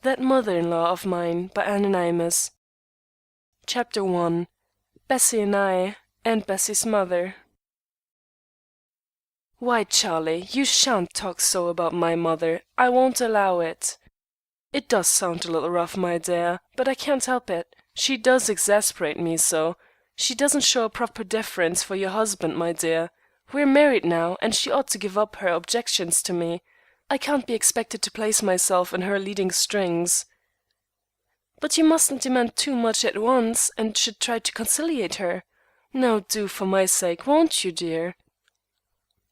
That Mother-in-Law of Mine by Anonymous. Chapter 1. Bessie and I, and Bessie's Mother. Why, Charlie, you shan't talk so about my mother. I won't allow it. It does sound a little rough, my dear, but I can't help it. She does exasperate me so. She doesn't show a proper deference for your husband, my dear. We're married now, and she ought to give up her objections to me. I can't be expected to place myself in her leading strings. But you mustn't demand too much at once, and should try to conciliate her. Now do for my sake, won't you, dear?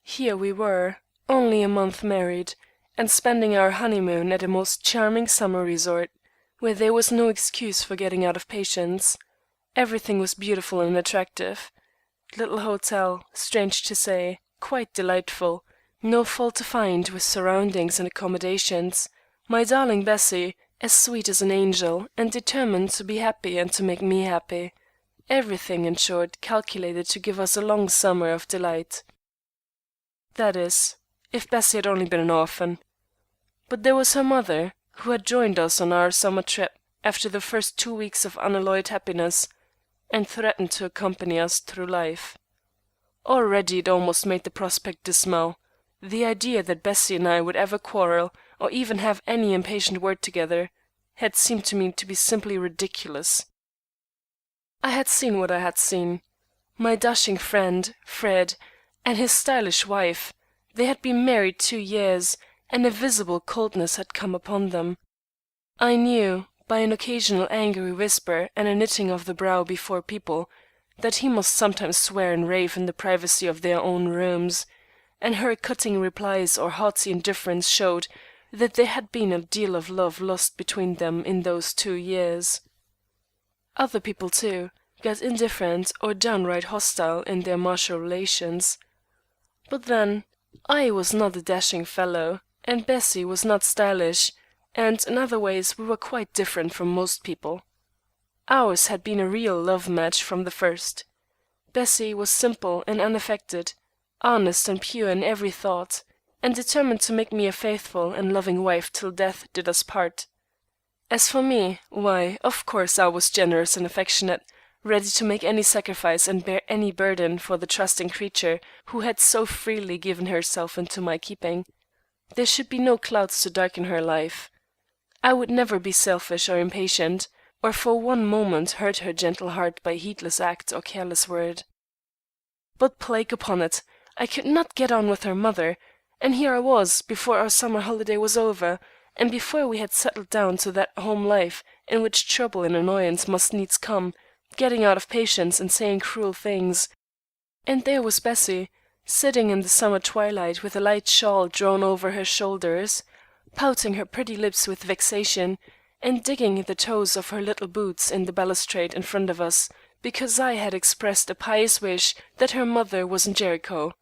Here we were, only a month married, and spending our honeymoon at a most charming summer resort, where there was no excuse for getting out of patience. Everything was beautiful and attractive. Little hotel, strange to say, quite delightful. No fault to find with surroundings and accommodations. My darling Bessie, as sweet as an angel, and determined to be happy and to make me happy. Everything, in short, calculated to give us a long summer of delight. That is, if Bessie had only been an orphan. But there was her mother, who had joined us on our summer trip after the first 2 weeks of unalloyed happiness, and threatened to accompany us through life. Already it almost made the prospect dismal. The idea that Bessie and I would ever quarrel, or even have any impatient word together, had seemed to me to be simply ridiculous. I had seen what I had seen. My dashing friend, Fred, and his stylish wife, they had been married 2 years, and a visible coldness had come upon them. I knew, by an occasional angry whisper and a knitting of the brow before people, that he must sometimes swear and rave in the privacy of their own rooms, and her cutting replies or haughty indifference showed that there had been a deal of love lost between them in those 2 years. Other people, too, got indifferent or downright hostile in their martial relations. But then, I was not a dashing fellow, and Bessie was not stylish, and in other ways we were quite different from most people. Ours had been a real love match from the first. Bessie was simple and unaffected, honest and pure in every thought, and determined to make me a faithful and loving wife till death did us part. As for me, why, of course I was generous and affectionate, ready to make any sacrifice and bear any burden for the trusting creature who had so freely given herself into my keeping. There should be no clouds to darken her life. I would never be selfish or impatient, or for one moment hurt her gentle heart by heedless act or careless word. But plague upon it, I could not get on with her mother, and here I was, before our summer holiday was over, and before we had settled down to that home life in which trouble and annoyance must needs come, getting out of patience and saying cruel things. And there was Bessie, sitting in the summer twilight with a light shawl drawn over her shoulders, pouting her pretty lips with vexation, and digging the toes of her little boots in the balustrade in front of us, because I had expressed a pious wish that her mother was in Jericho.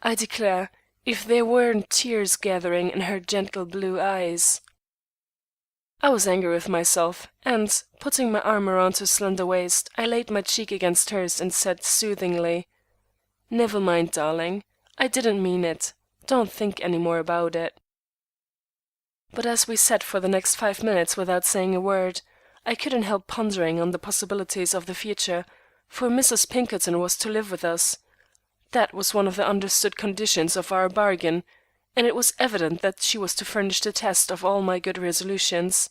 I declare, if there weren't tears gathering in her gentle blue eyes. I was angry with myself, and, putting my arm around her slender waist, I laid my cheek against hers and said soothingly, "Never mind, darling. I didn't mean it. Don't think any more about it." But as we sat for the next 5 minutes without saying a word, I couldn't help pondering on the possibilities of the future, for Mrs. Pinkerton was to live with us. That was one of the understood conditions of our bargain, and it was evident that she was to furnish the test of all my good resolutions.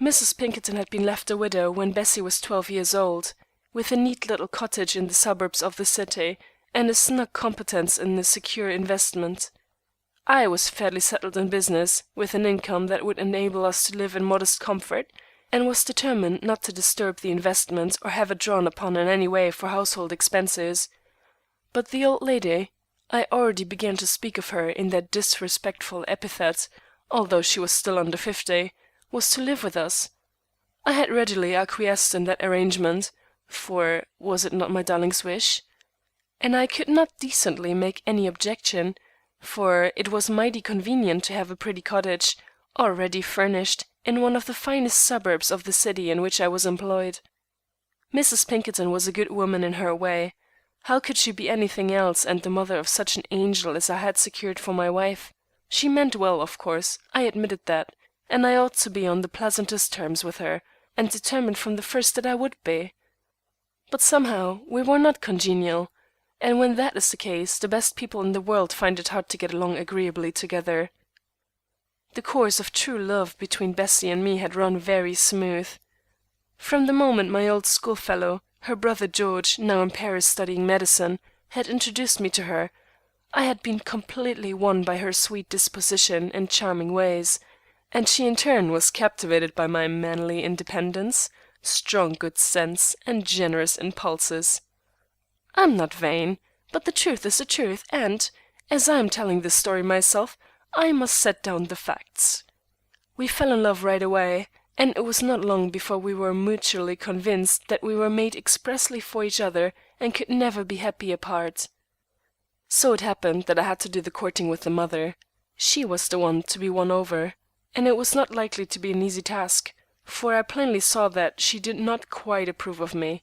Mrs. Pinkerton had been left a widow when Bessie was 12 years old, with a neat little cottage in the suburbs of the city, and a snug competence in a secure investment. I was fairly settled in business, with an income that would enable us to live in modest comfort, and was determined not to disturb the investment or have it drawn upon in any way for household expenses. But the old lady, I already began to speak of her in that disrespectful epithet, although she was still under 50, was to live with us. I had readily acquiesced in that arrangement, for was it not my darling's wish? And I could not decently make any objection, for it was mighty convenient to have a pretty cottage, already furnished, in one of the finest suburbs of the city in which I was employed. Mrs. Pinkerton was a good woman in her way. How could she be anything else and the mother of such an angel as I had secured for my wife? She meant well, of course, I admitted that, and I ought to be on the pleasantest terms with her, and determined from the first that I would be. But somehow we were not congenial, and when that is the case, the best people in the world find it hard to get along agreeably together. The course of true love between Bessie and me had run very smooth. From the moment my old schoolfellow, her brother George, now in Paris studying medicine, had introduced me to her, I had been completely won by her sweet disposition and charming ways, and she in turn was captivated by my manly independence, strong good sense, and generous impulses. I'm not vain, but the truth is the truth, and, as I am telling this story myself, I must set down the facts. We fell in love right away, and it was not long before we were mutually convinced that we were made expressly for each other and could never be happy apart. So it happened that I had to do the courting with the mother. She was the one to be won over, and it was not likely to be an easy task, for I plainly saw that she did not quite approve of me.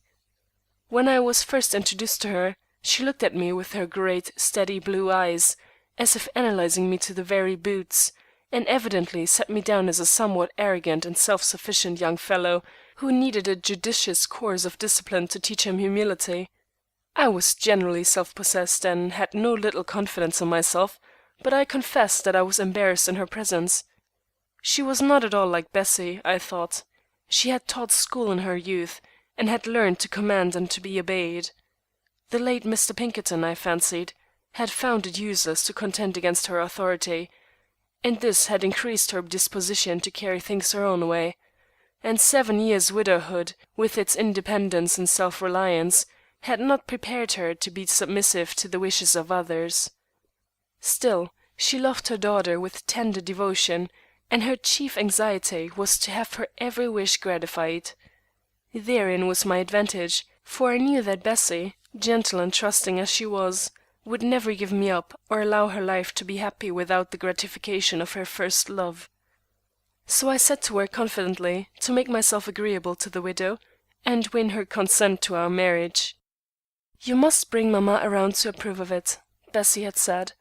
When I was first introduced to her, she looked at me with her great, steady blue eyes, as if analyzing me to the very boots, and evidently set me down as a somewhat arrogant and self-sufficient young fellow who needed a judicious course of discipline to teach him humility. I was generally self-possessed and had no little confidence in myself, but I confess that I was embarrassed in her presence. She was not at all like Bessie, I thought. She had taught school in her youth, and had learned to command and to be obeyed. The late Mr. Pinkerton, I fancied, had found it useless to contend against her authority, and this had increased her disposition to carry things her own way, and 7 years' widowhood, with its independence and self-reliance, had not prepared her to be submissive to the wishes of others. Still, she loved her daughter with tender devotion, and her chief anxiety was to have her every wish gratified. Therein was my advantage, for I knew that Bessie, gentle and trusting as she was, would never give me up or allow her life to be happy without the gratification of her first love. So I set to work confidently to make myself agreeable to the widow, and win her consent to our marriage. "You must bring mamma around to approve of it," Bessie had said,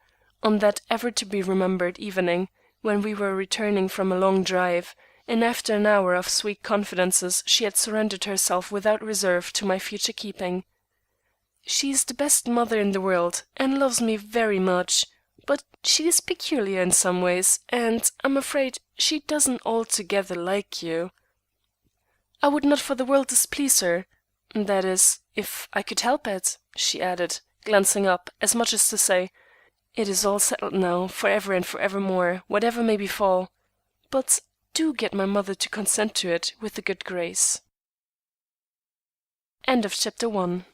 on that ever-to-be-remembered evening, when we were returning from a long drive, and after an hour of sweet confidences she had surrendered herself without reserve to my future keeping. "She is the best mother in the world, and loves me very much, but she is peculiar in some ways, and I'm afraid she doesn't altogether like you. I would not for the world displease her. That is, if I could help it," she added, glancing up, as much as to say, "It is all settled now, forever and forevermore, whatever may befall. But do get my mother to consent to it with a good grace." End of Chapter 1.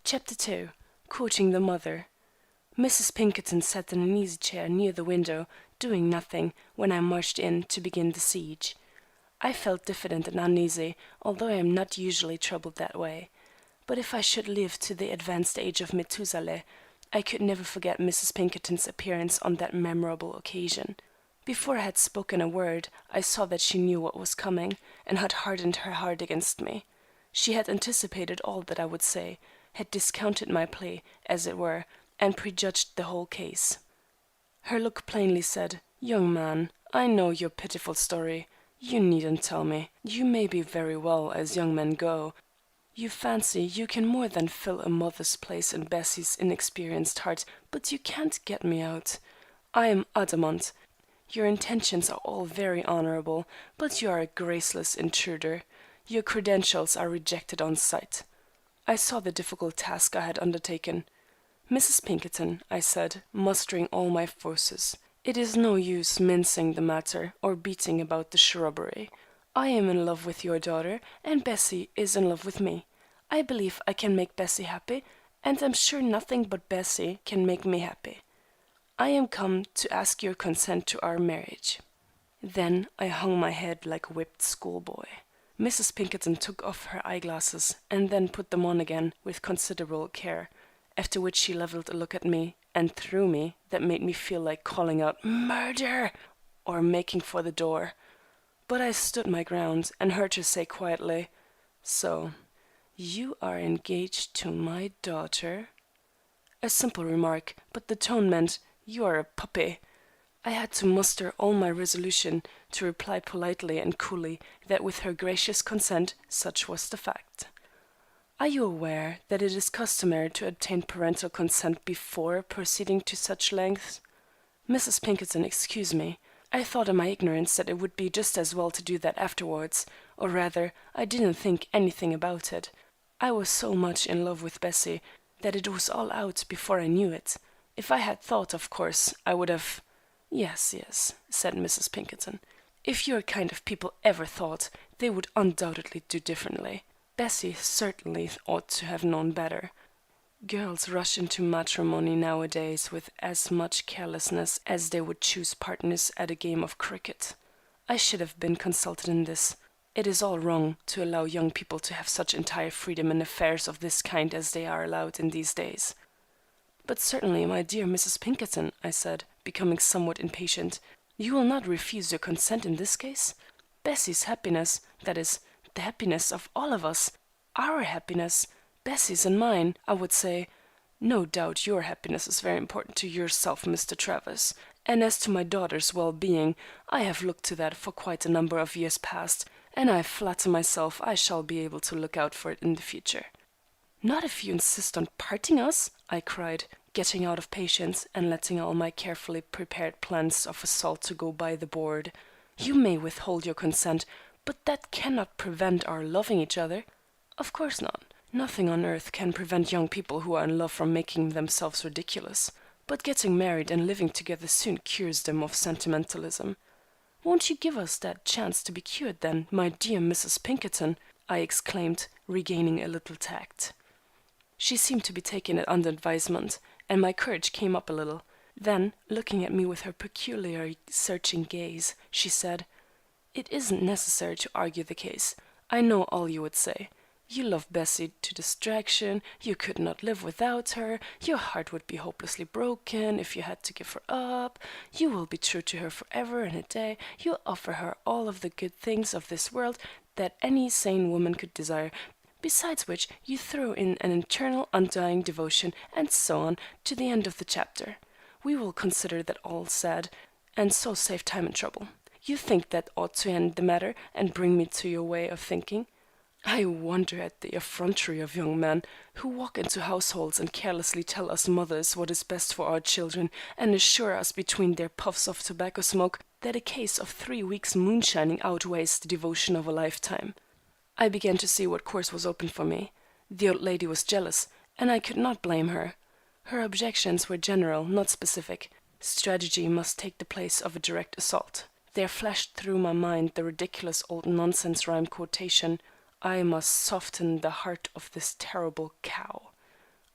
Chapter 2. Courting the Mother. Mrs. Pinkerton sat in an easy chair near the window, doing nothing, when I marched in to begin the siege. I felt diffident and uneasy, although I am not usually troubled that way. But if I should live to the advanced age of Methuselah, I could never forget Mrs. Pinkerton's appearance on that memorable occasion. Before I had spoken a word, I saw that she knew what was coming, and had hardened her heart against me. She had anticipated all that I would say, had discounted my plea, as it were, and prejudged the whole case. Her look plainly said, "Young man, I know your pitiful story. You needn't tell me. You may be very well as young men go. You fancy you can more than fill a mother's place in Bessie's inexperienced heart, but you can't get me out. I am adamant. Your intentions are all very honorable, but you are a graceless intruder. Your credentials are rejected on sight." I saw the difficult task I had undertaken. "Mrs. Pinkerton," I said, mustering all my forces, "it is no use mincing the matter or beating about the shrubbery. I am in love with your daughter, and Bessie is in love with me. I believe I can make Bessie happy, and am sure nothing but Bessie can make me happy. I am come to ask your consent to our marriage." Then I hung my head like a whipped schoolboy. Mrs. Pinkerton took off her eyeglasses, and then put them on again with considerable care, after which she levelled a look at me and through me that made me feel like calling out "Murder!" or making for the door. But I stood my ground, and heard her say quietly, "So, you are engaged to my daughter?" A simple remark, but the tone meant, "You are a puppy." I had to muster all my resolution to reply politely and coolly that with her gracious consent such was the fact. Are you aware that it is customary to obtain parental consent before proceeding to such lengths? Mrs. Pinkerton, excuse me. I thought in my ignorance that it would be just as well to do that afterwards, or rather, I didn't think anything about it. I was so much in love with Bessie that it was all out before I knew it. If I had thought, of course, I would have— Yes, yes, said Mrs. Pinkerton. If your kind of people ever thought, they would undoubtedly do differently. Bessie certainly ought to have known better. Girls rush into matrimony nowadays with as much carelessness as they would choose partners at a game of cricket. I should have been consulted in this. It is all wrong to allow young people to have such entire freedom in affairs of this kind as they are allowed in these days. But certainly, my dear Mrs. Pinkerton, I said, becoming somewhat impatient, you will not refuse your consent in this case? Bessie's happiness, that is, the happiness of all of us, our happiness, Bessie's and mine, I would say. No doubt your happiness is very important to yourself, Mr. Travers, and as to my daughter's well-being, I have looked to that for quite a number of years past, and I flatter myself I shall be able to look out for it in the future. Not if you insist on parting us, I cried, getting out of patience and letting all my carefully prepared plans of assault to go by the board. You may withhold your consent, but that cannot prevent our loving each other. Of course not. Nothing on earth can prevent young people who are in love from making themselves ridiculous. But getting married and living together soon cures them of sentimentalism. Won't you give us that chance to be cured, then, my dear Mrs. Pinkerton? I exclaimed, regaining a little tact. She seemed to be taking it under advisement, and my courage came up a little. Then, looking at me with her peculiarly searching gaze, she said, "It isn't necessary to argue the case. I know all you would say. You love Bessie to distraction, you could not live without her, your heart would be hopelessly broken if you had to give her up, you will be true to her forever and a day, you offer her all of the good things of this world that any sane woman could desire, besides which you throw in an eternal undying devotion, and so on, to the end of the chapter. We will consider that all said, and so save time and trouble. You think that ought to end the matter and bring me to your way of thinking? I wonder at the effrontery of young men who walk into households and carelessly tell us mothers what is best for our children, and assure us between their puffs of tobacco smoke that a case of 3 weeks' moonshining outweighs the devotion of a lifetime. I began to see what course was open for me. The old lady was jealous, and I could not blame her. Her objections were general, not specific. Strategy must take the place of a direct assault. There flashed through my mind the ridiculous old nonsense rhyme quotation, "I must soften the heart of this terrible cow."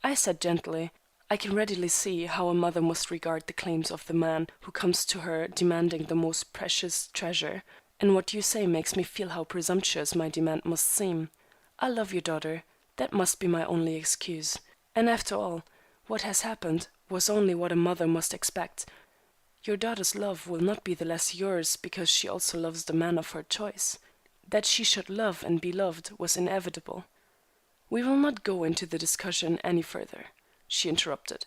I said gently, "I can readily see how a mother must regard the claims of the man who comes to her demanding the most precious treasure, and what you say makes me feel how presumptuous my demand must seem. I love your daughter. That must be my only excuse. And after all, what has happened was only what a mother must expect. Your daughter's love will not be the less yours because she also loves the man of her choice. That she should love and be loved was inevitable. We will not go into the discussion any further," she interrupted.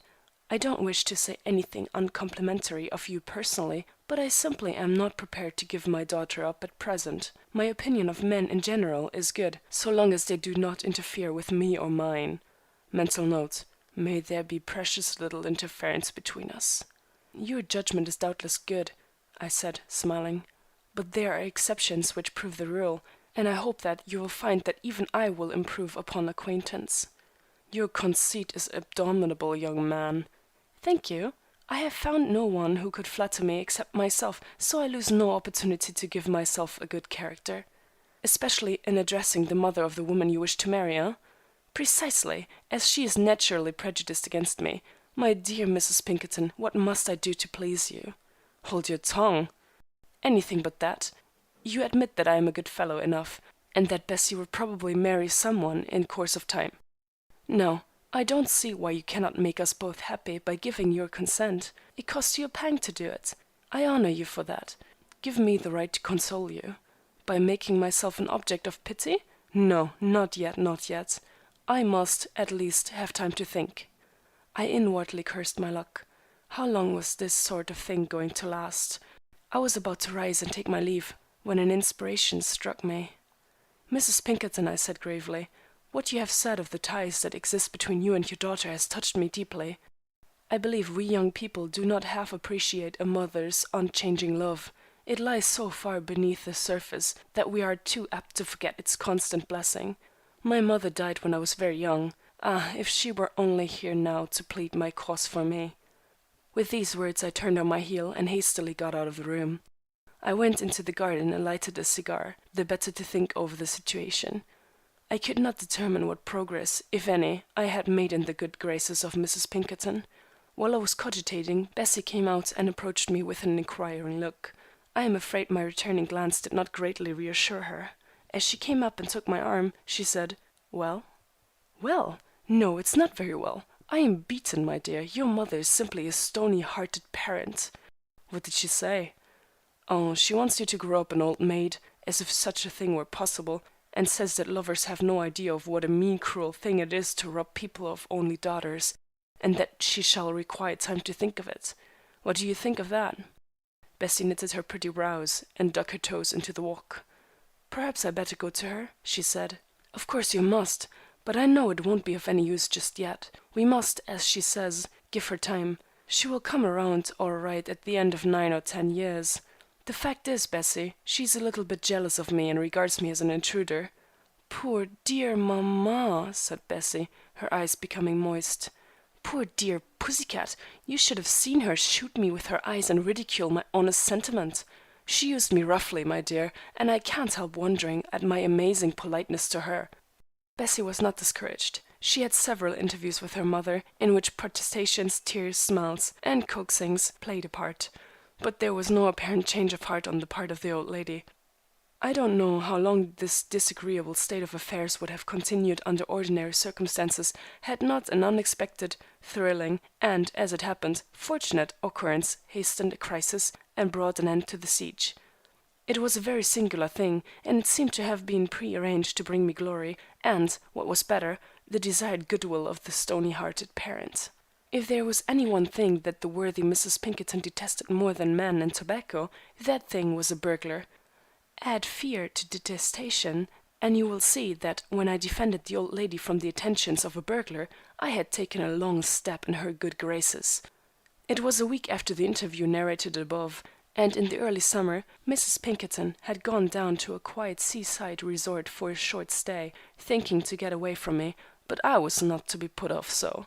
"I don't wish to say anything uncomplimentary of you personally, but I simply am not prepared to give my daughter up at present. My opinion of men in general is good, so long as they do not interfere with me or mine. Mental note, may there be precious little interference between us." "Your judgment is doubtless good," I said, smiling. "But there are exceptions which prove the rule, and I hope that you will find that even I will improve upon acquaintance." "Your conceit is abominable, young man." "Thank you. I have found no one who could flatter me except myself, so I lose no opportunity to give myself a good character." "Especially in addressing the mother of the woman you wish to marry, eh?" "Precisely, as she is naturally prejudiced against me. My dear Mrs. Pinkerton, what must I do to please you?" "Hold your tongue." "Anything but that. You admit that I am a good fellow enough, and that Bessie will probably marry someone in course of time. Now, I don't see why you cannot make us both happy by giving your consent. It costs you a pang to do it. I honor you for that. Give me the right to console you. By making myself an object of pity? No, not yet, not yet. I must, at least, have time to think." I inwardly cursed my luck. How long was this sort of thing going to last? I was about to rise and take my leave when an inspiration struck me. "Mrs. Pinkerton," I said gravely, "what you have said of the ties that exist between you and your daughter has touched me deeply. I believe we young people do not half appreciate a mother's unchanging love. It lies so far beneath the surface that we are too apt to forget its constant blessing. My mother died when I was very young. Ah, if she were only here now to plead my cause for me." With these words I turned on my heel and hastily got out of the room. I went into the garden and lighted a cigar, the better to think over the situation. I could not determine what progress, if any, I had made in the good graces of Mrs. Pinkerton. While I was cogitating, Bessie came out and approached me with an inquiring look. I am afraid my returning glance did not greatly reassure her. As she came up and took my arm, she said, "Well?" "Well? No, it's not very well. I am beaten, my dear. Your mother is simply a stony-hearted parent." "What did she say?" "Oh, she wants you to grow up an old maid, as if such a thing were possible, and says that lovers have no idea of what a mean, cruel thing it is to rob people of only daughters, and that she shall require time to think of it. What do you think of that?" Bessie knitted her pretty brows and dug her toes into the walk. "Perhaps I'd better go to her," she said. "Of course you must, but I know it won't be of any use just yet. We must, as she says, give her time. She will come around all right at the end of 9 or 10 years. The fact is, Bessie, she's a little bit jealous of me and regards me as an intruder." "Poor dear mamma," said Bessie, her eyes becoming moist. "Poor dear pussycat, you should have seen her shoot me with her eyes and ridicule my honest sentiment. She used me roughly, my dear, and I can't help wondering at my amazing politeness to her." Bessie was not discouraged. She had several interviews with her mother, in which protestations, tears, smiles, and coaxings played a part, but there was no apparent change of heart on the part of the old lady. I don't know how long this disagreeable state of affairs would have continued under ordinary circumstances had not an unexpected, thrilling, and, as it happened, fortunate occurrence hastened a crisis and brought an end to the siege. It was a very singular thing, and it seemed to have been prearranged to bring me glory, and, what was better, the desired goodwill of the stony-hearted parent. If there was any one thing that the worthy Mrs. Pinkerton detested more than men and tobacco, that thing was a burglar. Add fear to detestation, and you will see that when I defended the old lady from the attentions of a burglar, I had taken a long step in her good graces. It was a week after the interview narrated above, and in the early summer, Mrs. Pinkerton had gone down to a quiet seaside resort for a short stay, thinking to get away from me, but I was not to be put off so.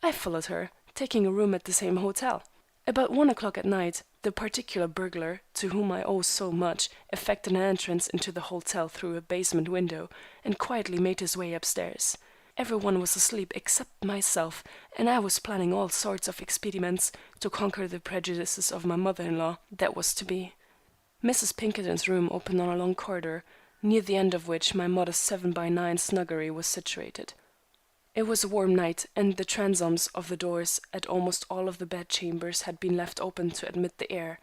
I followed her, taking a room at the same hotel. About 1 o'clock at night, the particular burglar, to whom I owe so much, effected an entrance into the hotel through a basement window, and quietly made his way upstairs. Everyone was asleep except myself, and I was planning all sorts of expedients to conquer the prejudices of my mother-in-law that was to be. Mrs. Pinkerton's room opened on a long corridor, near the end of which my modest 7x9 snuggery was situated. It was a warm night, and the transoms of the doors at almost all of the bedchambers had been left open to admit the air.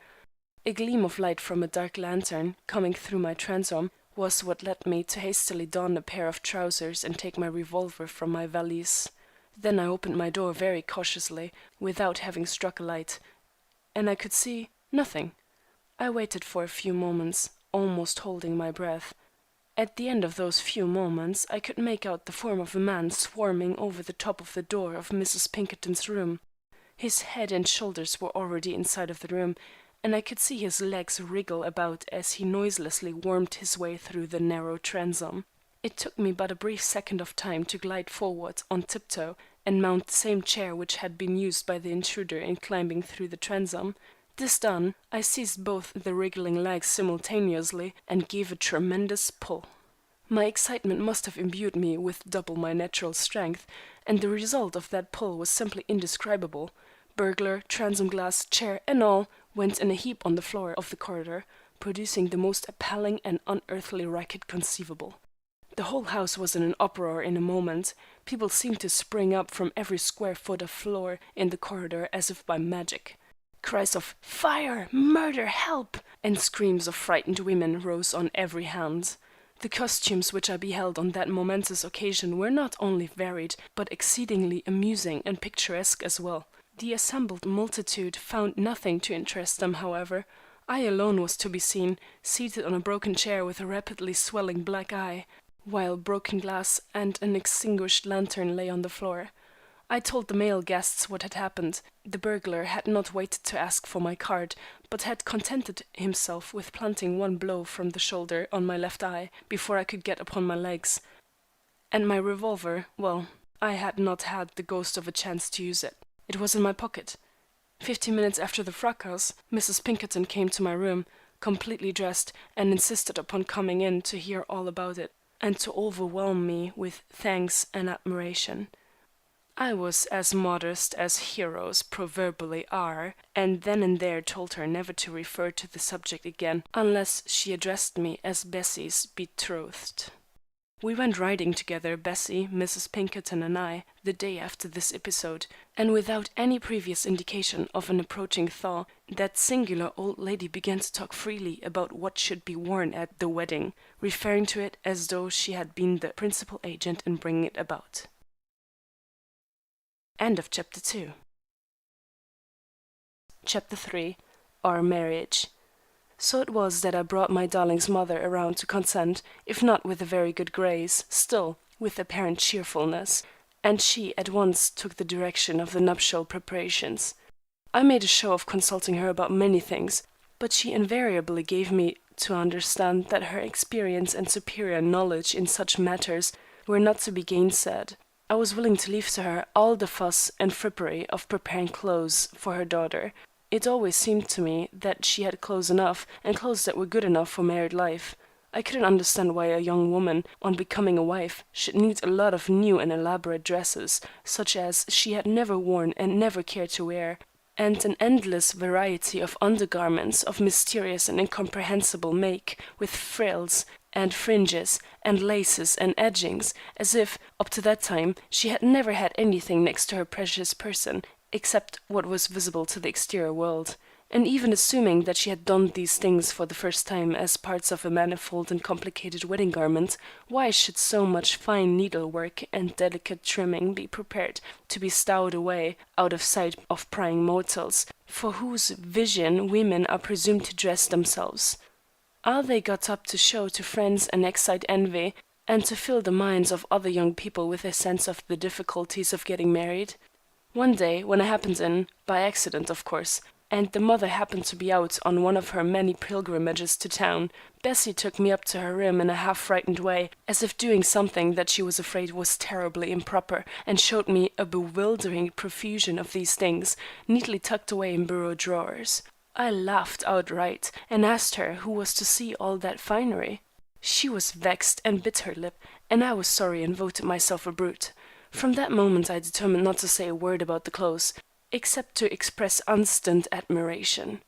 A gleam of light from a dark lantern, coming through my transom, was what led me to hastily don a pair of trousers and take my revolver from my valise. Then I opened my door very cautiously, without having struck a light, and I could see nothing. I waited for a few moments, almost holding my breath. At the end of those few moments I could make out the form of a man swarming over the top of the door of Mrs. Pinkerton's room. His head and shoulders were already inside of the room, and I could see his legs wriggle about as he noiselessly wormed his way through the narrow transom. It took me but a brief second of time to glide forward on tiptoe and mount the same chair which had been used by the intruder in climbing through the transom. This done, I seized both the wriggling legs simultaneously and gave a tremendous pull. My excitement must have imbued me with double my natural strength, and the result of that pull was simply indescribable. Burglar, transom glass, chair, and all went in a heap on the floor of the corridor, producing the most appalling and unearthly racket conceivable. The whole house was in an uproar in a moment. People seemed to spring up from every square foot of floor in the corridor as if by magic. Cries of "Fire! Murder! Help!" and screams of frightened women rose on every hand. The costumes which I beheld on that momentous occasion were not only varied, but exceedingly amusing and picturesque as well. The assembled multitude found nothing to interest them, however. I alone was to be seen, seated on a broken chair with a rapidly swelling black eye, while broken glass and an extinguished lantern lay on the floor. I told the male guests what had happened. The burglar had not waited to ask for my card, but had contented himself with planting one blow from the shoulder on my left eye before I could get upon my legs. And my revolver, well, I had not had the ghost of a chance to use it. It was in my pocket. 15 minutes after the fracas, Mrs. Pinkerton came to my room, completely dressed, and insisted upon coming in to hear all about it, and to overwhelm me with thanks and admiration. I was as modest as heroes proverbially are, and then and there told her never to refer to the subject again unless she addressed me as Bessie's betrothed. We went riding together, Bessie, Mrs. Pinkerton, and I, the day after this episode, and without any previous indication of an approaching thaw, that singular old lady began to talk freely about what should be worn at the wedding, referring to it as though she had been the principal agent in bringing it about. End of Chapter 2. Chapter 3. Our Marriage. So it was that I brought my darling's mother around to consent, if not with a very good grace, still with apparent cheerfulness, and she at once took the direction of the nuptial preparations. I made a show of consulting her about many things, but she invariably gave me to understand that her experience and superior knowledge in such matters were not to be gainsaid. I was willing to leave to her all the fuss and frippery of preparing clothes for her daughter. It always seemed to me that she had clothes enough, and clothes that were good enough for married life. I couldn't understand why a young woman, on becoming a wife, should need a lot of new and elaborate dresses, such as she had never worn and never cared to wear, and an endless variety of undergarments of mysterious and incomprehensible make, with frills and fringes and laces and edgings, as if, up to that time, she had never had anything next to her precious person, except what was visible to the exterior world. And even assuming that she had donned these things for the first time as parts of a manifold and complicated wedding garment, why should so much fine needlework and delicate trimming be prepared to be stowed away out of sight of prying mortals, for whose vision women are presumed to dress themselves? Are they got up to show to friends and excite envy, and to fill the minds of other young people with a sense of the difficulties of getting married? One day, when I happened in, by accident of course, and the mother happened to be out on one of her many pilgrimages to town, Bessie took me up to her room in a half-frightened way, as if doing something that she was afraid was terribly improper, and showed me a bewildering profusion of these things, neatly tucked away in bureau drawers. I laughed outright, and asked her who was to see all that finery. She was vexed and bit her lip, and I was sorry and voted myself a brute. From that moment I determined not to say a word about the clothes, except to express unstinted admiration.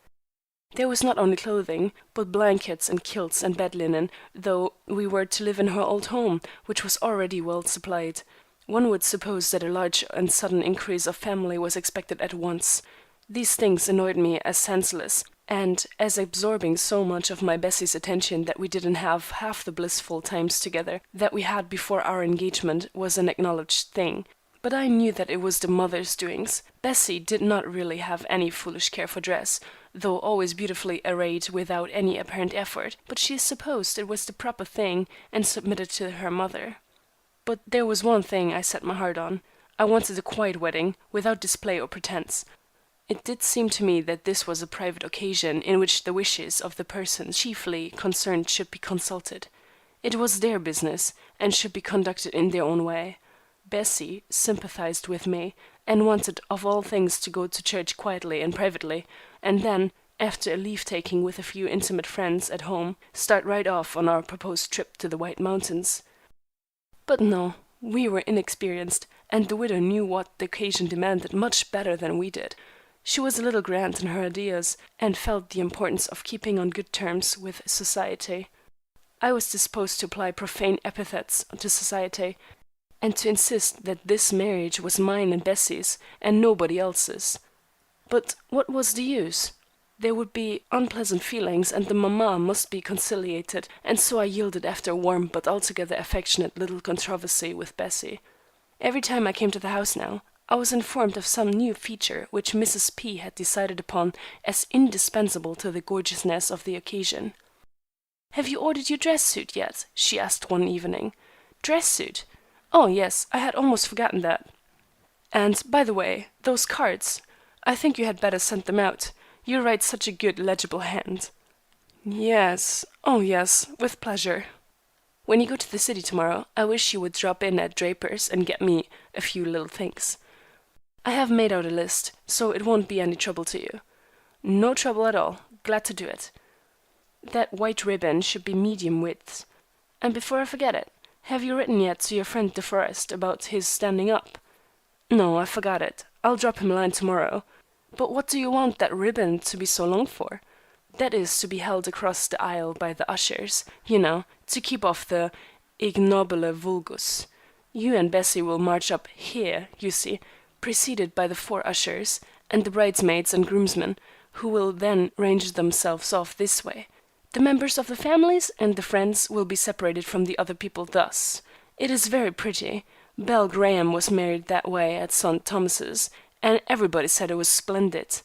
There was not only clothing, but blankets and quilts and bed linen, though we were to live in her old home, which was already well supplied. One would suppose that a large and sudden increase of family was expected at once. These things annoyed me as senseless, and as absorbing so much of my Bessie's attention that we didn't have half the blissful times together that we had before our engagement was an acknowledged thing. But I knew that it was the mother's doings. Bessie did not really have any foolish care for dress, though always beautifully arrayed without any apparent effort, but she supposed it was the proper thing, and submitted to her mother. But there was one thing I set my heart on. I wanted a quiet wedding, without display or pretense. It did seem to me that this was a private occasion in which the wishes of the persons chiefly concerned should be consulted. It was their business, and should be conducted in their own way. Bessie sympathized with me, and wanted of all things to go to church quietly and privately, and then, after a leave-taking with a few intimate friends at home, start right off on our proposed trip to the White Mountains. But no, we were inexperienced, and the widow knew what the occasion demanded much better than we did. She was a little grand in her ideas, and felt the importance of keeping on good terms with society. I was disposed to apply profane epithets to society, and to insist that this marriage was mine and Bessie's, and nobody else's. But what was the use? There would be unpleasant feelings, and the mamma must be conciliated, and so I yielded after a warm but altogether affectionate little controversy with Bessie. Every time I came to the house now, I was informed of some new feature which Mrs. P. had decided upon as indispensable to the gorgeousness of the occasion. "Have you ordered your dress suit yet?" she asked one evening. "Dress suit? Oh, yes, I had almost forgotten that. And, by the way, those cards, I think you had better send them out. You write such a good, legible hand." "Yes, oh yes, with pleasure." "When you go to the city tomorrow, I wish you would drop in at Draper's and get me a few little things. I have made out a list, so it won't be any trouble to you." "No trouble at all. Glad to do it. That white ribbon should be medium width. And before I forget it, have you written yet to your friend De Forest about his standing up?" "No, I forgot it. I'll drop him a line tomorrow. But what do you want that ribbon to be so long for?" "That is to be held across the aisle by the ushers, you know, to keep off the ignobile vulgus. You and Bessie will march up here, you see, preceded by the 4 ushers, and the bridesmaids and groomsmen, who will then range themselves off this way. The members of the families and the friends will be separated from the other people thus. It is very pretty. Belle Graham was married that way at St. Thomas's, and everybody said it was splendid."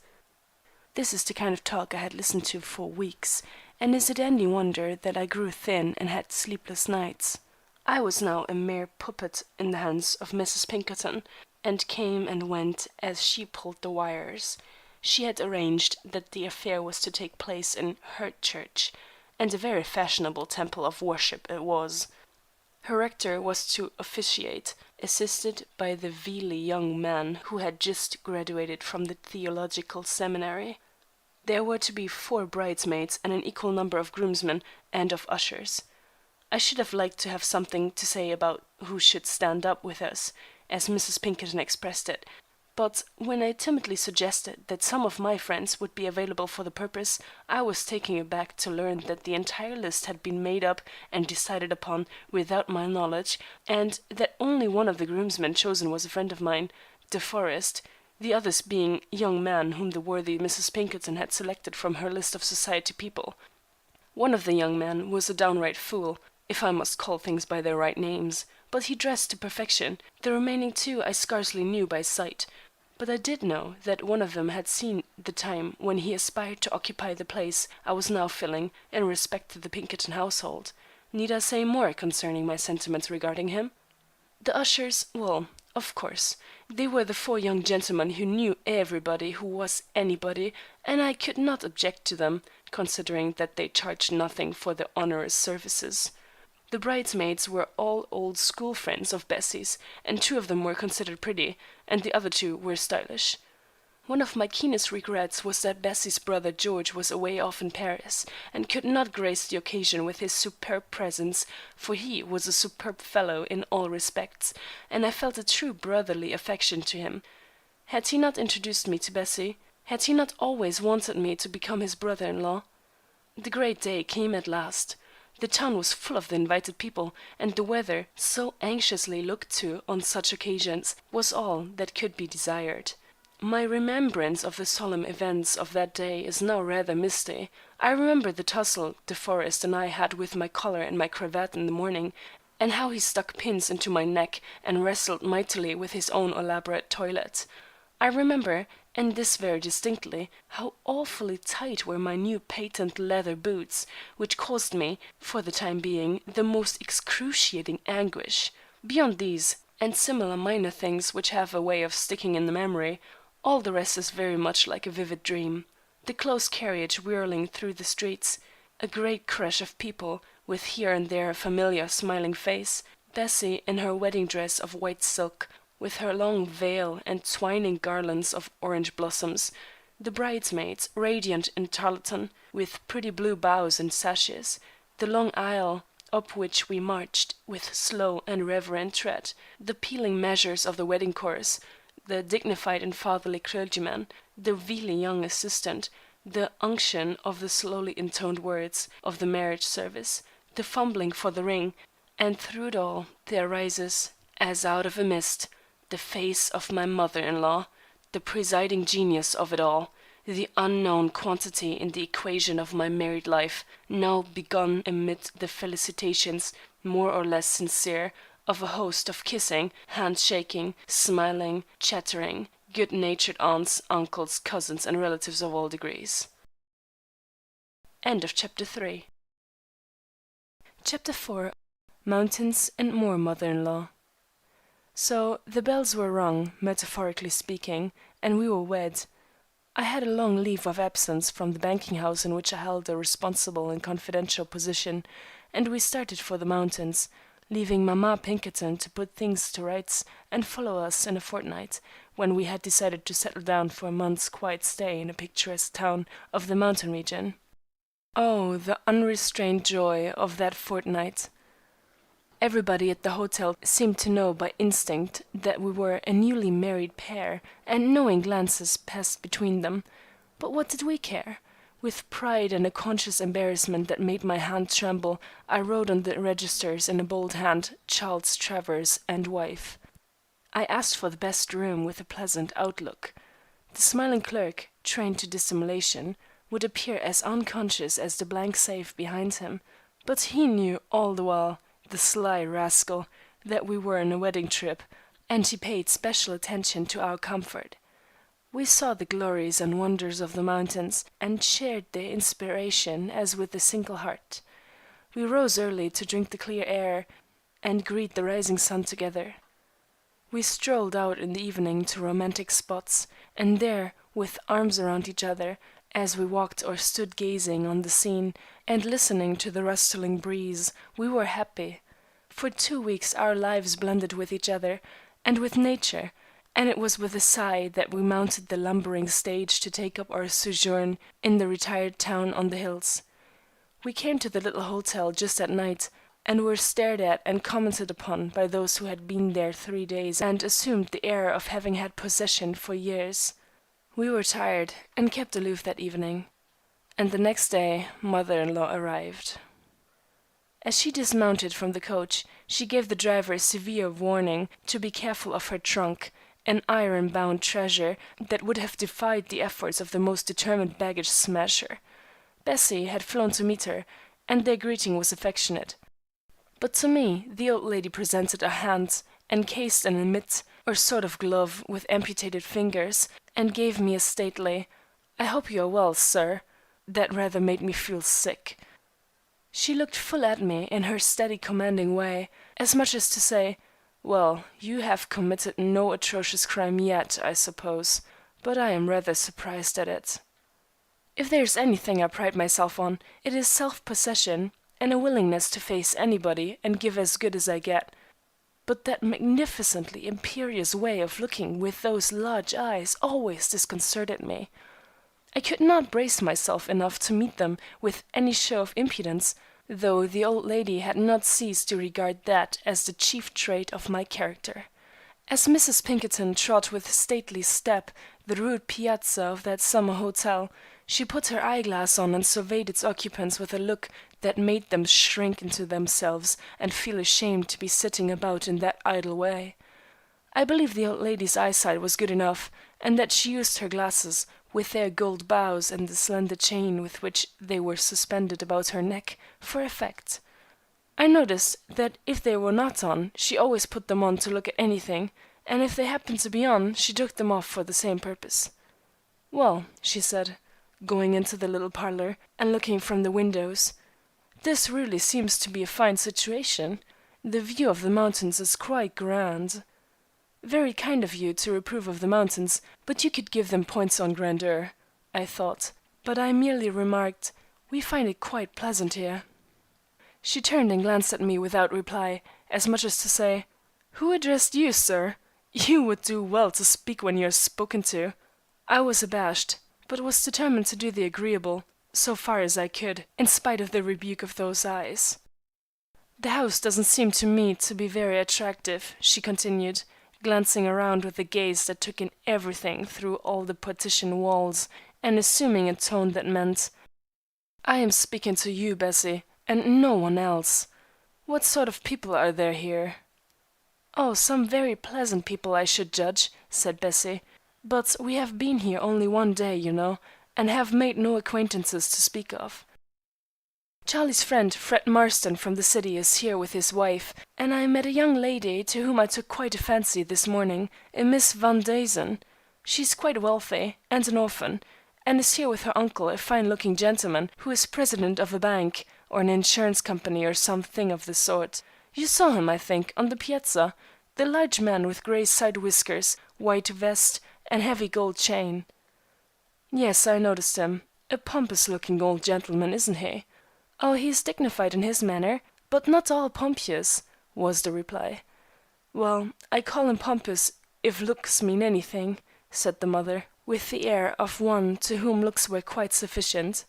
This is the kind of talk I had listened to for weeks, and is it any wonder that I grew thin and had sleepless nights? I was now a mere puppet in the hands of Mrs. Pinkerton, and came and went as she pulled the wires. She had arranged that the affair was to take place in her church, and a very fashionable temple of worship it was. Her rector was to officiate, assisted by the vealy young man who had just graduated from the theological seminary. There were to be 4 bridesmaids and an equal number of groomsmen and of ushers. I should have liked to have something to say about who should stand up with us, as Mrs. Pinkerton expressed it, but when I timidly suggested that some of my friends would be available for the purpose, I was taken aback to learn that the entire list had been made up and decided upon without my knowledge, and that only one of the groomsmen chosen was a friend of mine, De Forest, the others being young men whom the worthy Mrs. Pinkerton had selected from her list of society people. One of the young men was a downright fool, if I must call things by their right names, but he dressed to perfection. The remaining 2 I scarcely knew by sight, but I did know that one of them had seen the time when he aspired to occupy the place I was now filling in respect to the Pinkerton household. Need I say more concerning my sentiments regarding him? The ushers, well, of course, they were the 4 young gentlemen who knew everybody who was anybody, and I could not object to them, considering that they charged nothing for their onerous services. The bridesmaids were all old school friends of Bessie's, and 2 of them were considered pretty, and the other 2 were stylish. One of my keenest regrets was that Bessie's brother George was away off in Paris, and could not grace the occasion with his superb presence, for he was a superb fellow in all respects, and I felt a true brotherly affection to him. Had he not introduced me to Bessie? Had he not always wanted me to become his brother-in-law? The great day came at last. The town was full of the invited people, and the weather, so anxiously looked to on such occasions, was all that could be desired. My remembrance of the solemn events of that day is now rather misty. I remember the tussle De Forest and I had with my collar and my cravat in the morning, and how he stuck pins into my neck and wrestled mightily with his own elaborate toilet. I remember, and this very distinctly, how awfully tight were my new patent leather boots, which caused me, for the time being, the most excruciating anguish. Beyond these, and similar minor things which have a way of sticking in the memory, all the rest is very much like a vivid dream. The close carriage whirling through the streets, a great crush of people, with here and there a familiar smiling face, Bessie in her wedding dress of white silk, with her long veil and twining garlands of orange blossoms, the bridesmaids, radiant in tarletan, with pretty blue bows and sashes, the long aisle up which we marched with slow and reverent tread, the pealing measures of the wedding chorus, the dignified and fatherly clergyman, the vealy young assistant, the unction of the slowly intoned words of the marriage service, the fumbling for the ring, and through it all there rises, as out of a mist, the face of my mother-in-law, the presiding genius of it all, the unknown quantity in the equation of my married life, now begun amid the felicitations, more or less sincere, of a host of kissing, handshaking, smiling, chattering, good-natured aunts, uncles, cousins, and relatives of all degrees. End of Chapter 3. Chapter 4. Mountains and more mother-in-law. So the bells were rung, metaphorically speaking, and we were wed. I had a long leave of absence from the banking house in which I held a responsible and confidential position, and we started for the mountains, leaving Mamma Pinkerton to put things to rights and follow us in a fortnight, when we had decided to settle down for a month's quiet stay in a picturesque town of the mountain region. Oh, the unrestrained joy of that fortnight! Everybody at the hotel seemed to know by instinct that we were a newly married pair, and knowing glances passed between them. But what did we care? With pride and a conscious embarrassment that made my hand tremble, I wrote on the registers in a bold hand, Charles Travers and wife. I asked for the best room with a pleasant outlook. The smiling clerk, trained to dissimulation, would appear as unconscious as the blank safe behind him, but he knew all the while, the sly rascal, that we were on a wedding trip, and he paid special attention to our comfort. We saw the glories and wonders of the mountains, and shared their inspiration as with a single heart. We rose early to drink the clear air, and greet the rising sun together. We strolled out in the evening to romantic spots, and there, with arms around each other, as we walked or stood gazing on the scene, and listening to the rustling breeze, we were happy. For 2 weeks our lives blended with each other, and with nature, and it was with a sigh that we mounted the lumbering stage to take up our sojourn in the retired town on the hills. We came to the little hotel just at night, and were stared at and commented upon by those who had been there 3 days and assumed the air of having had possession for years. We were tired, and kept aloof that evening, and the next day mother-in-law arrived. As she dismounted from the coach, she gave the driver a severe warning to be careful of her trunk, an iron-bound treasure that would have defied the efforts of the most determined baggage-smasher. Bessie had flown to meet her, and their greeting was affectionate. But to me the old lady presented a hand, encased in a mitt, or sort of glove with amputated fingers, and gave me a stately, "I hope you are well, sir," that rather made me feel sick. She looked full at me in her steady commanding way, as much as to say, "Well, you have committed no atrocious crime yet, I suppose, but I am rather surprised at it." If there is anything I pride myself on, it is self-possession, and a willingness to face anybody and give as good as I get. But that magnificently imperious way of looking with those large eyes always disconcerted me. I could not brace myself enough to meet them with any show of impudence, though the old lady had not ceased to regard that as the chief trait of my character. As Mrs. Pinkerton trod with stately step the rude piazza of that summer hotel, she put her eyeglass on and surveyed its occupants with a look that made them shrink into themselves and feel ashamed to be sitting about in that idle way. I believe the old lady's eyesight was good enough, and that she used her glasses, with their gold bows and the slender chain with which they were suspended about her neck, for effect. I noticed that if they were not on, she always put them on to look at anything, and if they happened to be on, she took them off for the same purpose. "Well," she said, going into the little parlor, and looking from the windows, "this really seems to be a fine situation. The view of the mountains is quite grand. Very kind of you to reprove of the mountains, but you could give them points on grandeur," I thought, but I merely remarked, "We find it quite pleasant here." She turned and glanced at me without reply, as much as to say, "Who addressed you, sir? You would do well to speak when you are spoken to." I was abashed, but was determined to do the agreeable, so far as I could, in spite of the rebuke of those eyes. "The house doesn't seem to me to be very attractive," she continued, glancing around with a gaze that took in everything through all the partition walls, and assuming a tone that meant, "I am speaking to you, Bessie, and no one else. What sort of people are there here?" "Oh, some very pleasant people, I should judge," said Bessie. "But we have been here only one day, you know, and have made no acquaintances to speak of." Charlie's friend, Fred Marston from the city, is here with his wife, and I met a young lady to whom I took quite a fancy this morning, a Miss Van Duzen. She's quite wealthy, and an orphan, and is here with her uncle, a fine-looking gentleman who is president of a bank, or an insurance company, or something of the sort. You saw him, I think, on the piazza, the large man with grey side whiskers, white vest, and heavy gold chain. Yes, I noticed him. A pompous-looking old gentleman, isn't he? Oh, he's dignified in his manner, but not all pompous, was the reply. Well, I call him pompous if looks mean anything, said the mother, with the air of one to whom looks were quite sufficient.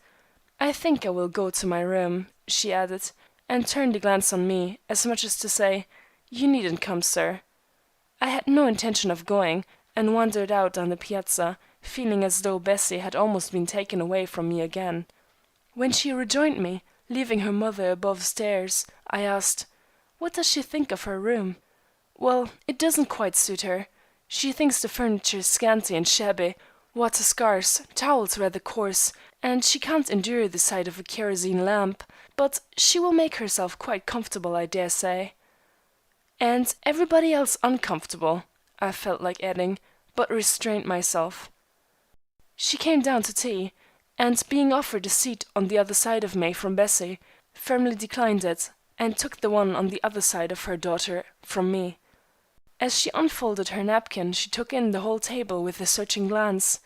I think I will go to my room, she added, and turned a glance on me, as much as to say, You needn't come, sir. I had no intention of going, and wandered out on the piazza, feeling as though Bessie had almost been taken away from me again. When she rejoined me, leaving her mother above stairs, I asked, What does she think of her room? Well, it doesn't quite suit her. She thinks the furniture scanty and shabby, water scarce, towels rather coarse, and she can't endure the sight of a kerosene lamp, but she will make herself quite comfortable, I dare say. And everybody else uncomfortable, I felt like adding, but restrained myself. She came down to tea, and being offered a seat on the other side of me from Bessie, firmly declined it, and took the one on the other side of her daughter from me. As she unfolded her napkin, she took in the whole table with a searching glance,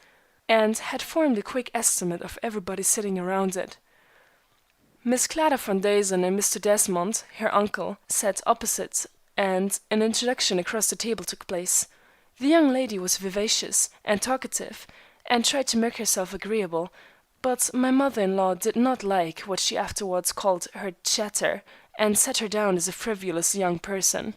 and had formed a quick estimate of everybody sitting around it. Miss Clara Van Duzen and Mr. Desmond, her uncle, sat opposite, and an introduction across the table took place. The young lady was vivacious and talkative, and tried to make herself agreeable, but my mother-in-law did not like what she afterwards called her chatter, and set her down as a frivolous young person.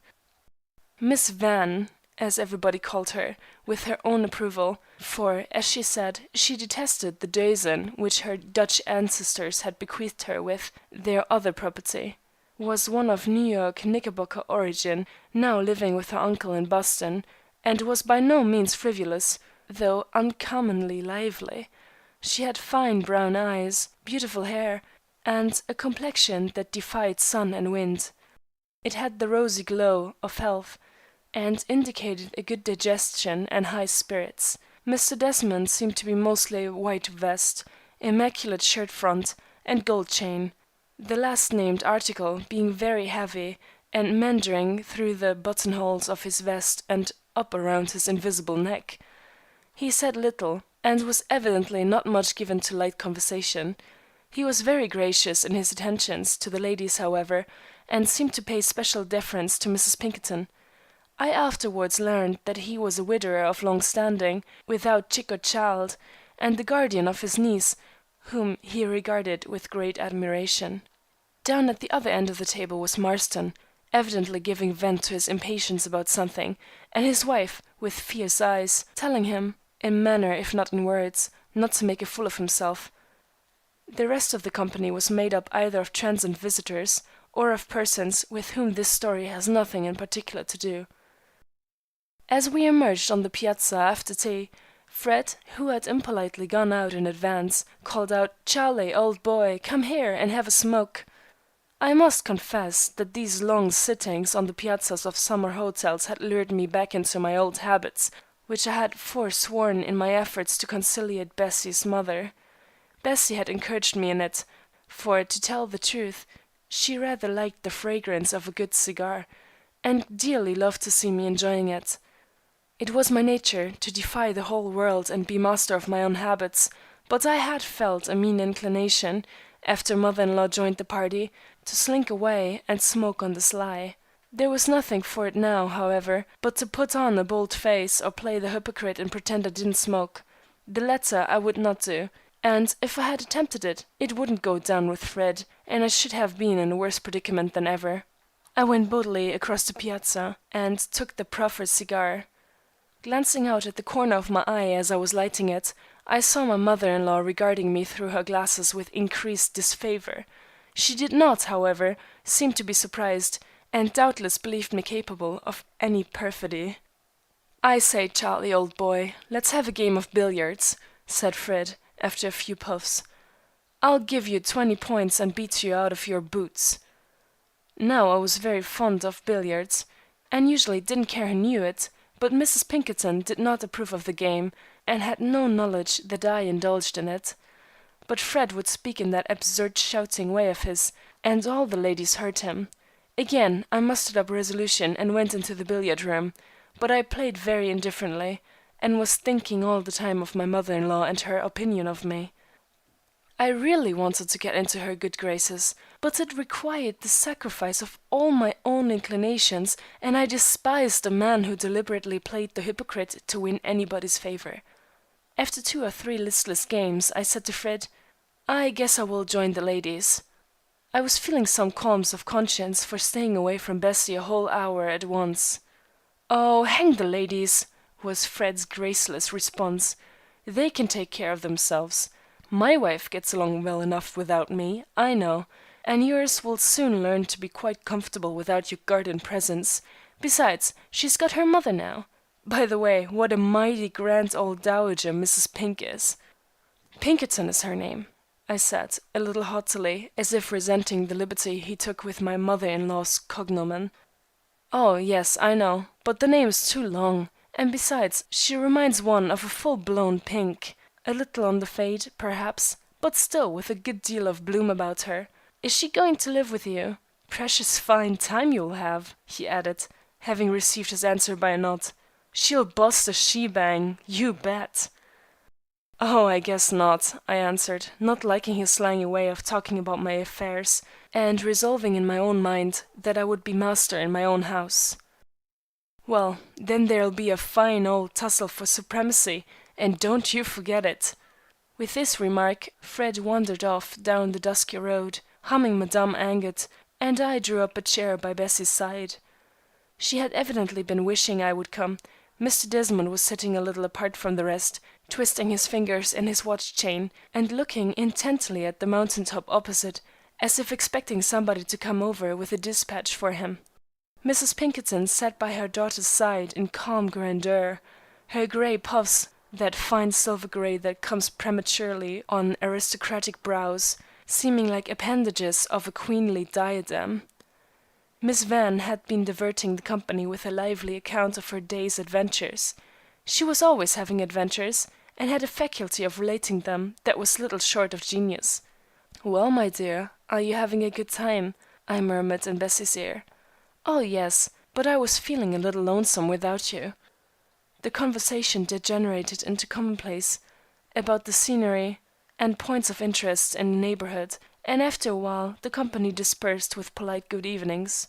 Miss Van, as everybody called her, with her own approval, for, as she said, she detested the Duzen which her Dutch ancestors had bequeathed her with their other property, was one of New York Knickerbocker origin, now living with her uncle in Boston, and was by no means frivolous, though uncommonly lively. She had fine brown eyes, beautiful hair, and a complexion that defied sun and wind. It had the rosy glow of health, and indicated a good digestion and high spirits. Mr. Desmond seemed to be mostly white vest, immaculate shirt front, and gold chain, the last named article being very heavy and meandering through the buttonholes of his vest and up around his invisible neck. He said little, and was evidently not much given to light conversation. He was very gracious in his attentions to the ladies, however, and seemed to pay special deference to Mrs. Pinkerton. I afterwards learned that he was a widower of long standing, without chick or child, and the guardian of his niece, whom he regarded with great admiration. Down at the other end of the table was Marston, evidently giving vent to his impatience about something, and his wife, with fierce eyes, telling him, in manner if not in words, not to make a fool of himself. The rest of the company was made up either of transient visitors, or of persons with whom this story has nothing in particular to do. As we emerged on the piazza after tea, Fred, who had impolitely gone out in advance, called out, "Charlie, old boy, come here and have a smoke." I must confess that these long sittings on the piazzas of summer hotels had lured me back into my old habits, which I had forsworn in my efforts to conciliate Bessie's mother. Bessie had encouraged me in it, for, to tell the truth, she rather liked the fragrance of a good cigar, and dearly loved to see me enjoying it. It was my nature to defy the whole world and be master of my own habits, but I had felt a mean inclination, after mother-in-law joined the party, to slink away and smoke on the sly. There was nothing for it now, however, but to put on a bold face or play the hypocrite and pretend I didn't smoke. The latter I would not do, and if I had attempted it, it wouldn't go down with Fred, and I should have been in a worse predicament than ever. I went boldly across the piazza and took the proffered cigar. Glancing out at the corner of my eye as I was lighting it, I saw my mother-in-law regarding me through her glasses with increased disfavor. She did not, however, seem to be surprised, and doubtless believed me capable of any perfidy. "I say, Charlie, old boy, let's have a game of billiards," said Fred, after a few puffs. I'll give you 20 points and beat you out of your boots. Now I was very fond of billiards, and usually didn't care who knew it, but Mrs. Pinkerton did not approve of the game, and had no knowledge that I indulged in it. But Fred would speak in that absurd shouting way of his, and all the ladies heard him. Again I mustered up resolution and went into the billiard room, but I played very indifferently, and was thinking all the time of my mother-in-law and her opinion of me. I really wanted to get into her good graces, but it required the sacrifice of all my own inclinations, and I despised a man who deliberately played the hypocrite to win anybody's favor. After 2 or 3 listless games, I said to Fred, "I guess I will join the ladies." I was feeling some qualms of conscience for staying away from Bessie a whole hour at once. "Oh, hang the ladies," was Fred's graceless response. "They can take care of themselves. My wife gets along well enough without me, I know, and yours will soon learn to be quite comfortable without your garden presence. Besides, she's got her mother now. By the way, what a mighty grand old dowager Mrs. Pink is." "Pinkerton is her name," I said, a little haughtily, as if resenting the liberty he took with my mother-in-law's cognomen. "Oh, yes, I know, but the name's too long, and besides, she reminds one of a full-blown Pink. A little on the fade, perhaps, but still with a good deal of bloom about her. Is she going to live with you? Precious fine time you'll have," he added, having received his answer by a nod. "She'll bust a shebang, you bet." "Oh, I guess not," I answered, not liking his slangy way of talking about my affairs, and resolving in my own mind that I would be master in my own house. "Well, then there'll be a fine old tussle for supremacy, and don't you forget it." With this remark, Fred wandered off down the dusky road, humming Madame Angot, and I drew up a chair by Bessie's side. She had evidently been wishing I would come. Mr. Desmond was sitting a little apart from the rest, twisting his fingers in his watch-chain, and looking intently at the mountain-top opposite, as if expecting somebody to come over with a dispatch for him. Mrs. Pinkerton sat by her daughter's side in calm grandeur, her gray puffs, that fine silver gray that comes prematurely on aristocratic brows, seeming like appendages of a queenly diadem. Miss Van had been diverting the company with a lively account of her day's adventures. She was always having adventures, and had a faculty of relating them that was little short of genius. "Well, my dear, are you having a good time?" I murmured in Bessie's ear. "Oh, yes, but I was feeling a little lonesome without you." The conversation degenerated into commonplace about the scenery and points of interest in the neighborhood, and after a while the company dispersed with polite good evenings.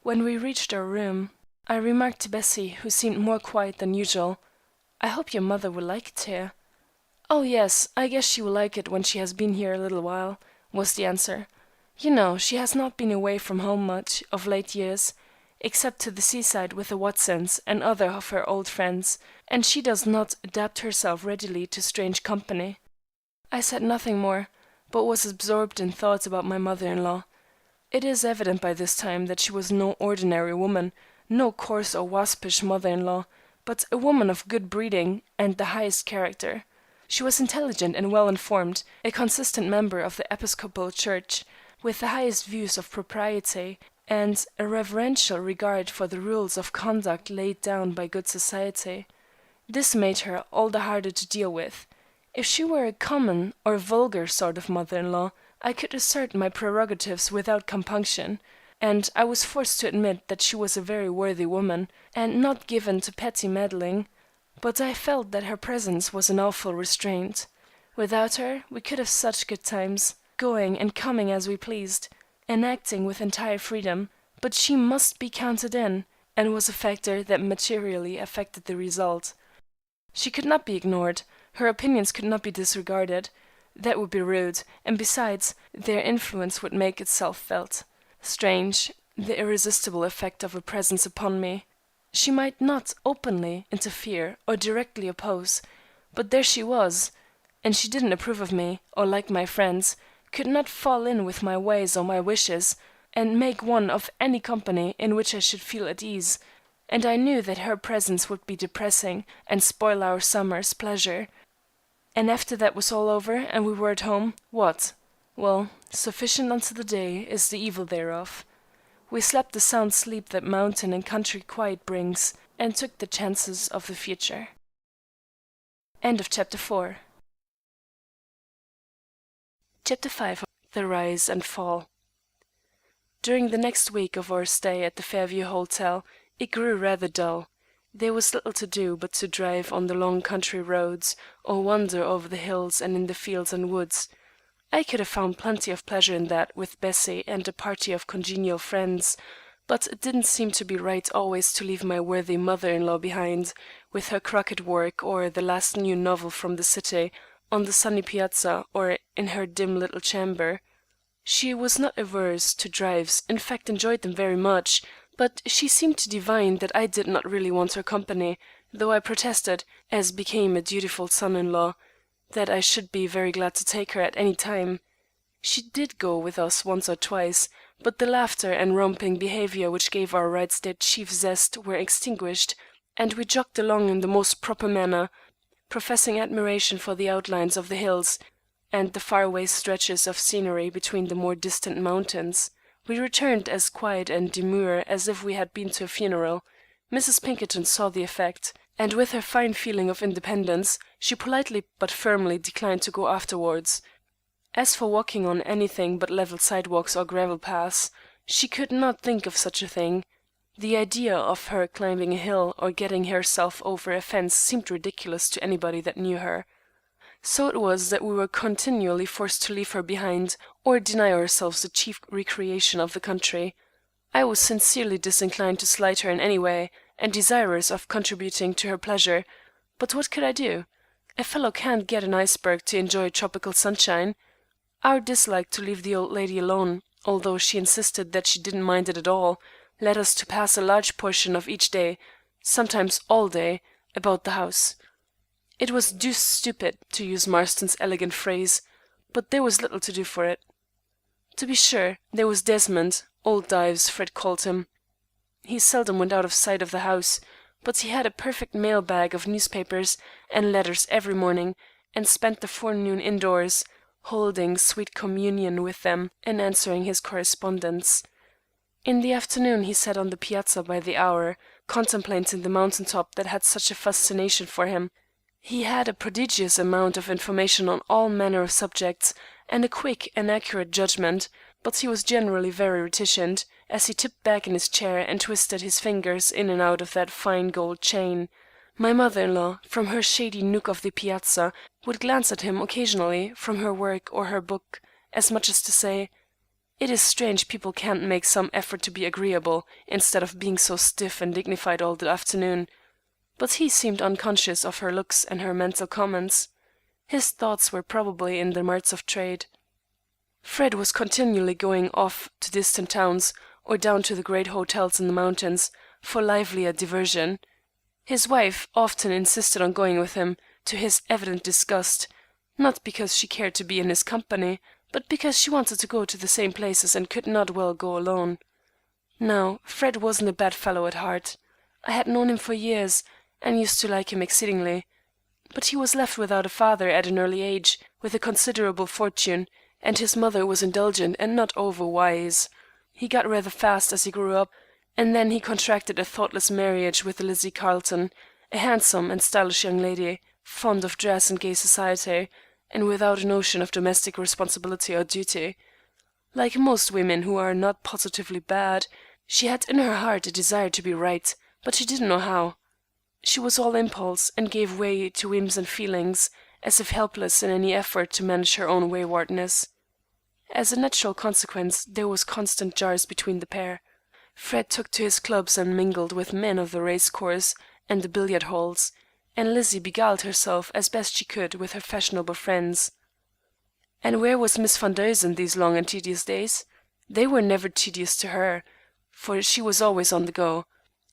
When we reached our room, I remarked to Bessie, who seemed more quiet than usual, "I hope your mother will like it here." "Oh, yes, I guess she will like it when she has been here a little while," was the answer. "You know, she has not been away from home much of late years, except to the seaside with the Watsons and other of her old friends, and she does not adapt herself readily to strange company." I said nothing more, but was absorbed in thought about my mother-in-law. It is evident by this time that she was no ordinary woman, no coarse or waspish mother-in-law, but a woman of good breeding and the highest character. She was intelligent and well-informed, a consistent member of the Episcopal Church, with the highest views of propriety, and a reverential regard for the rules of conduct laid down by good society. This made her all the harder to deal with. If she were a common or vulgar sort of mother-in-law, I could assert my prerogatives without compunction, and I was forced to admit that she was a very worthy woman, and not given to petty meddling. But I felt that her presence was an awful restraint. Without her we could have such good times, going and coming as we pleased, and acting with entire freedom, but she must be counted in, and was a factor that materially affected the result. She could not be ignored, her opinions could not be disregarded. That would be rude, and besides, their influence would make itself felt. Strange, the irresistible effect of her presence upon me. She might not openly interfere or directly oppose, but there she was, and she didn't approve of me, or like my friends, could not fall in with my ways or my wishes, and make one of any company in which I should feel at ease, and I knew that her presence would be depressing and spoil our summer's pleasure. And after that was all over, and we were at home, what? Well, sufficient unto the day is the evil thereof. We slept the sound sleep that mountain and country quiet brings, and took the chances of the future. End of Chapter 4. Chapter 5. The Rise and Fall. During the next week of our stay at the Fairview Hotel, it grew rather dull. There was little to do but to drive on the long country roads, or wander over the hills and in the fields and woods. I could have found plenty of pleasure in that with Bessie and a party of congenial friends, but it didn't seem to be right always to leave my worthy mother-in-law behind, with her croquet work or the last new novel from the city, on the sunny piazza or in her dim little chamber. She was not averse to drives, in fact enjoyed them very much, but she seemed to divine that I did not really want her company, though I protested, as became a dutiful son-in-law, that I should be very glad to take her at any time. She did go with us once or twice, but the laughter and romping behavior which gave our rides their chief zest were extinguished, and we jogged along in the most proper manner, professing admiration for the outlines of the hills and the far-away stretches of scenery between the more distant mountains. We returned as quiet and demure as if we had been to a funeral. Mrs. Pinkerton saw the effect, and with her fine feeling of independence, she politely but firmly declined to go afterwards. As for walking on anything but level sidewalks or gravel paths, she could not think of such a thing. The idea of her climbing a hill or getting herself over a fence seemed ridiculous to anybody that knew her. So it was that we were continually forced to leave her behind, or deny ourselves the chief recreation of the country. I was sincerely disinclined to slight her in any way, and desirous of contributing to her pleasure, but what could I do? A fellow can't get an iceberg to enjoy tropical sunshine. Our dislike to leave the old lady alone, although she insisted that she didn't mind it at all, led us to pass a large portion of each day, sometimes all day, about the house. It was deuced stupid, to use Marston's elegant phrase, but there was little to do for it. To be sure, there was Desmond, old Dives, Fred called him. He seldom went out of sight of the house, but he had a perfect mail bag of newspapers and letters every morning, and spent the forenoon indoors, holding sweet communion with them and answering his correspondence. In the afternoon he sat on the piazza by the hour, contemplating the mountain top that had such a fascination for him. He had a prodigious amount of information on all manner of subjects, and a quick and accurate judgment, but he was generally very reticent, as he tipped back in his chair and twisted his fingers in and out of that fine gold chain. My mother-in-law, from her shady nook of the piazza, would glance at him occasionally from her work or her book, as much as to say, "It is strange people can't make some effort to be agreeable, instead of being so stiff and dignified all the afternoon." But he seemed unconscious of her looks and her mental comments. His thoughts were probably in the marts of trade. Fred was continually going off to distant towns, or down to the great hotels in the mountains, for livelier diversion. His wife often insisted on going with him, to his evident disgust, not because she cared to be in his company, but because she wanted to go to the same places and could not well go alone. Now, Fred wasn't a bad fellow at heart. I had known him for years, and used to like him exceedingly. But he was left without a father at an early age, with a considerable fortune, and his mother was indulgent and not over-wise. He got rather fast as he grew up, and then he contracted a thoughtless marriage with Lizzie Carleton, a handsome and stylish young lady, fond of dress and gay society, and without a notion of domestic responsibility or duty. Like most women who are not positively bad, she had in her heart a desire to be right, but she didn't know how. She was all impulse, and gave way to whims and feelings, as if helpless in any effort to manage her own waywardness. As a natural consequence, there was constant jars between the pair. Fred took to his clubs and mingled with men of the race-course and the billiard-halls, and Lizzie beguiled herself as best she could with her fashionable friends. And where was Miss Van Duzen these long and tedious days? They were never tedious to her, for she was always on the go.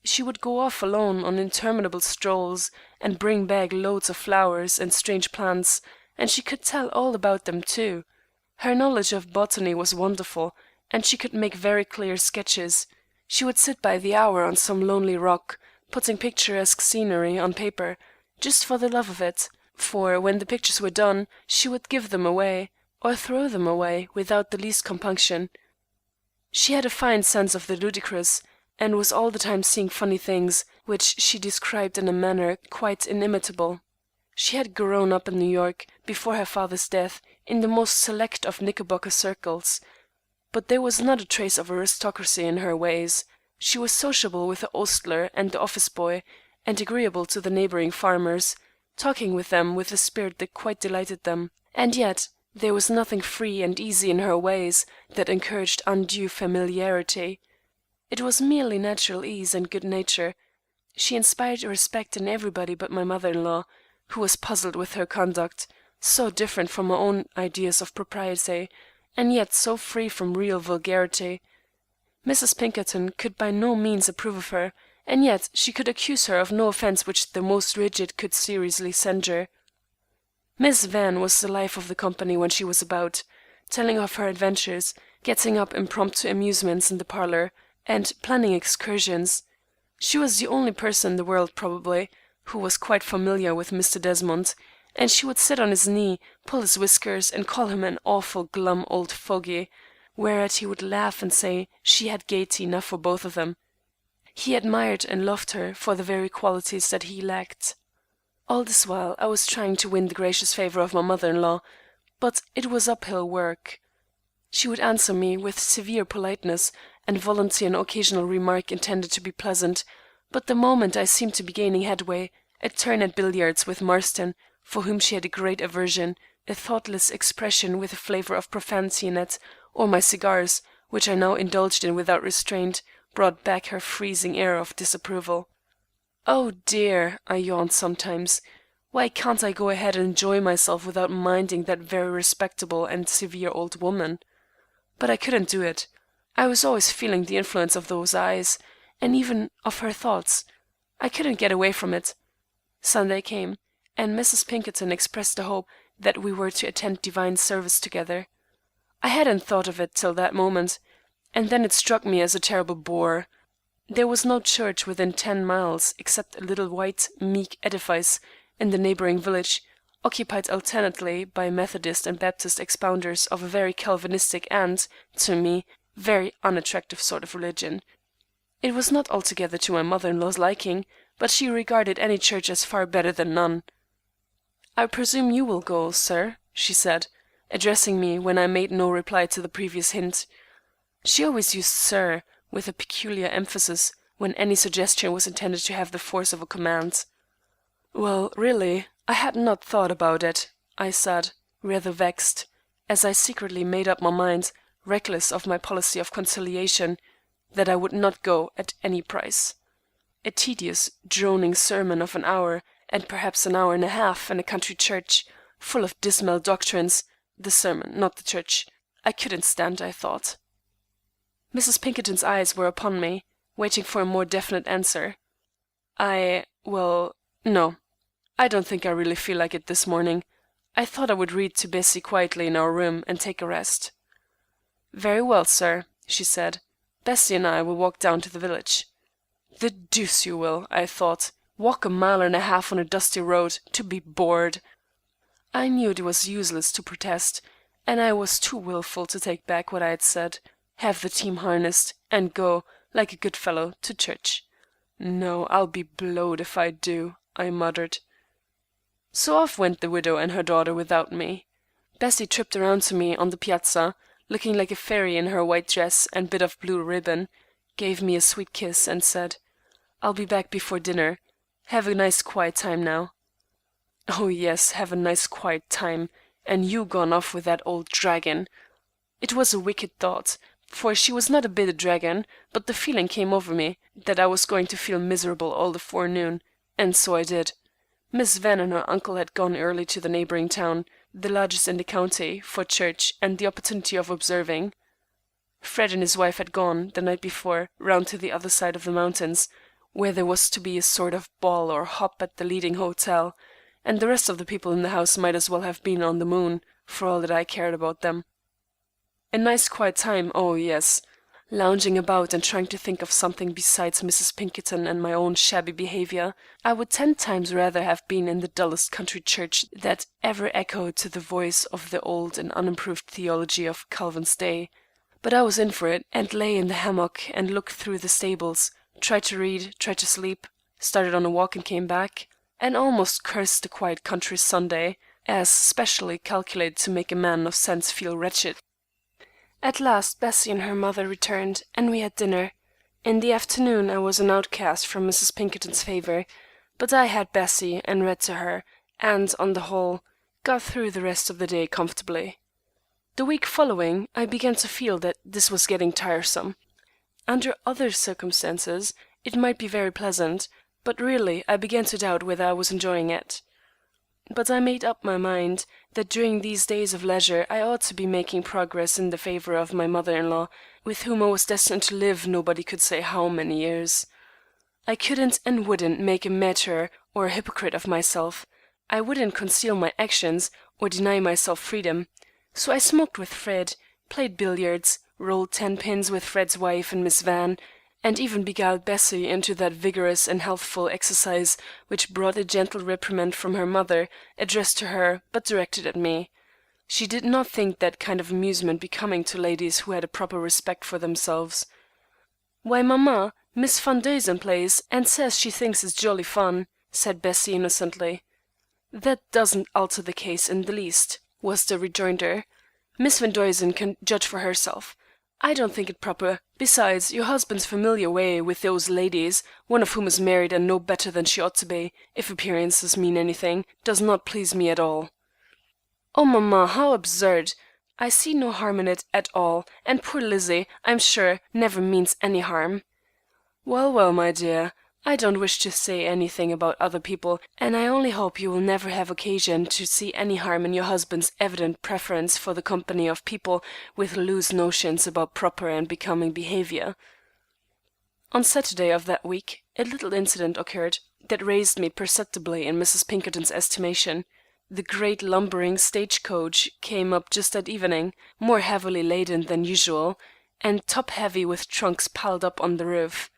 She would go off alone on interminable strolls, and bring back loads of flowers and strange plants, and she could tell all about them too. Her knowledge of botany was wonderful, and she could make very clear sketches. She would sit by the hour on some lonely rock, putting picturesque scenery on paper, just for the love of it, for when the pictures were done, she would give them away, or throw them away, without the least compunction. She had a fine sense of the ludicrous, and was all the time seeing funny things, which she described in a manner quite inimitable. She had grown up in New York, before her father's death, in the most select of Knickerbocker circles, but there was not a trace of aristocracy in her ways. She was sociable with the ostler and the office boy, and agreeable to the neighboring farmers, talking with them with a spirit that quite delighted them. And yet there was nothing free and easy in her ways that encouraged undue familiarity. It was merely natural ease and good nature. She inspired respect in everybody but my mother-in-law, who was puzzled with her conduct, so different from her own ideas of propriety, and yet so free from real vulgarity. Mrs. Pinkerton could by no means approve of her, and yet she could accuse her of no offence which the most rigid could seriously censure. Miss Van was the life of the company when she was about, telling of her adventures, getting up impromptu amusements in the parlour, and planning excursions. She was the only person in the world, probably, who was quite familiar with Mr. Desmond, and she would sit on his knee, pull his whiskers, and call him an awful glum old fogey, whereat he would laugh and say she had gaiety enough for both of them. He admired and loved her for the very qualities that he lacked. All this while I was trying to win the gracious favour of my mother-in-law, but it was uphill work. She would answer me with severe politeness, and volunteer an occasional remark intended to be pleasant, but the moment I seemed to be gaining headway, a turn at billiards with Marston, for whom she had a great aversion, a thoughtless expression with a flavour of profanity in it, or my cigars, which I now indulged in without restraint, brought back her freezing air of disapproval. "Oh dear," I yawned sometimes, "why can't I go ahead and enjoy myself without minding that very respectable and severe old woman?" But I couldn't do it. I was always feeling the influence of those eyes, and even of her thoughts. I couldn't get away from it. Sunday came, and Mrs. Pinkerton expressed the hope that we were to attend divine service together. I hadn't thought of it till that moment, and then it struck me as a terrible bore. There was no church within 10 miles, except a little white, meek edifice in the neighboring village, occupied alternately by Methodist and Baptist expounders of a very Calvinistic and, to me, very unattractive sort of religion. It was not altogether to my mother-in-law's liking, but she regarded any church as far better than none. "I presume you will go, sir," she said, addressing me when I made no reply to the previous hint. She always used "sir" with a peculiar emphasis when any suggestion was intended to have the force of a command. "Well, really, I had not thought about it," I said, rather vexed, as I secretly made up my mind, reckless of my policy of conciliation, that I would not go at any price. A tedious, droning sermon of an hour, and perhaps an hour and a half, in a country church, full of dismal doctrines, the sermon, not the church, I couldn't stand, I thought. Mrs. Pinkerton's eyes were upon me, waiting for a more definite answer. No. I don't think I really feel like it this morning. I thought I would read to Bessie quietly in our room and take a rest." "Very well, sir," she said. "Bessie and I will walk down to the village." "The deuce you will," I thought. "Walk 1.5 miles on a dusty road, to be bored." I knew it was useless to protest, and I was too wilful to take back what I had said, have the team harnessed, and go, like a good fellow, to church. "No, I'll be blowed if I do," I muttered. So off went the widow and her daughter without me. Bessie tripped around to me on the piazza, looking like a fairy in her white dress and bit of blue ribbon, gave me a sweet kiss, and said, "I'll be back before dinner. Have a nice quiet time now." Oh yes, have a nice quiet time, and you gone off with that old dragon. It was a wicked thought, for she was not a bit a dragon, but the feeling came over me that I was going to feel miserable all the forenoon, and so I did. Miss Van and her uncle had gone early to the neighboring town, the largest in the county, for church and the opportunity of observing. Fred and his wife had gone, the night before, round to the other side of the mountains, where there was to be a sort of ball or hop at the leading hotel, and the rest of the people in the house might as well have been on the moon, for all that I cared about them. A nice quiet time, oh yes. lounging about and trying to think of something besides Mrs. Pinkerton and my own shabby behavior. I would 10 times rather have been in the dullest country church that ever echoed to the voice of the old and unimproved theology of Calvin's day. But I was in for it, and lay in the hammock and looked through the stables, tried to read, tried to sleep, started on a walk and came back, and almost cursed the quiet country Sunday, as specially calculated to make a man of sense feel wretched. At last Bessie and her mother returned, and we had dinner. In the afternoon I was an outcast from Mrs. Pinkerton's favor, but I had Bessie and read to her, and, on the whole, got through the rest of the day comfortably. The week following I began to feel that this was getting tiresome. Under other circumstances it might be very pleasant, but really I began to doubt whether I was enjoying it. But I made up my mind that during these days of leisure I ought to be making progress in the favor of my mother-in-law, with whom I was destined to live nobody could say how many years. I couldn't and wouldn't make a martyr or a hypocrite of myself. I wouldn't conceal my actions or deny myself freedom. So I smoked with Fred, played billiards, rolled 10 pins with Fred's wife and Miss Van, and even beguiled Bessie into that vigorous and healthful exercise which brought a gentle reprimand from her mother, addressed to her but directed at me. She did not think that kind of amusement becoming to ladies who had a proper respect for themselves. "Why, mamma, Miss Van Duzen plays, and says she thinks it's jolly fun," said Bessie innocently. "That doesn't alter the case in the least," was the rejoinder. "Miss Van Duzen can judge for herself. I don't think it proper. Besides, your husband's familiar way with those ladies, one of whom is married and no better than she ought to be, if appearances mean anything, does not please me at all." "Oh, mamma, how absurd! I see no harm in it at all, and poor Lizzie, I'm sure, never means any harm." "Well, well, my dear, I don't wish to say anything about other people, and I only hope you will never have occasion to see any harm in your husband's evident preference for the company of people with loose notions about proper and becoming behavior." On Saturday of that week a little incident occurred that raised me perceptibly in Mrs. Pinkerton's estimation. The great lumbering stage-coach came up just at evening, more heavily laden than usual, and top-heavy with trunks piled up on the roof.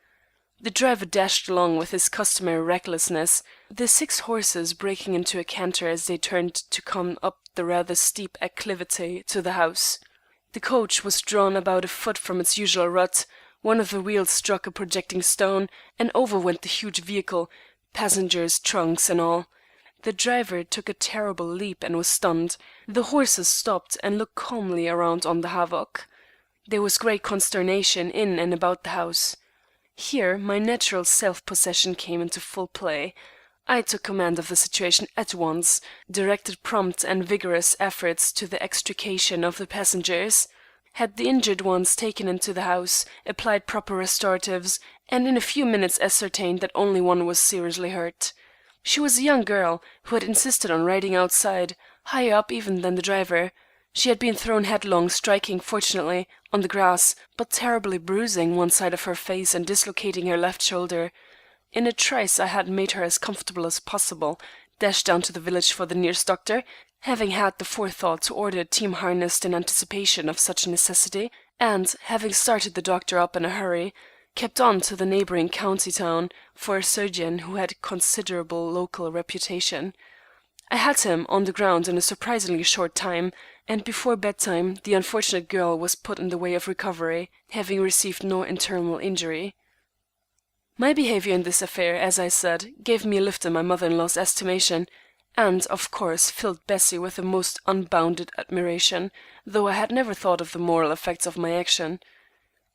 The driver dashed along with his customary recklessness, the 6 horses breaking into a canter as they turned to come up the rather steep acclivity to the house. The coach was drawn about a foot from its usual rut, one of the wheels struck a projecting stone, and over went the huge vehicle, passengers, trunks, and all. The driver took a terrible leap and was stunned. The horses stopped and looked calmly around on the havoc. There was great consternation in and about the house. Here my natural self-possession came into full play. I took command of the situation at once, directed prompt and vigorous efforts to the extrication of the passengers, had the injured ones taken into the house, applied proper restoratives, and in a few minutes ascertained that only one was seriously hurt. She was a young girl who had insisted on riding outside, higher up even than the driver. She had been thrown headlong, striking, fortunately, on the grass, but terribly bruising one side of her face and dislocating her left shoulder. In a trice I had made her as comfortable as possible, dashed down to the village for the nearest doctor, having had the forethought to order a team harnessed in anticipation of such a necessity, and, having started the doctor up in a hurry, kept on to the neighboring county town for a surgeon who had considerable local reputation. I had him on the ground in a surprisingly short time, and before bedtime the unfortunate girl was put in the way of recovery, having received no internal injury. My behavior in this affair, as I said, gave me a lift in my mother-in-law's estimation, and, of course, filled Bessie with the most unbounded admiration, though I had never thought of the moral effects of my action.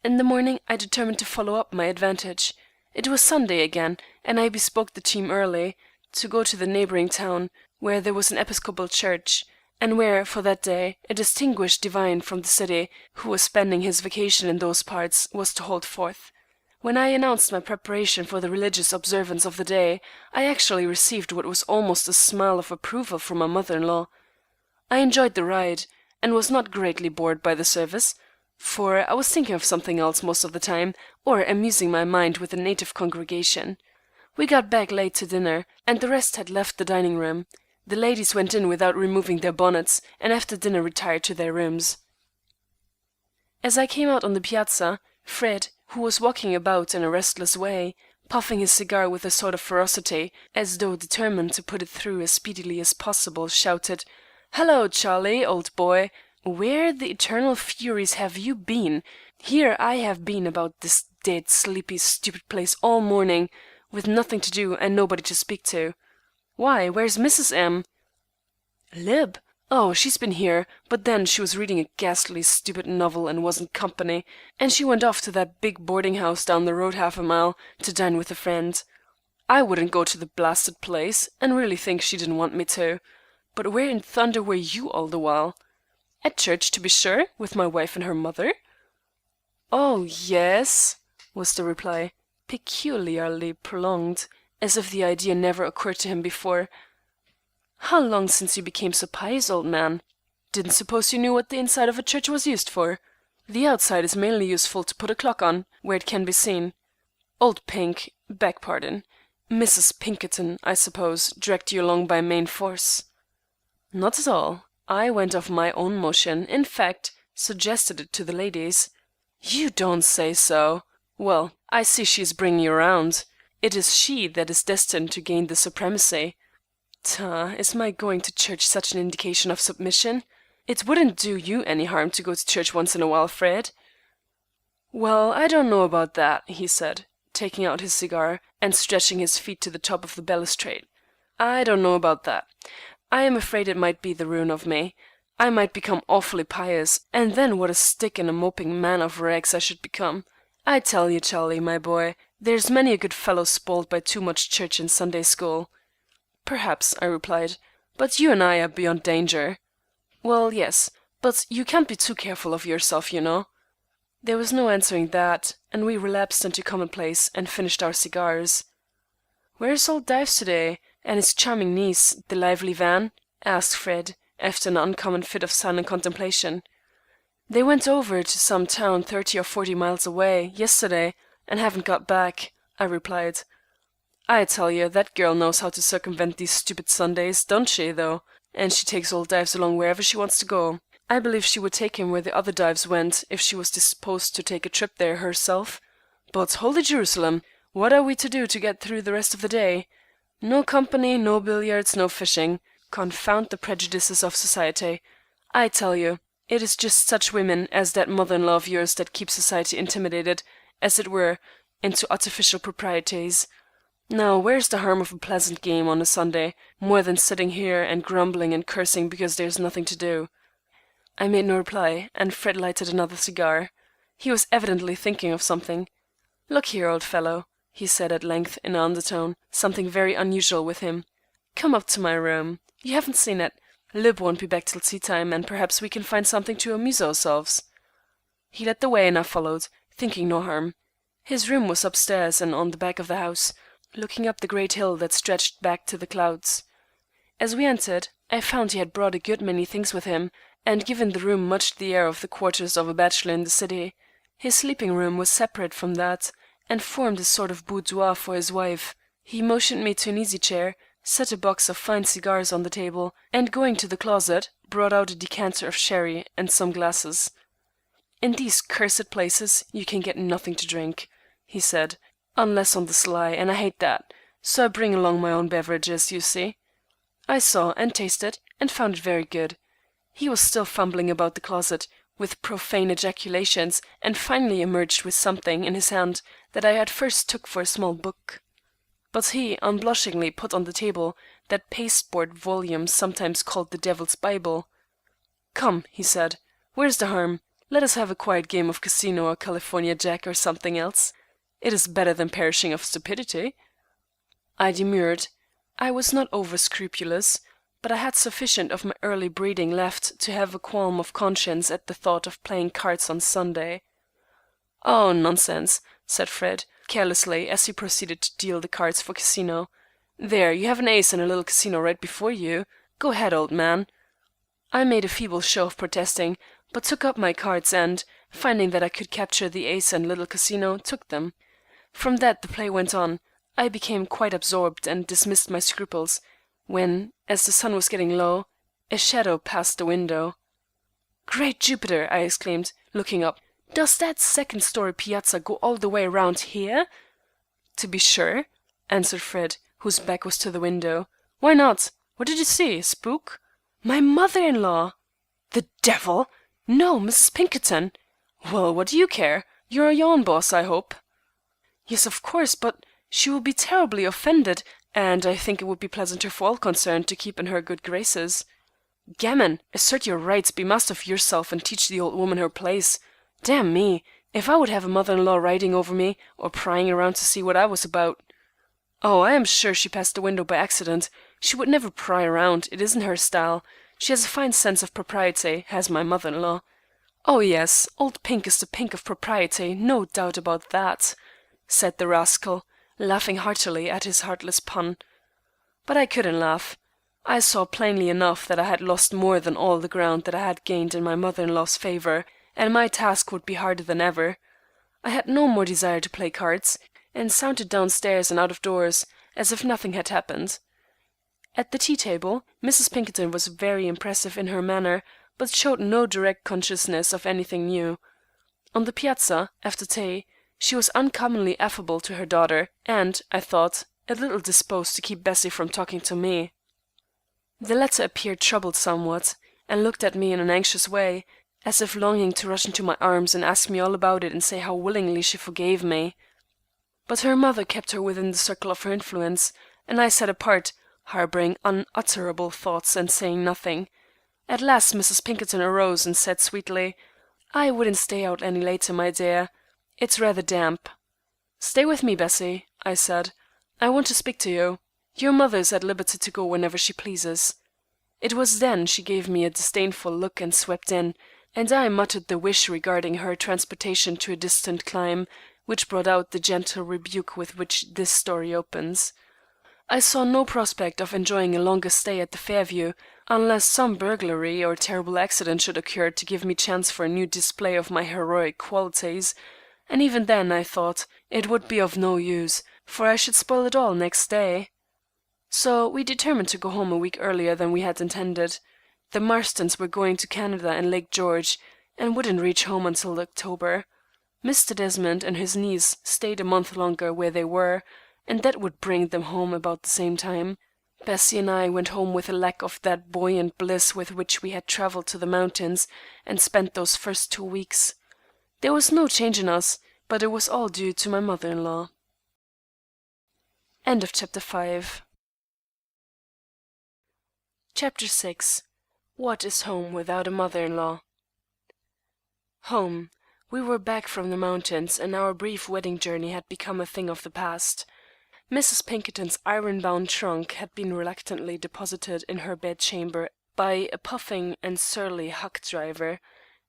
In the morning I determined to follow up my advantage. It was Sunday again, and I bespoke the team early, to go to the neighboring town, where there was an Episcopal church, and where, for that day, a distinguished divine from the city, who was spending his vacation in those parts, was to hold forth. When I announced my preparation for the religious observance of the day, I actually received what was almost a smile of approval from my mother-in-law. I enjoyed the ride, and was not greatly bored by the service, for I was thinking of something else most of the time, or amusing my mind with the native congregation. We got back late to dinner, and the rest had left the dining-room. The ladies went in without removing their bonnets, and after dinner retired to their rooms. As I came out on the piazza, Fred, who was walking about in a restless way, puffing his cigar with a sort of ferocity, as though determined to put it through as speedily as possible, shouted, "Hello, Charlie, old boy! Where the eternal furies have you been? Here I have been about this dead, sleepy, stupid place all morning, with nothing to do and nobody to speak to. Why, where's Mrs. M.?" "Lib? Oh, she's been here, but then she was reading a ghastly stupid novel and wasn't company, and she went off to that big boarding house down the road half a mile to dine with a friend. I wouldn't go to the blasted place, and really think she didn't want me to. But where in thunder were you all the while?" "At church, to be sure, with my wife and her mother." "Oh, yes," was the reply, peculiarly prolonged, as if the idea never occurred to him before. "How long since you became so pious, old man? Didn't suppose you knew what the inside of a church was used for. The outside is mainly useful to put a clock on, where it can be seen. Old Pink, beg pardon, Mrs. Pinkerton, I suppose, dragged you along by main force." "Not at all. I went of my own motion, in fact, suggested it to the ladies." "You don't say so! Well, I see she is bringing you around. It is she that is destined to gain the supremacy. Ta, is my going to church such an indication of submission? It wouldn't do you any harm to go to church once in a while, Fred." "Well, I don't know about that," he said, taking out his cigar, and stretching his feet to the top of the balustrade. "I don't know about that. I am afraid it might be the ruin of me. I might become awfully pious, and then what a stick and a moping man of rags I should become. I tell you, Charlie, my boy, there's many a good fellow spoiled by too much church and Sunday school." "Perhaps," I replied, "but you and I are beyond danger." "Well, yes, but you can't be too careful of yourself, you know." There was no answering that, and we relapsed into commonplace and finished our cigars. "Where's old Dives to-day, and his charming niece, the lively Van?" asked Fred, after an uncommon fit of silent contemplation. "They went over to some town 30 or 40 miles away, yesterday, and haven't got back," I replied. "I tell you, that girl knows how to circumvent these stupid Sundays, don't she, though? And she takes old Dives along wherever she wants to go. I believe she would take him where the other Dives went, if she was disposed to take a trip there herself. But, holy Jerusalem! What are we to do to get through the rest of the day? No company, no billiards, no fishing. Confound the prejudices of society. I tell you, it is just such women as that mother-in-law of yours that keep society intimidated, as it were, into artificial proprieties. Now, where's the harm of a pleasant game on a Sunday, more than sitting here and grumbling and cursing because there's nothing to do?" I made no reply, and Fred lighted another cigar. He was evidently thinking of something. "Look here, old fellow," he said at length in an undertone, something very unusual with him. "Come up to my room. You haven't seen it. Lib won't be back till tea time, and perhaps we can find something to amuse ourselves." He led the way, and I followed, thinking no harm. His room was upstairs and on the back of the house, looking up the great hill that stretched back to the clouds. As we entered, I found he had brought a good many things with him, and given the room much the air of the quarters of a bachelor in the city. His sleeping room was separate from that, and formed a sort of boudoir for his wife. He motioned me to an easy-chair, set a box of fine cigars on the table, and going to the closet, brought out a decanter of sherry and some glasses. "In these cursed places you can get nothing to drink," he said, "unless on the sly, and I hate that, so I bring along my own beverages, you see." I saw and tasted, and found it very good. He was still fumbling about the closet, with profane ejaculations, and finally emerged with something in his hand that I at first took for a small book. But he unblushingly put on the table that pasteboard volume sometimes called the Devil's Bible. "Come," he said, "where's the harm? Let us have a quiet game of casino or California Jack or something else. It is better than perishing of stupidity." I demurred. I was not over-scrupulous, but I had sufficient of my early breeding left to have a qualm of conscience at the thought of playing cards on Sunday. "Oh, nonsense," said Fred, carelessly, as he proceeded to deal the cards for casino. "There, you have an ace and a little casino right before you. Go ahead, old man." I made a feeble show of protesting, but took up my cards and, finding that I could capture the ace and little casino, took them. From that the play went on. I became quite absorbed and dismissed my scruples, when, as the sun was getting low, a shadow passed the window. "Great Jupiter!" I exclaimed, looking up. Does that second-story piazza go all the way around here?" "To be sure," answered Fred, whose back was to the window. "Why not? What did you see? A spook?" "My mother-in-law!" "The devil! No, Mrs. Pinkerton." "Well, what do you care? You're your own boss, I hope." "Yes, of course, but she will be terribly offended, and I think it would be pleasanter for all concerned to keep in her good graces." "Gammon! Assert your rights, be master of yourself, and teach the old woman her place. Damn me, if I would have a mother-in-law riding over me, or prying around to see what I was about." "Oh, I am sure she passed the window by accident. She would never pry around. It isn't her style. She has a fine sense of propriety, has my mother-in-law." "Oh, yes, old Pink is the pink of propriety, no doubt about that," said the rascal, laughing heartily at his heartless pun. But I couldn't laugh. I saw plainly enough that I had lost more than all the ground that I had gained in my mother-in-law's favor, and my task would be harder than ever. I had no more desire to play cards, and sauntered downstairs and out of doors, as if nothing had happened. At the tea-table, Mrs. Pinkerton was very impressive in her manner, but showed no direct consciousness of anything new. On the piazza, after tea, she was uncommonly affable to her daughter, and, I thought, a little disposed to keep Bessie from talking to me. The latter appeared troubled somewhat, and looked at me in an anxious way, as if longing to rush into my arms and ask me all about it and say how willingly she forgave me. But her mother kept her within the circle of her influence, and I sat apart, harboring unutterable thoughts and saying nothing. At last Mrs. Pinkerton arose and said sweetly, "I wouldn't stay out any later, my dear. It's rather damp." "Stay with me, Bessie," I said. "I want to speak to you. Your mother is at liberty to go whenever she pleases." It was then she gave me a disdainful look and swept in, and I muttered the wish regarding her transportation to a distant clime, which brought out the gentle rebuke with which this story opens. I saw no prospect of enjoying a longer stay at the Fairview, unless some burglary or terrible accident should occur to give me chance for a new display of my heroic qualities, and even then, I thought, it would be of no use, for I should spoil it all next day. So we determined to go home a week earlier than we had intended. The Marstons were going to Canada and Lake George, and wouldn't reach home until October. Mr. Desmond and his niece stayed a month longer where they were, and that would bring them home about the same time. Bessie and I went home with a lack of that buoyant bliss with which we had travelled to the mountains and spent those first 2 weeks. There was no change in us, but it was all due to my mother-in-law. End of Chapter 5. Chapter 6. What is home without a mother-in-law? Home. We were back from the mountains, and our brief wedding journey had become a thing of the past. Mrs. Pinkerton's iron-bound trunk had been reluctantly deposited in her bedchamber by a puffing and surly hack-driver,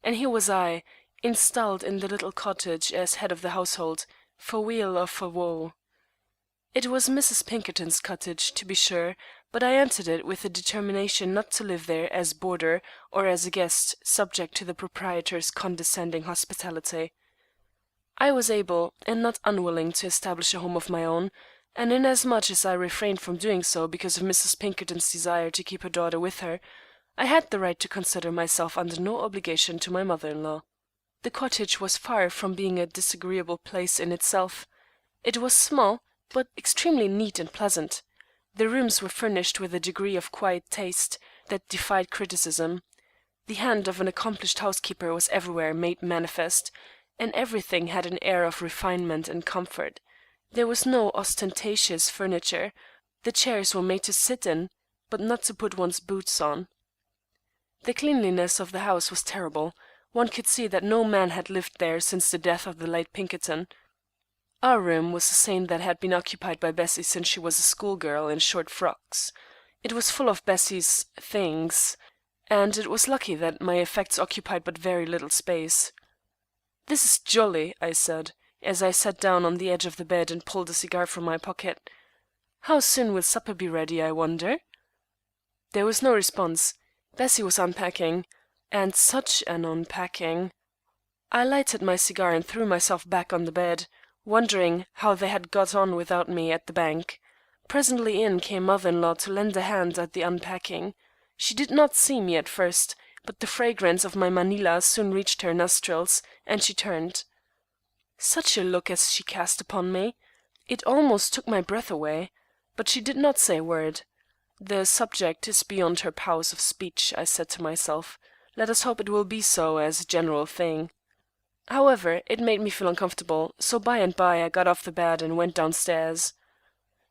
and here was I, installed in the little cottage as head of the household, for weal or for woe. It was Mrs. Pinkerton's cottage, to be sure, but I entered it with the determination not to live there as boarder or as a guest subject to the proprietor's condescending hospitality. I was able and not unwilling to establish a home of my own, and inasmuch as I refrained from doing so because of Mrs. Pinkerton's desire to keep her daughter with her, I had the right to consider myself under no obligation to my mother-in-law. The cottage was far from being a disagreeable place in itself. It was small, but extremely neat and pleasant. The rooms were furnished with a degree of quiet taste that defied criticism. The hand of an accomplished housekeeper was everywhere made manifest, and everything had an air of refinement and comfort. There was no ostentatious furniture. The chairs were made to sit in, but not to put one's boots on. The cleanliness of the house was terrible. One could see that no man had lived there since the death of the late Pinkerton. Our room was the same that had been occupied by Bessie since she was a schoolgirl in short frocks. It was full of Bessie's things, and it was lucky that my effects occupied but very little space. "This is jolly," I said, as I sat down on the edge of the bed and pulled a cigar from my pocket. "How soon will supper be ready, I wonder?" There was no response. Bessie was unpacking, and such an unpacking! I lighted my cigar and threw myself back on the bed, wondering how they had got on without me at the bank. Presently in came mother-in-law to lend a hand at the unpacking. She did not see me at first, but the fragrance of my Manila soon reached her nostrils, and she turned. Such a look as she cast upon me! It almost took my breath away. But she did not say a word. The subject is beyond her powers of speech, I said to myself. Let us hope it will be so as a general thing. However, it made me feel uncomfortable, so by and by I got off the bed and went downstairs.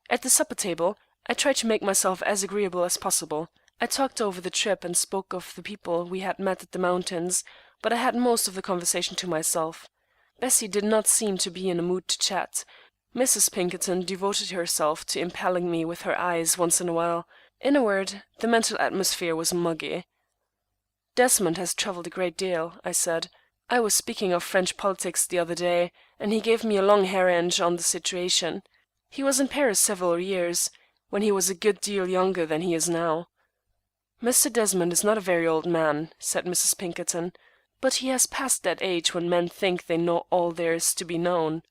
At the supper table, I tried to make myself as agreeable as possible. I talked over the trip and spoke of the people we had met at the mountains, but I had most of the conversation to myself. Bessie did not seem to be in a mood to chat. Mrs. Pinkerton devoted herself to impaling me with her eyes once in a while. In a word, the mental atmosphere was muggy. "Desmond has travelled a great deal," I said. "I was speaking of French politics the other day, and he gave me a long harangue on the situation. He was in Paris several years, when he was a good deal younger than he is now." "Mr. Desmond is not a very old man," said Mrs. Pinkerton, "but he has passed that age when men think they know all there is to be known."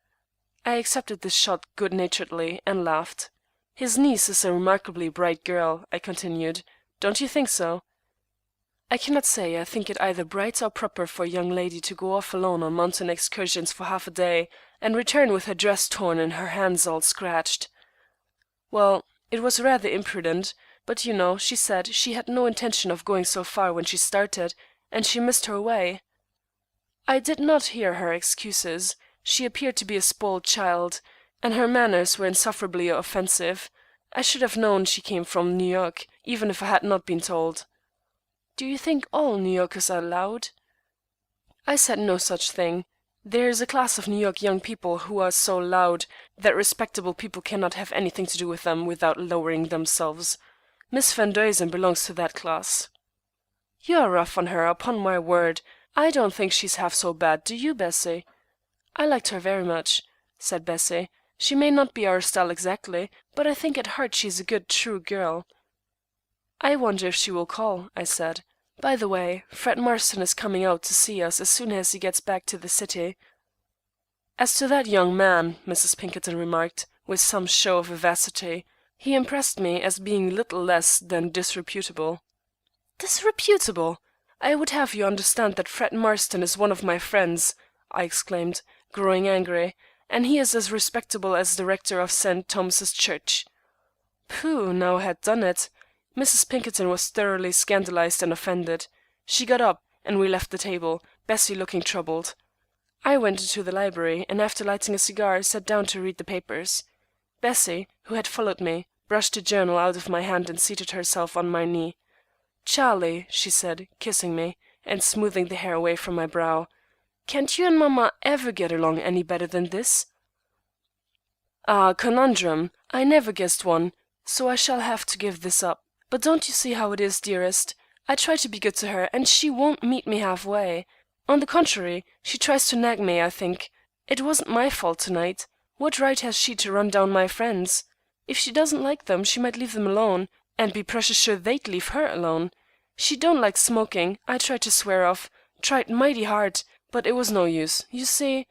I accepted this shot good-naturedly, and laughed. "His niece is a remarkably bright girl," I continued. "Don't you think so?" "I cannot say. I think it either bright or proper for a young lady to go off alone on mountain excursions for half a day, and return with her dress torn and her hands all scratched." "Well, it was rather imprudent, but you know, she said she had no intention of going so far when she started, and she missed her way." "I did not hear her excuses. She appeared to be a spoiled child, and her manners were insufferably offensive. I should have known she came from New York, even if I had not been told." "Do you think all New Yorkers are loud?" "I said no such thing. There is a class of New York young people who are so loud that respectable people cannot have anything to do with them without lowering themselves. Miss Van Duzen belongs to that class." "You are rough on her, upon my word. I don't think she's half so bad, do you, Bessie?" "I liked her very much," said Bessie. "She may not be our style exactly, but I think at heart she's a good, true girl." "I wonder if she will call," I said. "By the way, Fred Marston is coming out to see us as soon as he gets back to the city." "As to that young man," Mrs. Pinkerton remarked, with some show of vivacity, "he impressed me as being little less than disreputable." "Disreputable! I would have you understand that Fred Marston is one of my friends," I exclaimed, growing angry, "and he is as respectable as the rector of St. Thomas's Church." Pooh, now I had done it. Mrs. Pinkerton was thoroughly scandalized and offended. She got up, and we left the table, Bessie looking troubled. I went into the library, and after lighting a cigar, sat down to read the papers. Bessie, who had followed me, brushed the journal out of my hand and seated herself on my knee. "Charlie," she said, kissing me, and smoothing the hair away from my brow, "can't you and mamma ever get along any better than this?" "Ah, conundrum! I never guessed one, so I shall have to give this up. But don't you see how it is, dearest? I try to be good to her, and she won't meet me half-way. On the contrary, she tries to nag me, I think. It wasn't my fault to-night. What right has she to run down my friends? If she doesn't like them, she might leave them alone, and be precious sure they'd leave her alone. She don't like smoking. I tried to swear off, tried mighty hard, but it was no use. You see,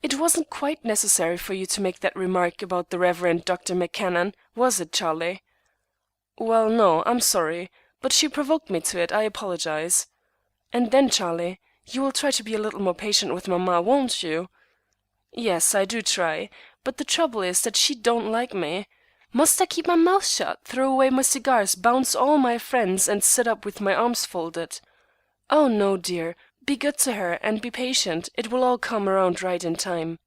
it wasn't quite necessary for you to make that remark about the Reverend Dr. McCannon, was it, Charlie?" "Well, no, I'm sorry, but she provoked me to it. I apologize. And then, Charlie, you will try to be a little more patient with mamma, won't you?" "Yes, I do try, but the trouble is that she don't like me. Must I keep my mouth shut, throw away my cigars, bounce all my friends, and sit up with my arms folded? Oh, no, dear. Be good to her, and be patient. It will all come around right in time."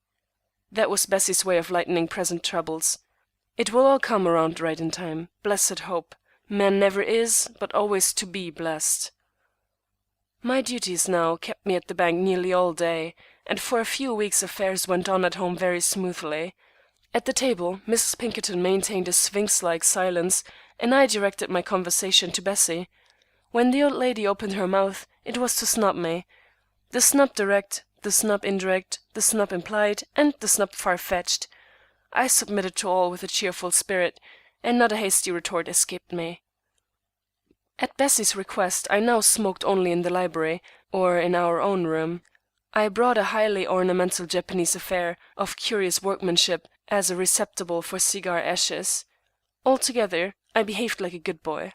That was Bessie's way of lightening present troubles. It will all come around right in time. Blessed hope. Man never is, but always to be blessed. My duties now kept me at the bank nearly all day, and for a few weeks affairs went on at home very smoothly. At the table, Mrs. Pinkerton maintained a sphinx-like silence, and I directed my conversation to Bessie. When the old lady opened her mouth, it was to snub me. The snub direct, the snub indirect, the snub implied, and the snub far-fetched. I submitted to all with a cheerful spirit, and not a hasty retort escaped me. At Bessie's request, I now smoked only in the library, or in our own room. I brought a highly ornamental Japanese affair, of curious workmanship, as a receptacle for cigar ashes. Altogether, I behaved like a good boy.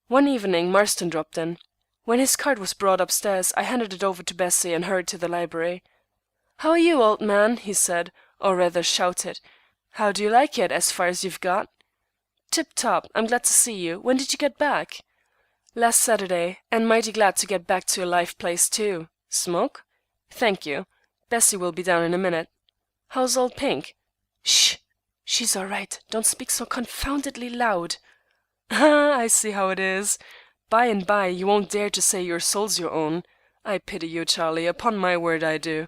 One evening Marston dropped in. When his card was brought upstairs, I handed it over to Bessie and hurried to the library. "How are you, old man?" he said, or rather shouted. "How do you like it, as far as you've got?" "Tip-top. I'm glad to see you. When did you get back?" "Last Saturday, and mighty glad to get back to a live place, too. Smoke?" "Thank you. Bessie will be down in a minute." "How's old Pink?" "Shh! She's all right. Don't speak so confoundedly loud." "Ah, I see how it is. By and by you won't dare to say your soul's your own. I pity you, Charlie, upon my word I do.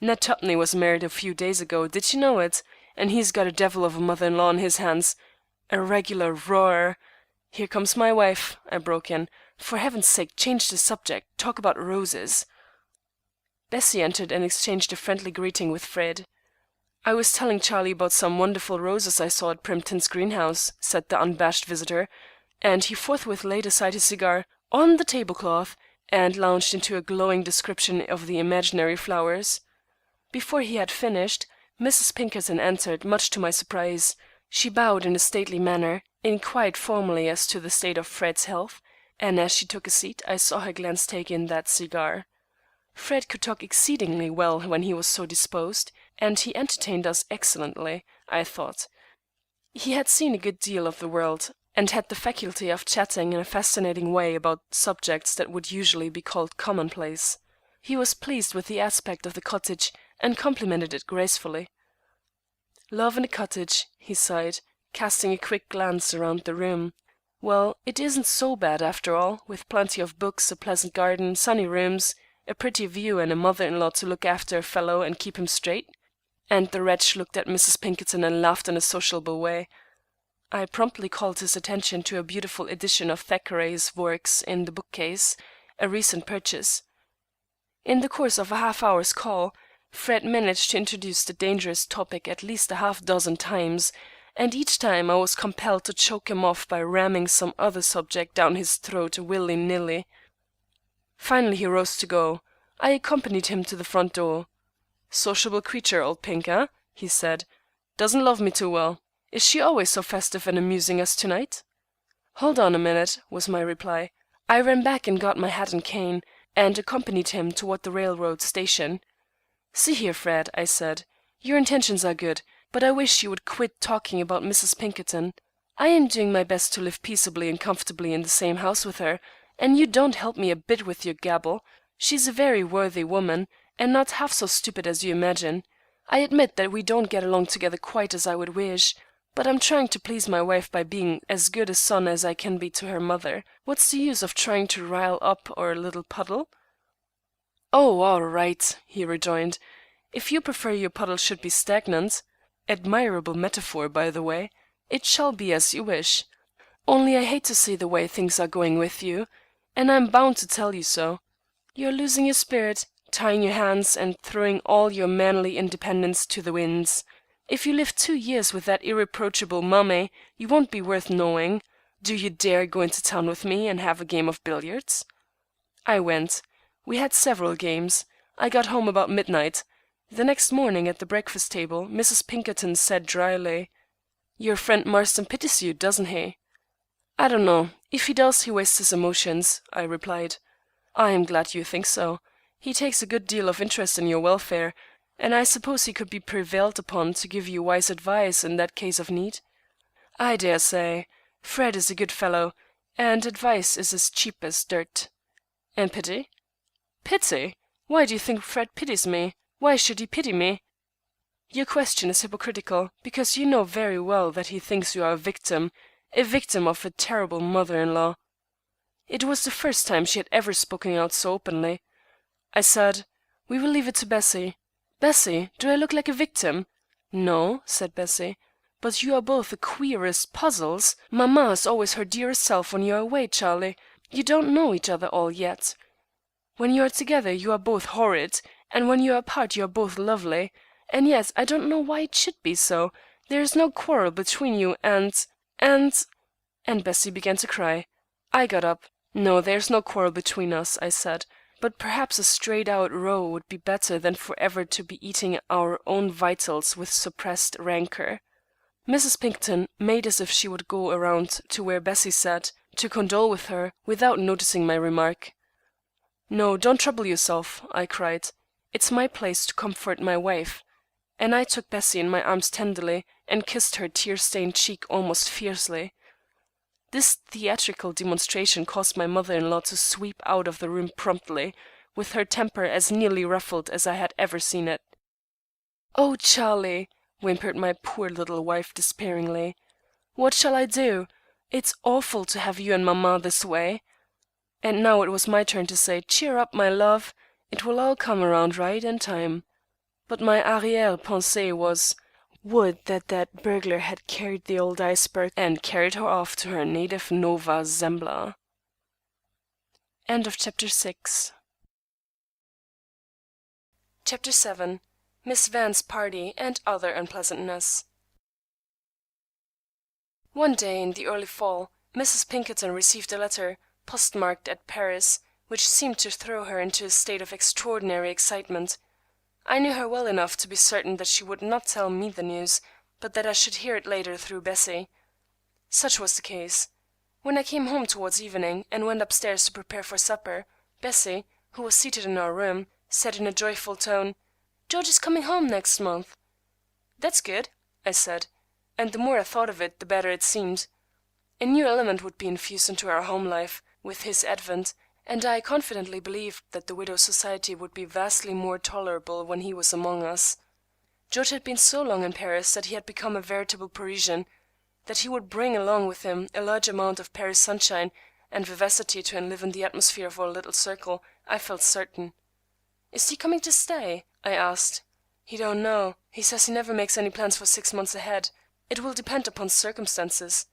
Ned Tupney was married a few days ago, did you know it? And he's got a devil of a mother-in-law on his hands. A regular roarer. Here comes my wife," I broke in. "For heaven's sake, change the subject. Talk about roses." Bessie entered and exchanged a friendly greeting with Fred. "I was telling Charlie about some wonderful roses I saw at Primpton's greenhouse," said the unabashed visitor, and he forthwith laid aside his cigar on the tablecloth and launched into a glowing description of the imaginary flowers. Before he had finished, Mrs. Pinkerton entered, much to my surprise. She bowed in a stately manner, inquired formally as to the state of Fred's health, and as she took a seat I saw her glance take in that cigar. Fred could talk exceedingly well when he was so disposed, and he entertained us excellently, I thought. He had seen a good deal of the world, and had the faculty of chatting in a fascinating way about subjects that would usually be called commonplace. He was pleased with the aspect of the cottage, and complimented it gracefully. "Love in a cottage," he sighed, casting a quick glance around the room. "Well, it isn't so bad after all, with plenty of books, a pleasant garden, sunny rooms, a pretty view, and a mother-in-law to look after a fellow and keep him straight." And the wretch looked at Mrs. Pinkerton and laughed in a sociable way. I promptly called his attention to a beautiful edition of Thackeray's works in the bookcase, a recent purchase. In the course of a half-hour's call, Fred managed to introduce the dangerous topic at least a half-dozen times, and each time I was compelled to choke him off by ramming some other subject down his throat willy-nilly. Finally he rose to go. I accompanied him to the front door. "Sociable creature, old Pink, eh?" he said. "Doesn't love me too well. Is she always so festive and amusing as to-night?" "Hold on a minute," was my reply. I ran back and got my hat and cane, and accompanied him toward the railroad station. "See here, Fred," I said, "your intentions are good, but I wish you would quit talking about Mrs. Pinkerton. I am doing my best to live peaceably and comfortably in the same house with her, and you don't help me a bit with your gabble. She's a very worthy woman, and not half so stupid as you imagine. I admit that we don't get along together quite as I would wish, but I'm trying to please my wife by being as good a son as I can be to her mother. What's the use of trying to rile up our little puddle?" "Oh, all right," he rejoined. "If you prefer your puddle should be stagnant, admirable metaphor, by the way, it shall be as you wish. Only I hate to see the way things are going with you, and I'm bound to tell you so. You're losing your spirit, tying your hands, and throwing all your manly independence to the winds. If you live 2 years with that irreproachable mummy, you won't be worth knowing. Do you dare go into town with me and have a game of billiards?" I went. We had several games. I got home about midnight. The next morning at the breakfast table, Mrs. Pinkerton said dryly, "Your friend Marston pities you, doesn't he?" "I don't know. If he does, he wastes his emotions," I replied. "I am glad you think so. He takes a good deal of interest in your welfare, and I suppose he could be prevailed upon to give you wise advice in that case of need?" "I dare say. Fred is a good fellow, and advice is as cheap as dirt." "And pity?" "Pity? Why do you think Fred pities me? Why should he pity me?" "Your question is hypocritical, because you know very well that he thinks you are a victim of a terrible mother-in-law." It was the first time she had ever spoken out so openly. I said, "We will leave it to Bessie." "Bessie, do I look like a victim?" "No," said Bessie, "but you are both the queerest puzzles. Mamma is always her dearest self when you are away, Charlie. You don't know each other all yet. When you are together you are both horrid, and when you are apart you are both lovely. And yet I don't know why it should be so. There is no quarrel between you and—" and Bessie began to cry. I got up. "No, there is no quarrel between us," I said, "but perhaps a straight-out row would be better than forever to be eating our own vitals with suppressed rancor." Mrs. Pinkerton made as if she would go around to where Bessie sat, to condole with her, without noticing my remark. "No, don't trouble yourself," I cried. "It's my place to comfort my wife." And I took Bessie in my arms tenderly, and kissed her tear-stained cheek almost fiercely. This theatrical demonstration caused my mother-in-law to sweep out of the room promptly, with her temper as nearly ruffled as I had ever seen it. "Oh, Charlie," whimpered my poor little wife despairingly, "what shall I do? It's awful to have you and mamma this way." And now it was my turn to say, "Cheer up, my love. It will all come around right in time." But my arrière-pensée was, would that that burglar had carried the old iceberg and carried her off to her native Nova Zembla. End of chapter 6. Chapter 7. Miss Van's Party and Other Unpleasantness. One day in the early fall, Mrs. Pinkerton received a letter, postmarked at Paris, which seemed to throw her into a state of extraordinary excitement. I knew her well enough to be certain that she would not tell me the news, but that I should hear it later through Bessie. Such was the case. When I came home towards evening, and went upstairs to prepare for supper, Bessie, who was seated in our room, said in a joyful tone, "George is coming home next month." "That's good," I said, and the more I thought of it, the better it seemed. A new element would be infused into our home life with his advent, and I confidently believed that the widow's society would be vastly more tolerable when he was among us. George had been so long in Paris that he had become a veritable Parisian. That he would bring along with him a large amount of Paris sunshine and vivacity to enliven the atmosphere of our little circle, I felt certain. "Is he coming to stay?" I asked. "He don't know. He says he never makes any plans for 6 months ahead. It will depend upon circumstances."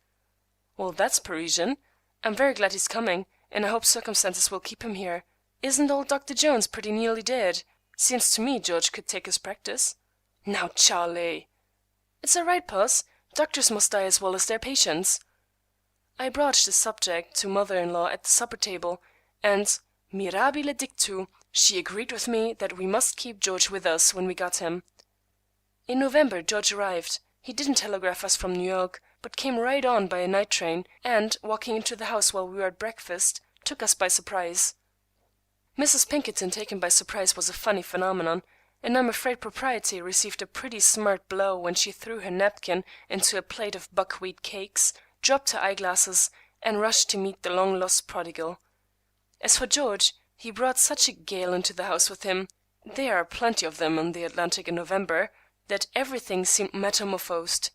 "Well, that's Parisian. I'm very glad he's coming, and I hope circumstances will keep him here. Isn't old Dr. Jones pretty nearly dead? Seems to me George could take his practice." "Now, Charlie!" "It's all right, Puss. Doctors must die as well as their patients." I broached the subject to mother-in-law at the supper table, and, mirabile dictu, she agreed with me that we must keep George with us when we got him. In November George arrived. He didn't telegraph us from New York, but came right on by a night train, and, walking into the house while we were at breakfast, took us by surprise. Mrs. Pinkerton taken by surprise was a funny phenomenon, and I'm afraid propriety received a pretty smart blow when she threw her napkin into a plate of buckwheat cakes, dropped her eyeglasses, and rushed to meet the long-lost prodigal. As for George, he brought such a gale into the house with him—there are plenty of them on the Atlantic in November—that everything seemed metamorphosed.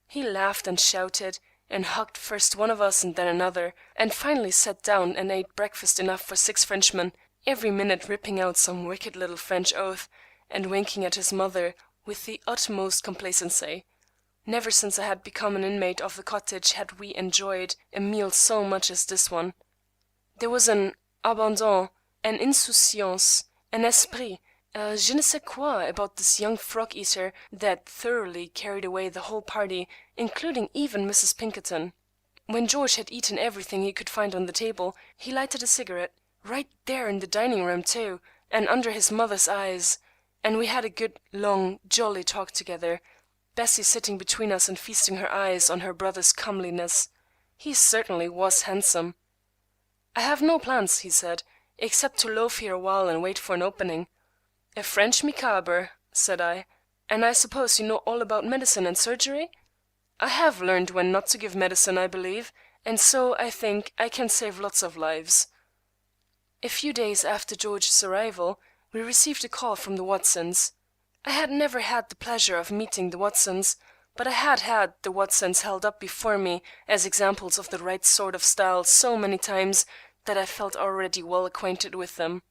He laughed and shouted, and hugged first one of us and then another, and finally sat down and ate breakfast enough for 6 Frenchmen, every minute ripping out some wicked little French oath, and winking at his mother with the utmost complacency. Never since I had become an inmate of the cottage had we enjoyed a meal so much as this one. There was an abandon, an insouciance, an esprit, je ne sais quoi about this young frog-eater that thoroughly carried away the whole party, including even Mrs. Pinkerton. When George had eaten everything he could find on the table, he lighted a cigarette, right there in the dining-room too, and under his mother's eyes, and we had a good, long, jolly talk together, Bessie sitting between us and feasting her eyes on her brother's comeliness. He certainly was handsome. "I have no plans," he said, "except to loaf here a while and wait for an opening." "A French Micawber," said I. "And I suppose you know all about medicine and surgery?" "I have learned when not to give medicine, I believe, and so, I think, I can save lots of lives." A few days after George's arrival, we received a call from the Watsons. I had never had the pleasure of meeting the Watsons, but I had had the Watsons held up before me as examples of the right sort of style so many times that I felt already well acquainted with them.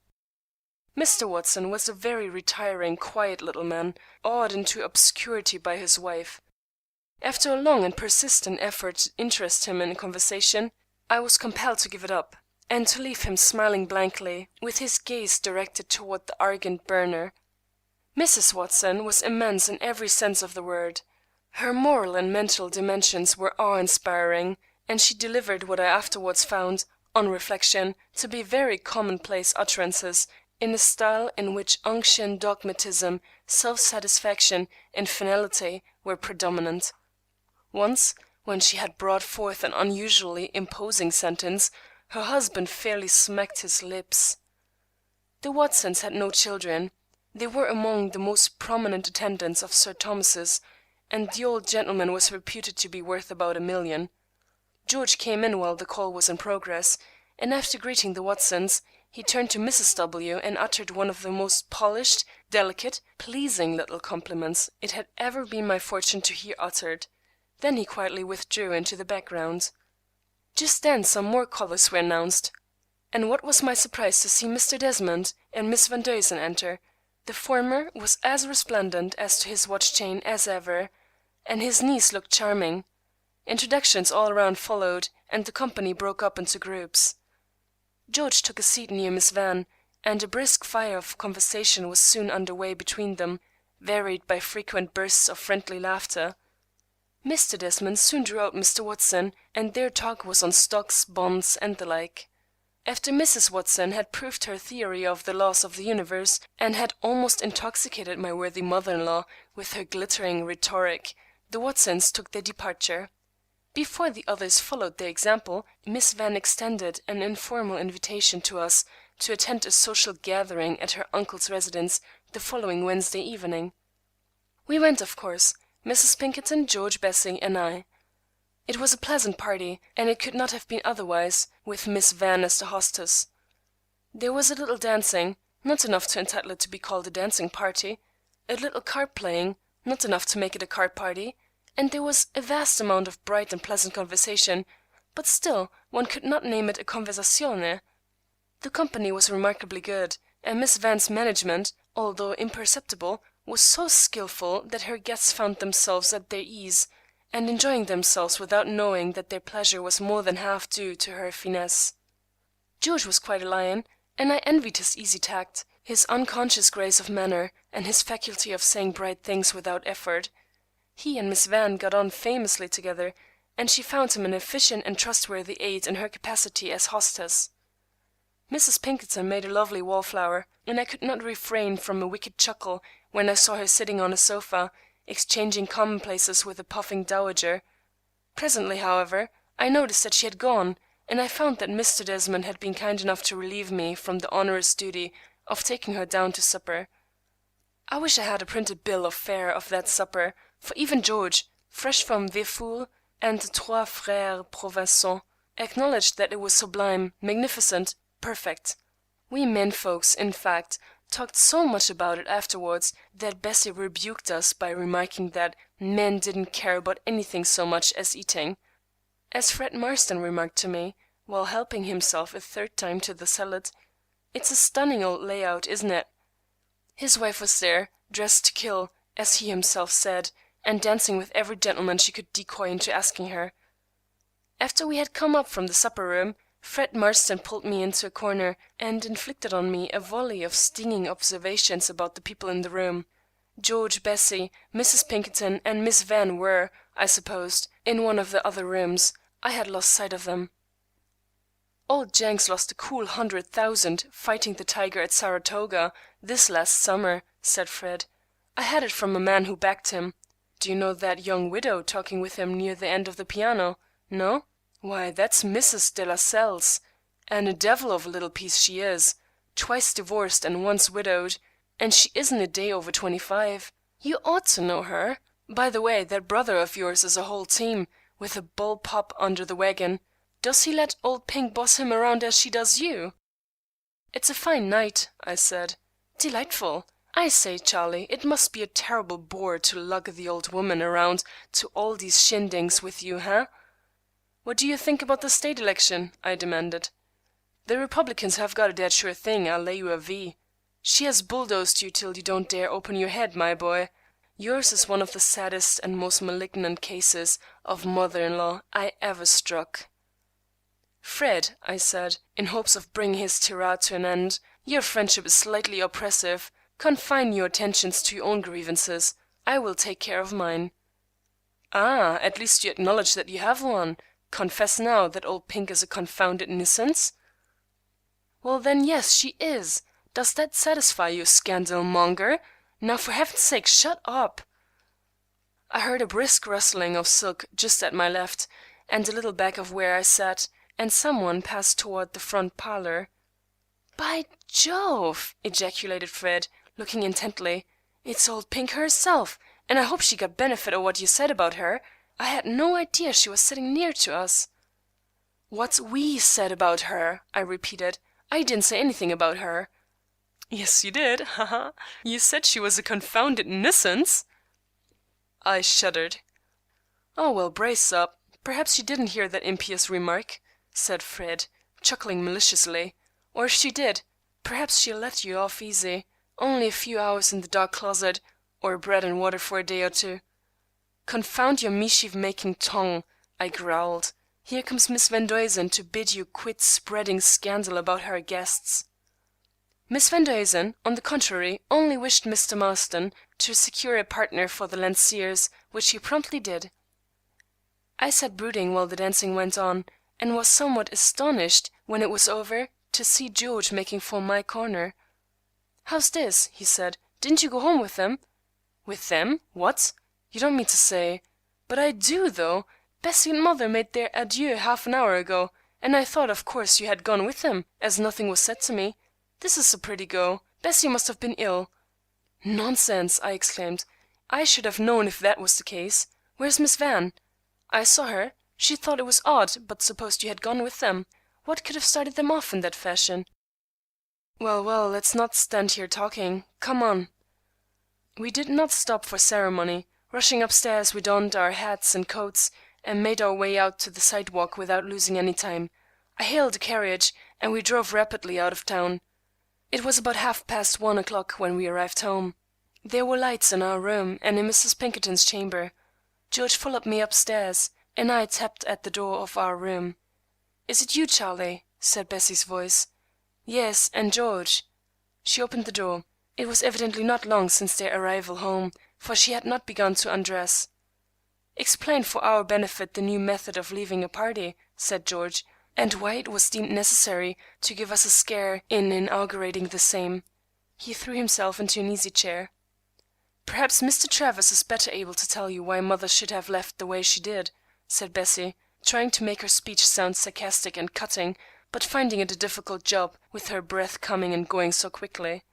Mr. Watson was a very retiring, quiet little man, awed into obscurity by his wife. After a long and persistent effort to interest him in conversation, I was compelled to give it up, and to leave him smiling blankly, with his gaze directed toward the argand burner. Mrs. Watson was immense in every sense of the word. Her moral and mental dimensions were awe-inspiring, and she delivered what I afterwards found, on reflection, to be very commonplace utterances, in a style in which unction, dogmatism, self-satisfaction, and finality were predominant. Once, when she had brought forth an unusually imposing sentence, her husband fairly smacked his lips. The Watsons had no children. They were among the most prominent attendants of Sir Thomas's, and the old gentleman was reputed to be worth about $1,000,000. George came in while the call was in progress, and after greeting the Watsons, he turned to Mrs. W. and uttered one of the most polished, delicate, pleasing little compliments it had ever been my fortune to hear uttered. Then he quietly withdrew into the background. Just then some more callers were announced, and what was my surprise to see Mr. Desmond and Miss Van Duzen enter. The former was as resplendent as to his watch chain as ever, and his niece looked charming. Introductions all around followed, and the company broke up into groups. George took a seat near Miss Van, and a brisk fire of conversation was soon under way between them, varied by frequent bursts of friendly laughter. Mr. Desmond soon drew out Mr. Watson, and their talk was on stocks, bonds, and the like. After Mrs. Watson had proved her theory of the laws of the universe, and had almost intoxicated my worthy mother-in-law with her glittering rhetoric, the Watsons took their departure. Before the others followed their example, Miss Van extended an informal invitation to us to attend a social gathering at her uncle's residence the following Wednesday evening. We went, of course, Mrs. Pinkerton, George, Bessie, and I. It was a pleasant party, and it could not have been otherwise, with Miss Van as the hostess. There was a little dancing, not enough to entitle it to be called a dancing party, a little card playing, not enough to make it a card party, and there was a vast amount of bright and pleasant conversation, but still one could not name it a conversazione. The company was remarkably good, and Miss Van's management, although imperceptible, was so skillful that her guests found themselves at their ease, and enjoying themselves without knowing that their pleasure was more than half due to her finesse. George was quite a lion, and I envied his easy tact, his unconscious grace of manner, and his faculty of saying bright things without effort. He and Miss Van got on famously together, and she found him an efficient and trustworthy aid in her capacity as hostess. Mrs. Pinkerton made a lovely wallflower, and I could not refrain from a wicked chuckle when I saw her sitting on a sofa, exchanging commonplaces with a puffing dowager. Presently, however, I noticed that she had gone, and I found that Mr. Desmond had been kind enough to relieve me from the onerous duty of taking her down to supper. I wish I had a printed bill of fare of that supper, for even George, fresh from Véfour and the Trois Frères Provençaux, acknowledged that it was sublime, magnificent, perfect. We men folks, in fact, talked so much about it afterwards that Bessie rebuked us by remarking that men didn't care about anything so much as eating. As Fred Marston remarked to me, while helping himself a third time to the salad, "It's a stunning old layout, isn't it?" His wife was there, dressed to kill, as he himself said, and dancing with every gentleman she could decoy into asking her. After we had come up from the supper-room, Fred Marston pulled me into a corner and inflicted on me a volley of stinging observations about the people in the room. George, Bessie, Mrs. Pinkerton, and Miss Van were, I supposed, in one of the other rooms. I had lost sight of them. Old Jenks lost a cool 100,000 fighting the tiger at Saratoga this last summer, said Fred. I had it from a man who backed him. Do you know that young widow talking with him near the end of the piano? No? Why, that's Mrs. de la Salles, and a devil of a little piece she is, twice divorced and once widowed, and she isn't a day over 25. You ought to know her. By the way, that brother of yours is a whole team, with a bull pup under the wagon. Does he let old Pink boss him around as she does you? It's a fine night, I said. Delightful. I say, Charlie, it must be a terrible bore to lug the old woman around to all these shindigs with you, huh? What do you think about the state election? I demanded. The Republicans have got a dead sure thing, I'll lay you a V. She has bulldozed you till you don't dare open your head, my boy. Yours is one of the saddest and most malignant cases of mother-in-law I ever struck. Fred, I said, in hopes of bringing his tirade to an end, your friendship is slightly oppressive. Confine your attentions to your own grievances. I will take care of mine. Ah, at least you acknowledge that you have one. Confess now that old Pink is a confounded nuisance. Well then, yes, she is. Does that satisfy you, scandal monger? Now for heaven's sake, shut up. I heard a brisk rustling of silk just at my left, and a little back of where I sat, and someone passed toward the front parlor. By Jove! ejaculated Fred, looking intently. It's old Pink herself, and I hope she got benefit of what you said about her. I had no idea she was sitting near to us. What we said about her, I repeated. I didn't say anything about her. Yes, you did, haha. You said she was a confounded nuisance. I shuddered. Oh, well, brace up. Perhaps she didn't hear that impious remark, said Fred, chuckling maliciously. Or if she did, perhaps she'll let you off easy. Only a few hours in the dark closet, or bread and water for a day or two. Confound your mischief-making tongue, I growled. Here comes Miss Van Duysen to bid you quit spreading scandal about her guests. Miss Van Duysen, on the contrary, only wished Mr. Marston to secure a partner for the Lanciers, which he promptly did. I sat brooding while the dancing went on, and was somewhat astonished, when it was over, to see George making for my corner. "How's this?" he said. "Didn't you go home with them?" "With them? What? You don't mean to say—" "But I do, though. Bessie and mother made their adieux half an hour ago, and I thought of course you had gone with them, as nothing was said to me. This is a pretty go. Bessie must have been ill." "Nonsense!" I exclaimed. "I should have known if that was the case. Where's Miss Van?" "I saw her. She thought it was odd, but supposed you had gone with them. What could have started them off in that fashion?" "Well, well, let's not stand here talking. Come on." We did not stop for ceremony. Rushing upstairs, we donned our hats and coats, and made our way out to the sidewalk without losing any time. I hailed a carriage, and we drove rapidly out of town. It was about 1:30 when we arrived home. There were lights in our room and in Mrs. Pinkerton's chamber. George followed me upstairs, and I tapped at the door of our room. "Is it you, Charlie?" said Bessie's voice. "Yes, and George." She opened the door. It was evidently not long since their arrival home, for she had not begun to undress. "Explain for our benefit the new method of leaving a party," said George, "and why it was deemed necessary to give us a scare in inaugurating the same." He threw himself into an easy chair. "Perhaps Mr. Travers is better able to tell you why mother should have left the way she did," said Bessie, trying to make her speech sound sarcastic and cutting, but finding it a difficult job, with her breath coming and going so quickly.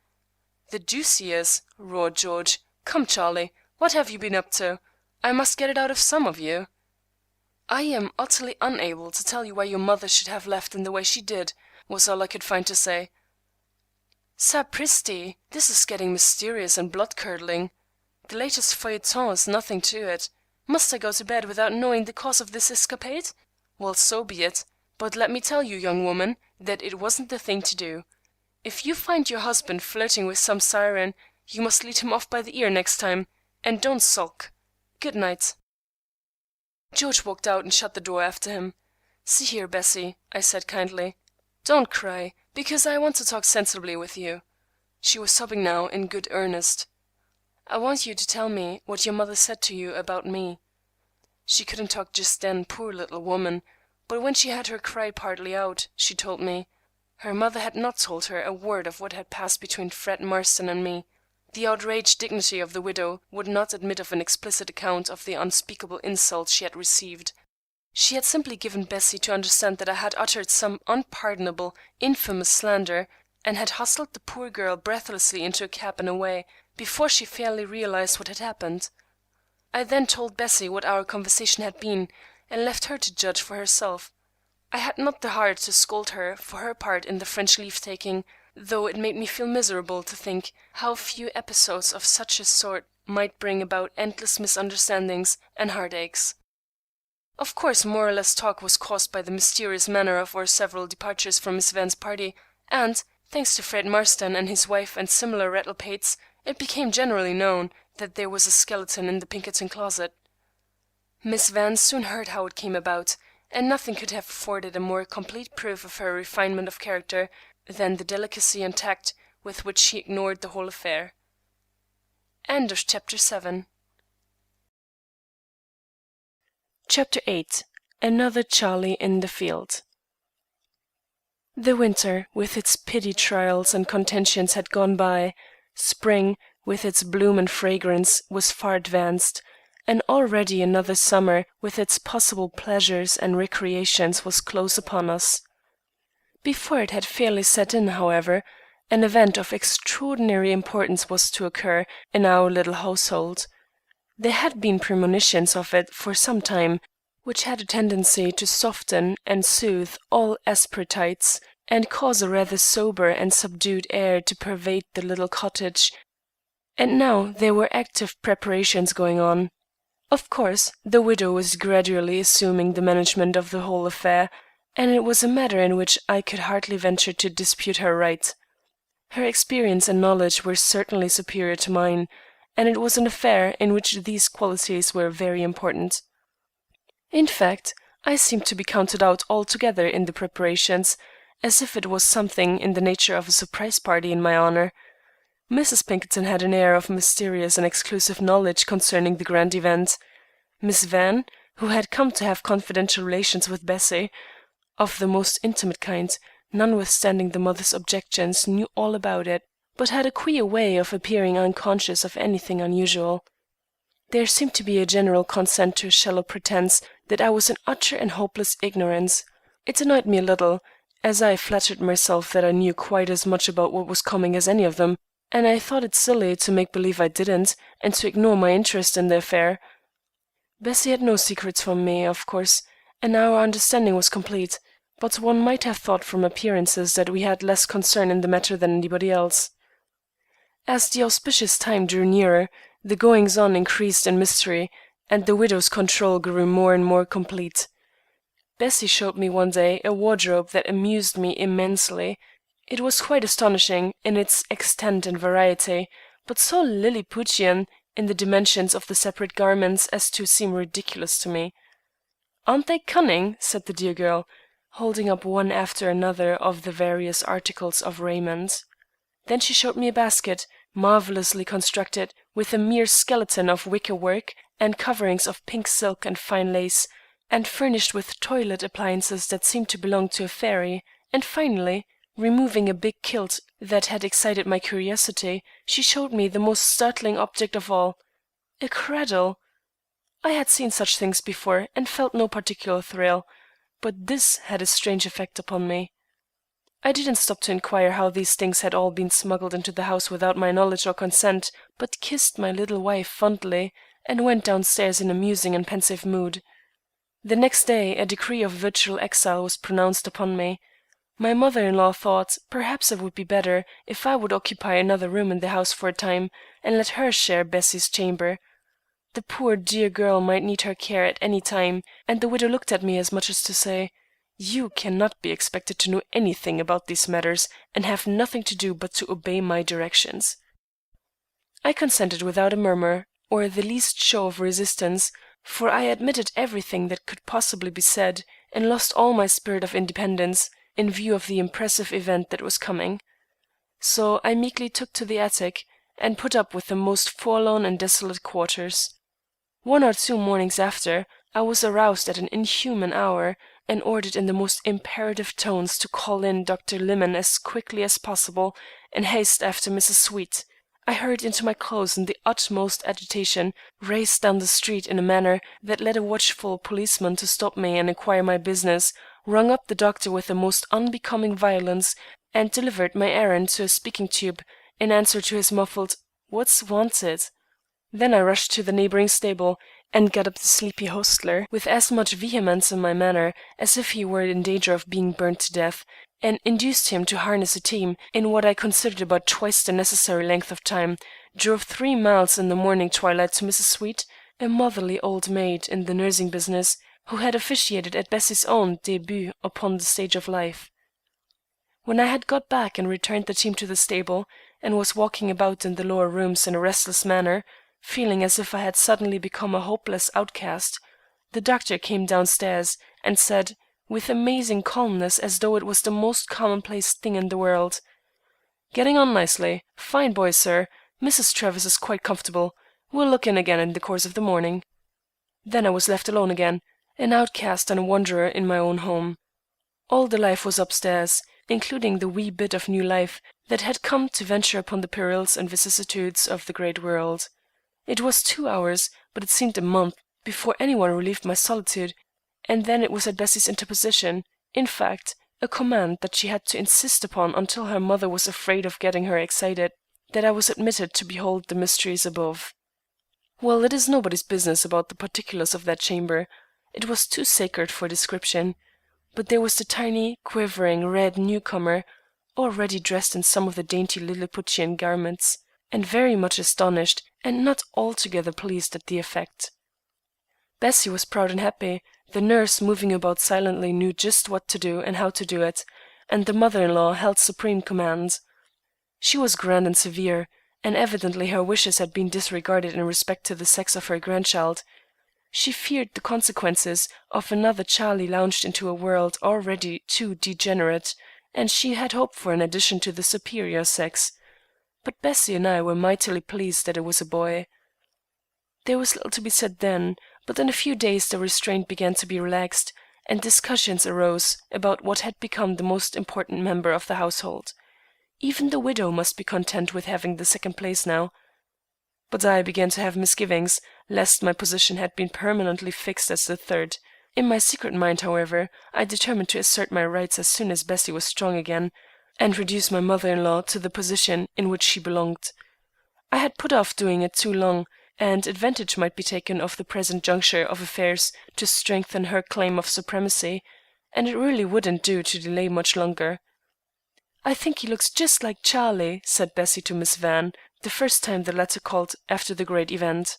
"The deuce he is!" roared George. "Come, Charlie, what have you been up to? I must get it out of some of you." "I am utterly unable to tell you why your mother should have left in the way she did," was all I could find to say. "Sapristi! This is getting mysterious and blood-curdling. The latest feuilleton is nothing to it. Must I go to bed without knowing the cause of this escapade? Well, so be it. But let me tell you, young woman, that it wasn't the thing to do. If you find your husband flirting with some siren, you must lead him off by the ear next time, and don't sulk. Good night." George walked out and shut the door after him. "See here, Bessie," I said kindly. "Don't cry, because I want to talk sensibly with you." She was sobbing now in good earnest. "I want you to tell me what your mother said to you about me." She couldn't talk just then, poor little woman, but when she had her cry partly out, she told me. Her mother had not told her a word of what had passed between Fred Marston and me. The outraged dignity of the widow would not admit of an explicit account of the unspeakable insult she had received. She had simply given Bessie to understand that I had uttered some unpardonable, infamous slander, and had hustled the poor girl breathlessly into a cab and away, before she fairly realized what had happened. I then told Bessie what our conversation had been, and left her to judge for herself. I had not the heart to scold her for her part in the French leave-taking, though it made me feel miserable to think how few episodes of such a sort might bring about endless misunderstandings and heartaches. Of course, more or less talk was caused by the mysterious manner of our several departures from Miss Van's party, and, thanks to Fred Marston and his wife and similar rattle-pates, it became generally known that there was a skeleton in the Pinkerton closet. Miss Van soon heard how it came about, and nothing could have afforded a more complete proof of her refinement of character than the delicacy and tact with which she ignored the whole affair. End of Chapter 7. Chapter 8. Another Charlie in the Field. The winter, with its petty trials and contentions, had gone by. Spring, with its bloom and fragrance, was far advanced, and already another summer, with its possible pleasures and recreations, was close upon us. Before it had fairly set in, however, An event of extraordinary importance was to occur in our little household. There had been premonitions of it for some time, which had a tendency to soften and soothe all asperities, and cause a rather sober and subdued air to pervade the little cottage, and now there were active preparations going on. Of course, the widow was gradually assuming the management of the whole affair, and it was a matter in which I could hardly venture to dispute her right. Her experience and knowledge were certainly superior to mine, and it was an affair in which these qualities were very important. In fact, I seemed to be counted out altogether in the preparations, as if it was something in the nature of a surprise party in my honor. Mrs. Pinkerton had an air of mysterious and exclusive knowledge concerning the grand event. Miss Van, who had come to have confidential relations with Bessie, of the most intimate kind, notwithstanding the mother's objections, knew all about it, but had a queer way of appearing unconscious of anything unusual. There seemed to be a general consent to a shallow pretence that I was in utter and hopeless ignorance. It annoyed me a little, as I flattered myself that I knew quite as much about what was coming as any of them, and I thought it silly to make believe I didn't, and to ignore my interest in the affair. Bessie had no secrets from me, of course, and our understanding was complete, but one might have thought from appearances that we had less concern in the matter than anybody else. As the auspicious time drew nearer, the goings-on increased in mystery, and the widow's control grew more and more complete. Bessie showed me one day a wardrobe that amused me immensely. It was quite astonishing in its extent and variety, but so Lilliputian in the dimensions of the separate garments as to seem ridiculous to me. "Aren't they cunning?" said the dear girl, holding up one after another of the various articles of raiment. Then she showed me a basket, marvellously constructed, with a mere skeleton of wicker work and coverings of pink silk and fine lace, and furnished with toilet appliances that seemed to belong to a fairy, and finally, removing a big kilt that had excited my curiosity, she showed me the most startling object of all, a cradle. I had seen such things before, and felt no particular thrill, but this had a strange effect upon me. I didn't stop to inquire how these things had all been smuggled into the house without my knowledge or consent, but kissed my little wife fondly, and went downstairs in a musing and pensive mood. The next day a decree of virtual exile was pronounced upon me. My mother-in-law thought perhaps it would be better if I would occupy another room in the house for a time, and let her share Bessie's chamber. The poor dear girl might need her care at any time, and the widow looked at me as much as to say, "You cannot be expected to know anything about these matters, and have nothing to do but to obey my directions." I consented without a murmur, or the least show of resistance, for I admitted everything that could possibly be said, and lost all my spirit of independence, in view of the impressive event that was coming. So I meekly took to the attic, and put up with the most forlorn and desolate quarters. 1 or 2 mornings after, I was aroused at an inhuman hour, and ordered in the most imperative tones to call in Dr. Lyman as quickly as possible, and haste after Mrs. Sweet. I hurried into my clothes in the utmost agitation, raced down the street in a manner that led a watchful policeman to stop me and inquire my business, rung up the doctor with the most unbecoming violence, and delivered my errand to a speaking-tube in answer to his muffled "What's wanted?" Then I rushed to the neighboring stable, and got up the sleepy hostler with as much vehemence in my manner as if he were in danger of being burnt to death, and induced him to harness a team in what I considered about twice the necessary length of time, drove 3 miles in the morning twilight to Mrs. Sweet, a motherly old maid in the nursing business, who had officiated at Bessie's own début upon the stage of life. When I had got back and returned the team to the stable, and was walking about in the lower rooms in a restless manner, feeling as if I had suddenly become a hopeless outcast, the doctor came downstairs, and said, with amazing calmness as though it was the most commonplace thing in the world, "Getting on nicely. Fine boy, sir. Mrs. Travis is quite comfortable. We'll look in again in the course of the morning." Then I was left alone again, an outcast and a wanderer in my own home. All the life was upstairs, including the wee bit of new life that had come to venture upon the perils and vicissitudes of the great world. It was 2 hours, but it seemed a month, before any one relieved my solitude, and then it was at Bessie's interposition, in fact, a command that she had to insist upon until her mother was afraid of getting her excited, that I was admitted to behold the mysteries above. Well, it is nobody's business about the particulars of that chamber. It was too sacred for description. But there was the tiny, quivering, red newcomer, already dressed in some of the dainty Lilliputian garments, and very much astonished and not altogether pleased at the effect. Bessie was proud and happy, the nurse moving about silently knew just what to do and how to do it, and the mother-in-law held supreme command. She was grand and severe, and evidently her wishes had been disregarded in respect to the sex of her grandchild. She feared the consequences of another Charlie launched into a world already too degenerate, and she had hoped for an addition to the superior sex. But Bessie and I were mightily pleased that it was a boy. There was little to be said then, but in a few days the restraint began to be relaxed, and discussions arose about what had become the most important member of the household. Even the widow must be content with having the second place now. But I began to have misgivings, lest my position had been permanently fixed as the third. In my secret mind, however, I determined to assert my rights as soon as Bessie was strong again, and reduce my mother-in-law to the position in which she belonged. I had put off doing it too long, and advantage might be taken of the present juncture of affairs to strengthen her claim of supremacy, and it really wouldn't do to delay much longer. "I think he looks just like Charlie," said Bessie to Miss Van, the first time the latter called after the great event.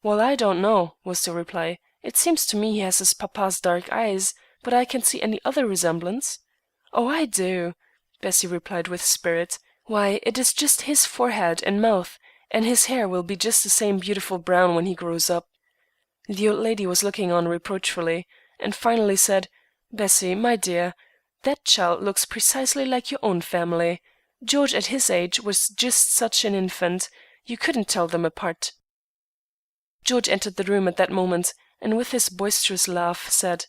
"Well, I don't know," was the reply. "It seems to me he has his papa's dark eyes, but I can't see any other resemblance." "Oh, I do," Bessie replied with spirit. "Why, it is just his forehead and mouth, and his hair will be just the same beautiful brown when he grows up." The old lady was looking on reproachfully, and finally said, "Bessie, my dear, that child looks precisely like your own family. George at his age was just such an infant. You couldn't tell them apart." George entered the room at that moment, and with his boisterous laugh said,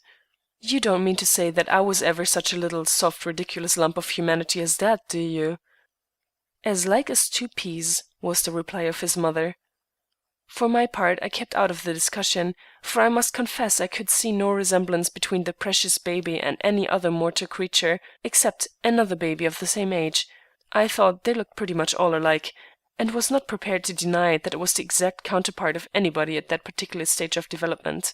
"You don't mean to say that I was ever such a little, soft, ridiculous lump of humanity as that, do you?" "As like as two peas," was the reply of his mother. For my part, I kept out of the discussion, for I must confess I could see no resemblance between the precious baby and any other mortal creature, except another baby of the same age. I thought they looked pretty much all alike, and was not prepared to deny that it was the exact counterpart of anybody at that particular stage of development.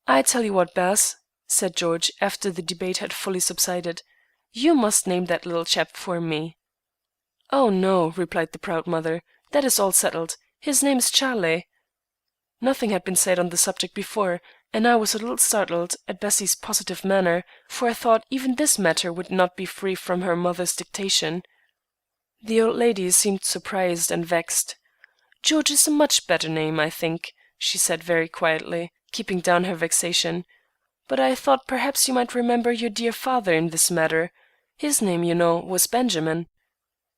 "I tell you what, Bess," said George, after the debate had fully subsided, "you must name that little chap for me." "Oh, no," replied the proud mother, "that is all settled. His name is Charlie." Nothing had been said on the subject before, and I was a little startled at Bessie's positive manner, for I thought even this matter would not be free from her mother's dictation. The old lady seemed surprised and vexed. "George is a much better name, I think," she said very quietly, keeping down her vexation. "But I thought perhaps you might remember your dear father in this matter. His name, you know, was Benjamin."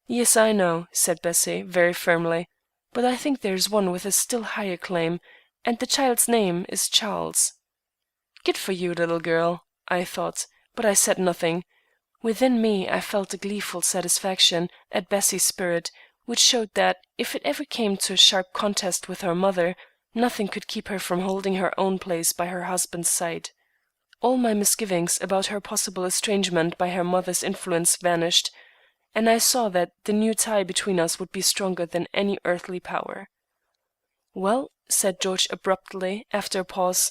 "Yes, I know," said Bessie, very firmly, "but I think there is one with a still higher claim, and the child's name is Charles." Good for you, little girl, I thought, but I said nothing. Within me I felt a gleeful satisfaction at Bessie's spirit, which showed that, if it ever came to a sharp contest with her mother, nothing could keep her from holding her own place by her husband's side. All my misgivings about her possible estrangement by her mother's influence vanished, and I saw that the new tie between us would be stronger than any earthly power. "Well," said George abruptly, after a pause,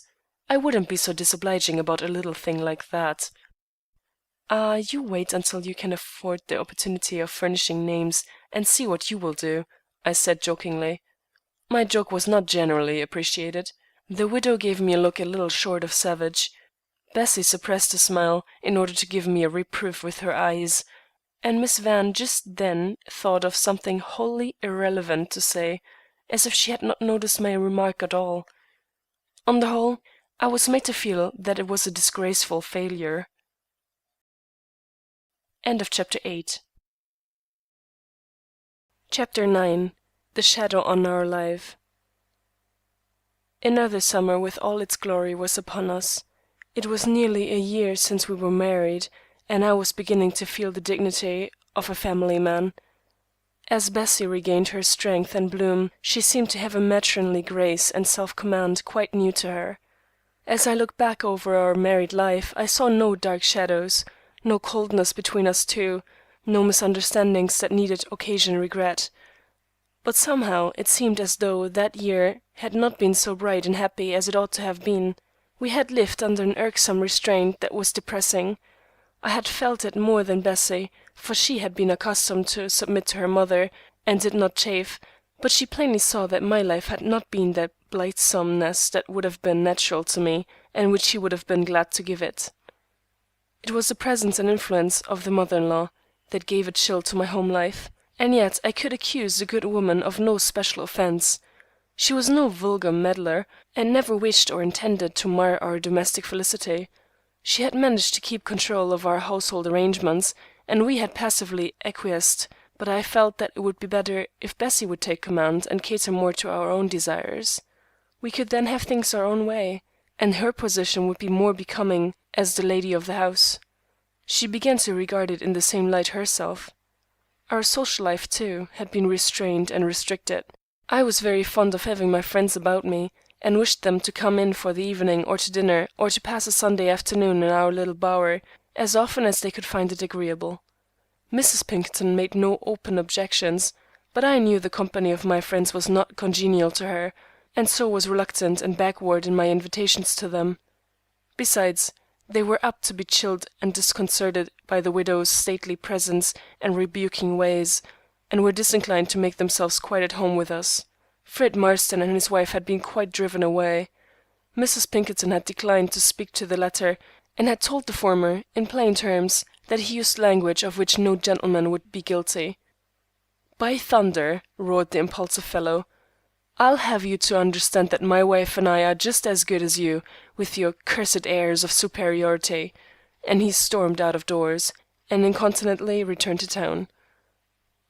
"I wouldn't be so disobliging about a little thing like that." "Ah, you wait until you can afford the opportunity of furnishing names, and see what you will do," I said jokingly. My joke was not generally appreciated. The widow gave me a look a little short of savage. Bessie suppressed a smile in order to give me a reproof with her eyes, and Miss Van just then thought of something wholly irrelevant to say, as if she had not noticed my remark at all. On the whole, I was made to feel that it was a disgraceful failure. Chapter 8. Chapter 9. The Shadow on Our Life. Another summer with all its glory was upon us. It was nearly a year since we were married, and I was beginning to feel the dignity of a family man. As Bessie regained her strength and bloom, she seemed to have a matronly grace and self-command quite new to her. As I looked back over our married life, I saw no dark shadows, no coldness between us two, no misunderstandings that needed occasion regret. But somehow it seemed as though that year had not been so bright and happy as it ought to have been. We had lived under an irksome restraint that was depressing. I had felt it more than Bessie, for she had been accustomed to submit to her mother, and did not chafe, but she plainly saw that my life had not been that blithesomeness that would have been natural to me, and which she would have been glad to give it. It was the presence and influence of the mother-in-law that gave a chill to my home life, and yet I could accuse the good woman of no special offense. She was no vulgar meddler, and never wished or intended to mar our domestic felicity. She had managed to keep control of our household arrangements, and we had passively acquiesced, but I felt that it would be better if Bessie would take command and cater more to our own desires. We could then have things our own way, and her position would be more becoming as the lady of the house. She began to regard it in the same light herself. Our social life, too, had been restrained and restricted. I was very fond of having my friends about me, and wished them to come in for the evening or to dinner or to pass a Sunday afternoon in our little bower, as often as they could find it agreeable. Mrs. Pinkerton made no open objections, but I knew the company of my friends was not congenial to her, and so was reluctant and backward in my invitations to them. Besides, they were apt to be chilled and disconcerted by the widow's stately presence and rebuking ways, and were disinclined to make themselves quite at home with us. Fred Marston and his wife had been quite driven away. Mrs. Pinkerton had declined to speak to the latter, and had told the former, in plain terms, that he used language of which no gentleman would be guilty. "By thunder!" roared the impulsive fellow, "I'll have you to understand that my wife and I are just as good as you, with your cursed airs of superiority," and he stormed out of doors, and incontinently returned to town.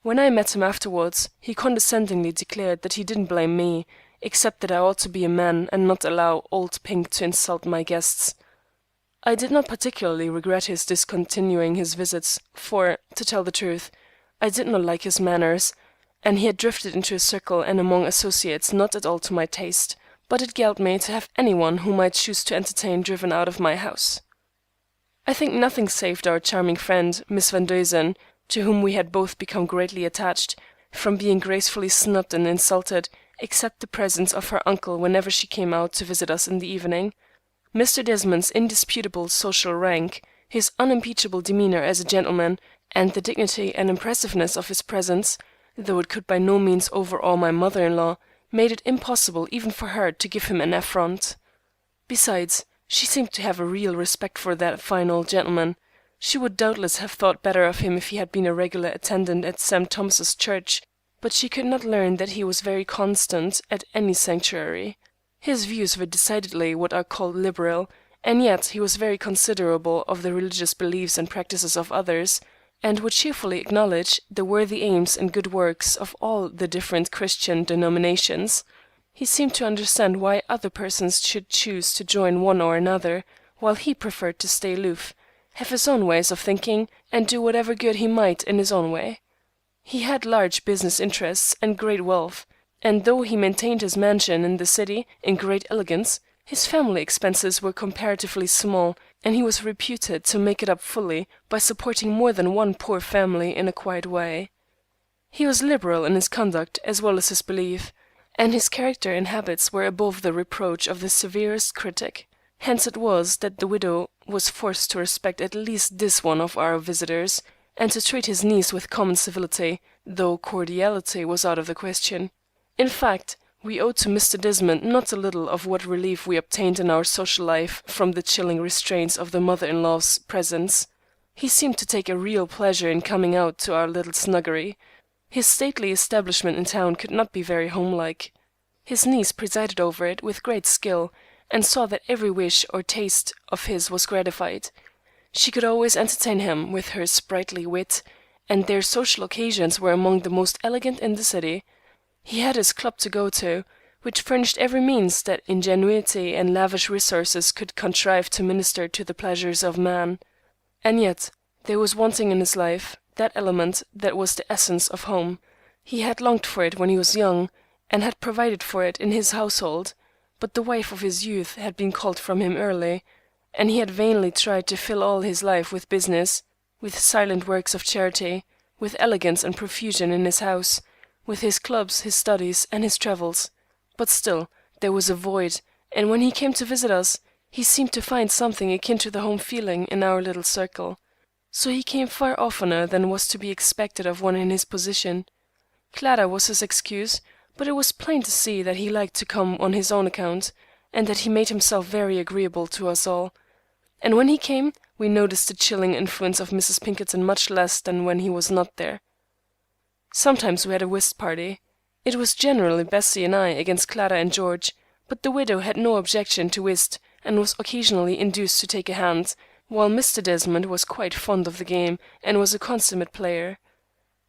When I met him afterwards, he condescendingly declared that he didn't blame me, except that I ought to be a man and not allow old Pink to insult my guests. I did not particularly regret his discontinuing his visits, for, to tell the truth, I did not like his manners, and he had drifted into a circle and among associates not at all to my taste, but it galled me to have any one whom I chose to entertain driven out of my house. I think nothing saved our charming friend, Miss Van Duysen, to whom we had both become greatly attached, from being gracefully snubbed and insulted, except the presence of her uncle whenever she came out to visit us in the evening. Mr. Desmond's indisputable social rank, his unimpeachable demeanor as a gentleman, and the dignity and impressiveness of his presence, though it could by no means overawe my mother-in-law, made it impossible even for her to give him an affront. Besides, she seemed to have a real respect for that fine old gentleman. She would doubtless have thought better of him if he had been a regular attendant at St. Thomas's Church, but she could not learn that he was very constant at any sanctuary. His views were decidedly what are called liberal, and yet he was very considerable of the religious beliefs and practices of others, and would cheerfully acknowledge the worthy aims and good works of all the different Christian denominations. He seemed to understand why other persons should choose to join one or another, while he preferred to stay aloof, have his own ways of thinking, and do whatever good he might in his own way. He had large business interests and great wealth, and though he maintained his mansion in the city in great elegance, his family expenses were comparatively small, and he was reputed to make it up fully by supporting more than one poor family in a quiet way. He was liberal in his conduct as well as his belief, and his character and habits were above the reproach of the severest critic. Hence it was that the widow was forced to respect at least this one of our visitors, and to treat his niece with common civility, though cordiality was out of the question. In fact, we owed to Mr. Desmond not a little of what relief we obtained in our social life from the chilling restraints of the mother-in-law's presence. He seemed to take a real pleasure in coming out to our little snuggery. His stately establishment in town could not be very homelike. His niece presided over it with great skill, and saw that every wish or taste of his was gratified. She could always entertain him with her sprightly wit, and their social occasions were among the most elegant in the city. He had his club to go to, which furnished every means that ingenuity and lavish resources could contrive to minister to the pleasures of man. And yet, there was wanting in his life that element that was the essence of home. He had longed for it when he was young, and had provided for it in his household, but the wife of his youth had been called from him early, and he had vainly tried to fill all his life with business, with silent works of charity, with elegance and profusion in his house, with his clubs, his studies, and his travels. But still, there was a void, and when he came to visit us, he seemed to find something akin to the home feeling in our little circle. So he came far oftener than was to be expected of one in his position. Clara was his excuse, but it was plain to see that he liked to come on his own account, and that he made himself very agreeable to us all. And when he came, we noticed the chilling influence of Mrs. Pinkerton much less than when he was not there. Sometimes we had a whist party. It was generally Bessie and I against Clara and George, but the widow had no objection to whist, and was occasionally induced to take a hand, while Mr. Desmond was quite fond of the game, and was a consummate player.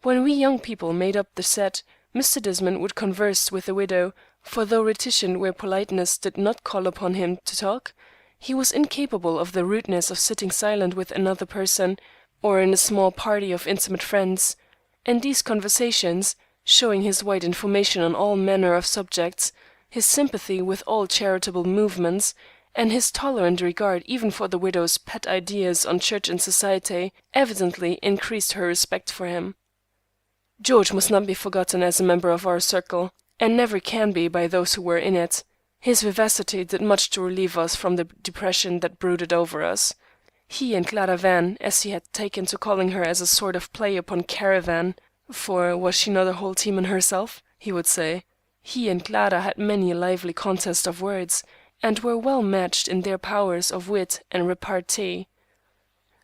When we young people made up the set, Mr. Desmond would converse with the widow, for though reticent where politeness did not call upon him to talk, he was incapable of the rudeness of sitting silent with another person, or in a small party of intimate friends, and these conversations, showing his wide information on all manner of subjects, his sympathy with all charitable movements, and his tolerant regard even for the widow's pet ideas on church and society, evidently increased her respect for him. George must not be forgotten as a member of our circle, and never can be by those who were in it. His vivacity did much to relieve us from the depression that brooded over us. He and Clara Van, as he had taken to calling her as a sort of play upon caravan, for was she not a whole team in herself, he would say, he and Clara had many a lively contest of words, and were well matched in their powers of wit and repartee.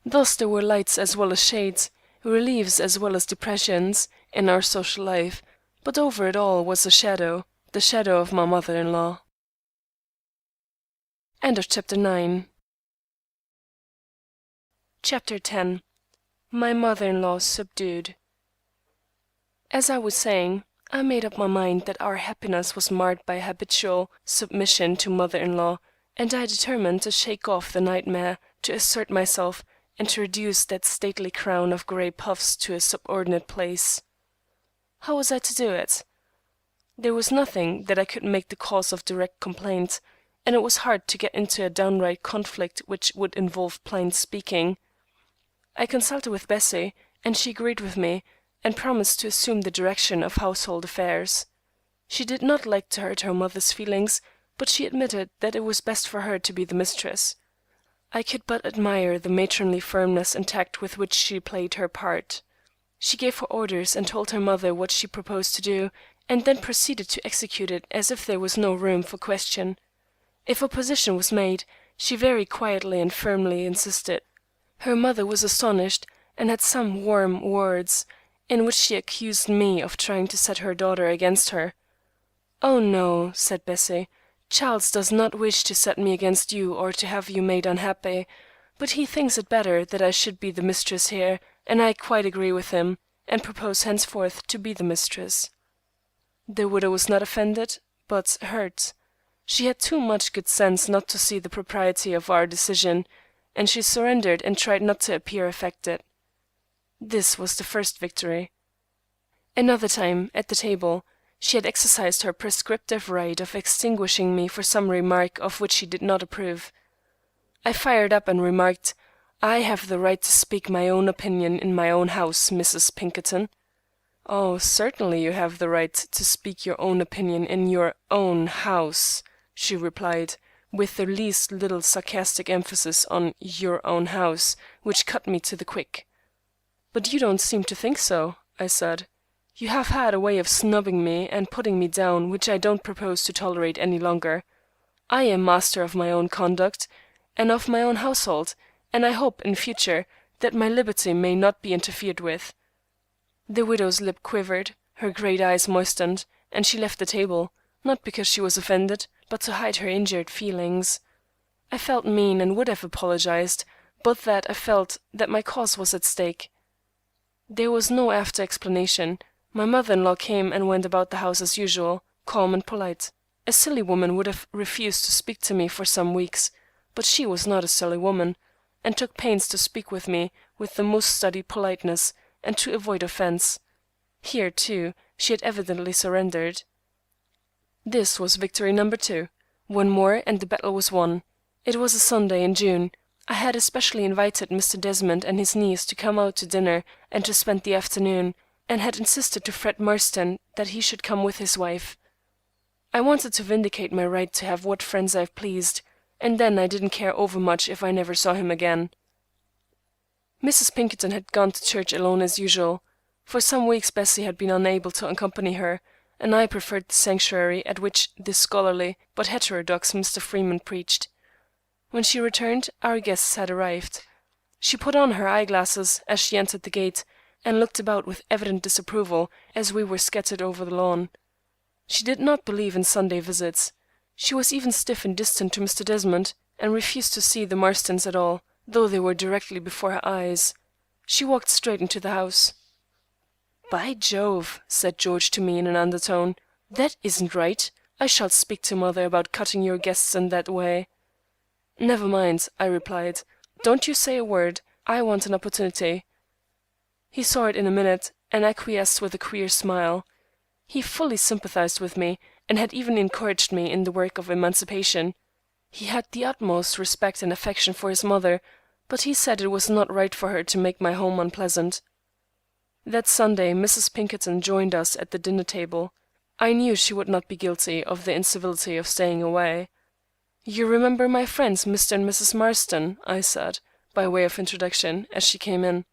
Thus there were lights as well as shades, reliefs as well as depressions, in our social life, but over it all was a shadow, the shadow of my mother-in-law. Chapter 9. Chapter 10. My mother-in-law subdued. As I was saying, I made up my mind that our happiness was marred by habitual submission to mother-in-law, and I determined to shake off the nightmare, to assert myself, and to reduce that stately crown of grey puffs to a subordinate place. How was I to do it? There was nothing that I could make the cause of direct complaint, and it was hard to get into a downright conflict which would involve plain speaking. I consulted with Bessie, and she agreed with me, and promised to assume the direction of household affairs. She did not like to hurt her mother's feelings, but she admitted that it was best for her to be the mistress. I could but admire the matronly firmness and tact with which she played her part. She gave her orders and told her mother what she proposed to do, and then proceeded to execute it as if there was no room for question. If opposition was made, she very quietly and firmly insisted. Her mother was astonished, and had some warm words, in which she accused me of trying to set her daughter against her. "Oh no," said Bessie, "Charles does not wish to set me against you or to have you made unhappy, but he thinks it better that I should be the mistress here, and I quite agree with him, and propose henceforth to be the mistress." The widow was not offended, but hurt. She had too much good sense not to see the propriety of our decision, and she surrendered and tried not to appear affected. This was the first victory. Another time, at the table, she had exercised her prescriptive right of extinguishing me for some remark of which she did not approve. I fired up and remarked, "I have the right to speak my own opinion in my own house, Mrs. Pinkerton." "Oh, certainly you have the right to speak your own opinion in your own house," she replied, with the least little sarcastic emphasis on your own house, which cut me to the quick. "But you don't seem to think so," I said. "You have had a way of snubbing me and putting me down which I don't propose to tolerate any longer. I am master of my own conduct, and of my own household, and I hope, in future, that my liberty may not be interfered with." The widow's lip quivered, her great eyes moistened, and she left the table, not because she was offended, but to hide her injured feelings. I felt mean and would have apologized, but that I felt that my cause was at stake. There was no after explanation. My mother-in-law came and went about the house as usual, calm and polite. A silly woman would have refused to speak to me for some weeks, but she was not a silly woman, and took pains to speak with me with the most studied politeness, and to avoid offence. Here, too, she had evidently surrendered. This was victory number 2. One more, and the battle was won. It was a Sunday in June. I had especially invited Mr. Desmond and his niece to come out to dinner and to spend the afternoon, and had insisted to Fred Marston that he should come with his wife. I wanted to vindicate my right to have what friends I pleased, and then I didn't care overmuch if I never saw him again. Mrs. Pinkerton had gone to church alone as usual. For some weeks Bessie had been unable to accompany her, and I preferred the sanctuary at which the scholarly but heterodox Mr. Freeman preached. When she returned, our guests had arrived. She put on her eyeglasses as she entered the gate, and looked about with evident disapproval as we were scattered over the lawn. She did not believe in Sunday visits. She was even stiff and distant to Mr. Desmond, and refused to see the Marstons at all, though they were directly before her eyes. She walked straight into the house. "By Jove," said George to me in an undertone, "that isn't right. I shall speak to mother about cutting your guests in that way." "Never mind," I replied. "Don't you say a word. I want an opportunity." He saw it in a minute, and acquiesced with a queer smile. He fully sympathized with me, and had even encouraged me in the work of emancipation. He had the utmost respect and affection for his mother, but he said it was not right for her to make my home unpleasant. That Sunday Mrs. Pinkerton joined us at the dinner table. I knew she would not be guilty of the incivility of staying away. "You remember my friends, Mr. and Mrs. Marston?" I said, by way of introduction, as she came in.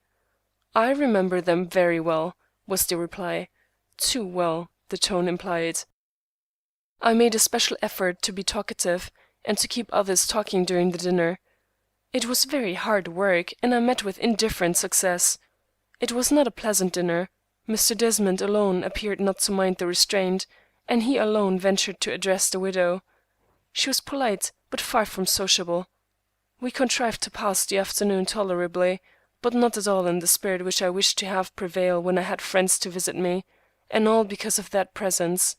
"I remember them very well," was the reply. Too well, the tone implied. I made a special effort to be talkative, and to keep others talking during the dinner. It was very hard work, and I met with indifferent success. It was not a pleasant dinner. Mr. Desmond alone appeared not to mind the restraint, and he alone ventured to address the widow. She was polite, but far from sociable. We contrived to pass the afternoon tolerably, but not at all in the spirit which I wished to have prevail when I had friends to visit me, and all because of that presence.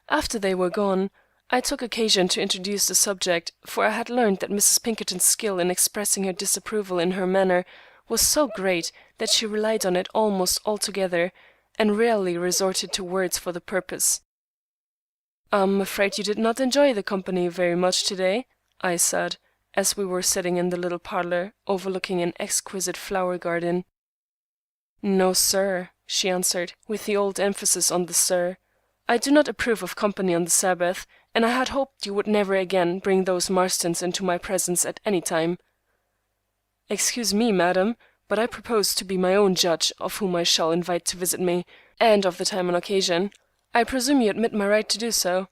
After they were gone, I took occasion to introduce the subject, for I had learned that Mrs. Pinkerton's skill in expressing her disapproval in her manner was so great that she relied on it almost altogether, and rarely resorted to words for the purpose. "I'm afraid you did not enjoy the company very much to-day," I said, as we were sitting in the little parlor overlooking an exquisite flower garden. "No, sir," she answered, with the old emphasis on the sir. "I do not approve of company on the Sabbath, and I had hoped you would never again bring those Marstons into my presence at any time." "Excuse me, madam, but I propose to be my own judge of whom I shall invite to visit me, and of the time and occasion. I presume you admit my right to do so?"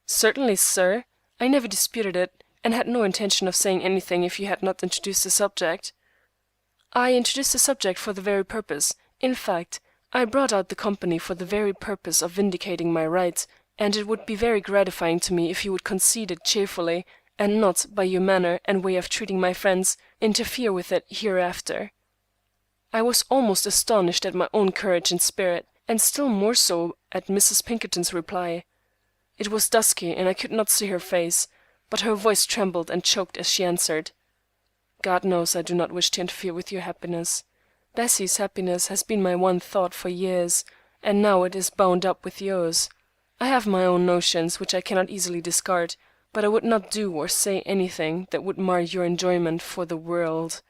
"Certainly, sir. I never disputed it, and had no intention of saying anything if you had not introduced the subject." "I introduced the subject for the very purpose. In fact, I brought out the company for the very purpose of vindicating my right, and it would be very gratifying to me if you would concede it cheerfully, and not, by your manner and way of treating my friends, interfere with it hereafter." I was almost astonished at my own courage and spirit, and still more so at Mrs. Pinkerton's reply. It was dusky, and I could not see her face, but her voice trembled and choked as she answered, "God knows I do not wish to interfere with your happiness. Bessie's happiness has been my one thought for years, and now it is bound up with yours. I have my own notions which I cannot easily discard, but I would not do or say anything that would mar your enjoyment for the world.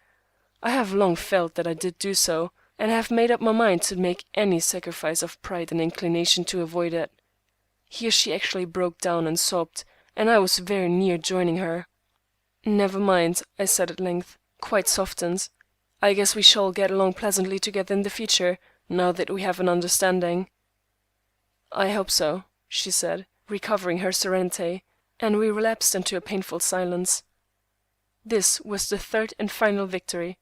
I have long felt that I did do so, and have made up my mind to make any sacrifice of pride and inclination to avoid it." Here she actually broke down and sobbed, and I was very near joining her. "Never mind," I said at length, quite softened. "I guess we shall get along pleasantly together in the future, now that we have an understanding." "I hope so," she said, recovering her serenity, and we relapsed into a painful silence. This was the third and final victory,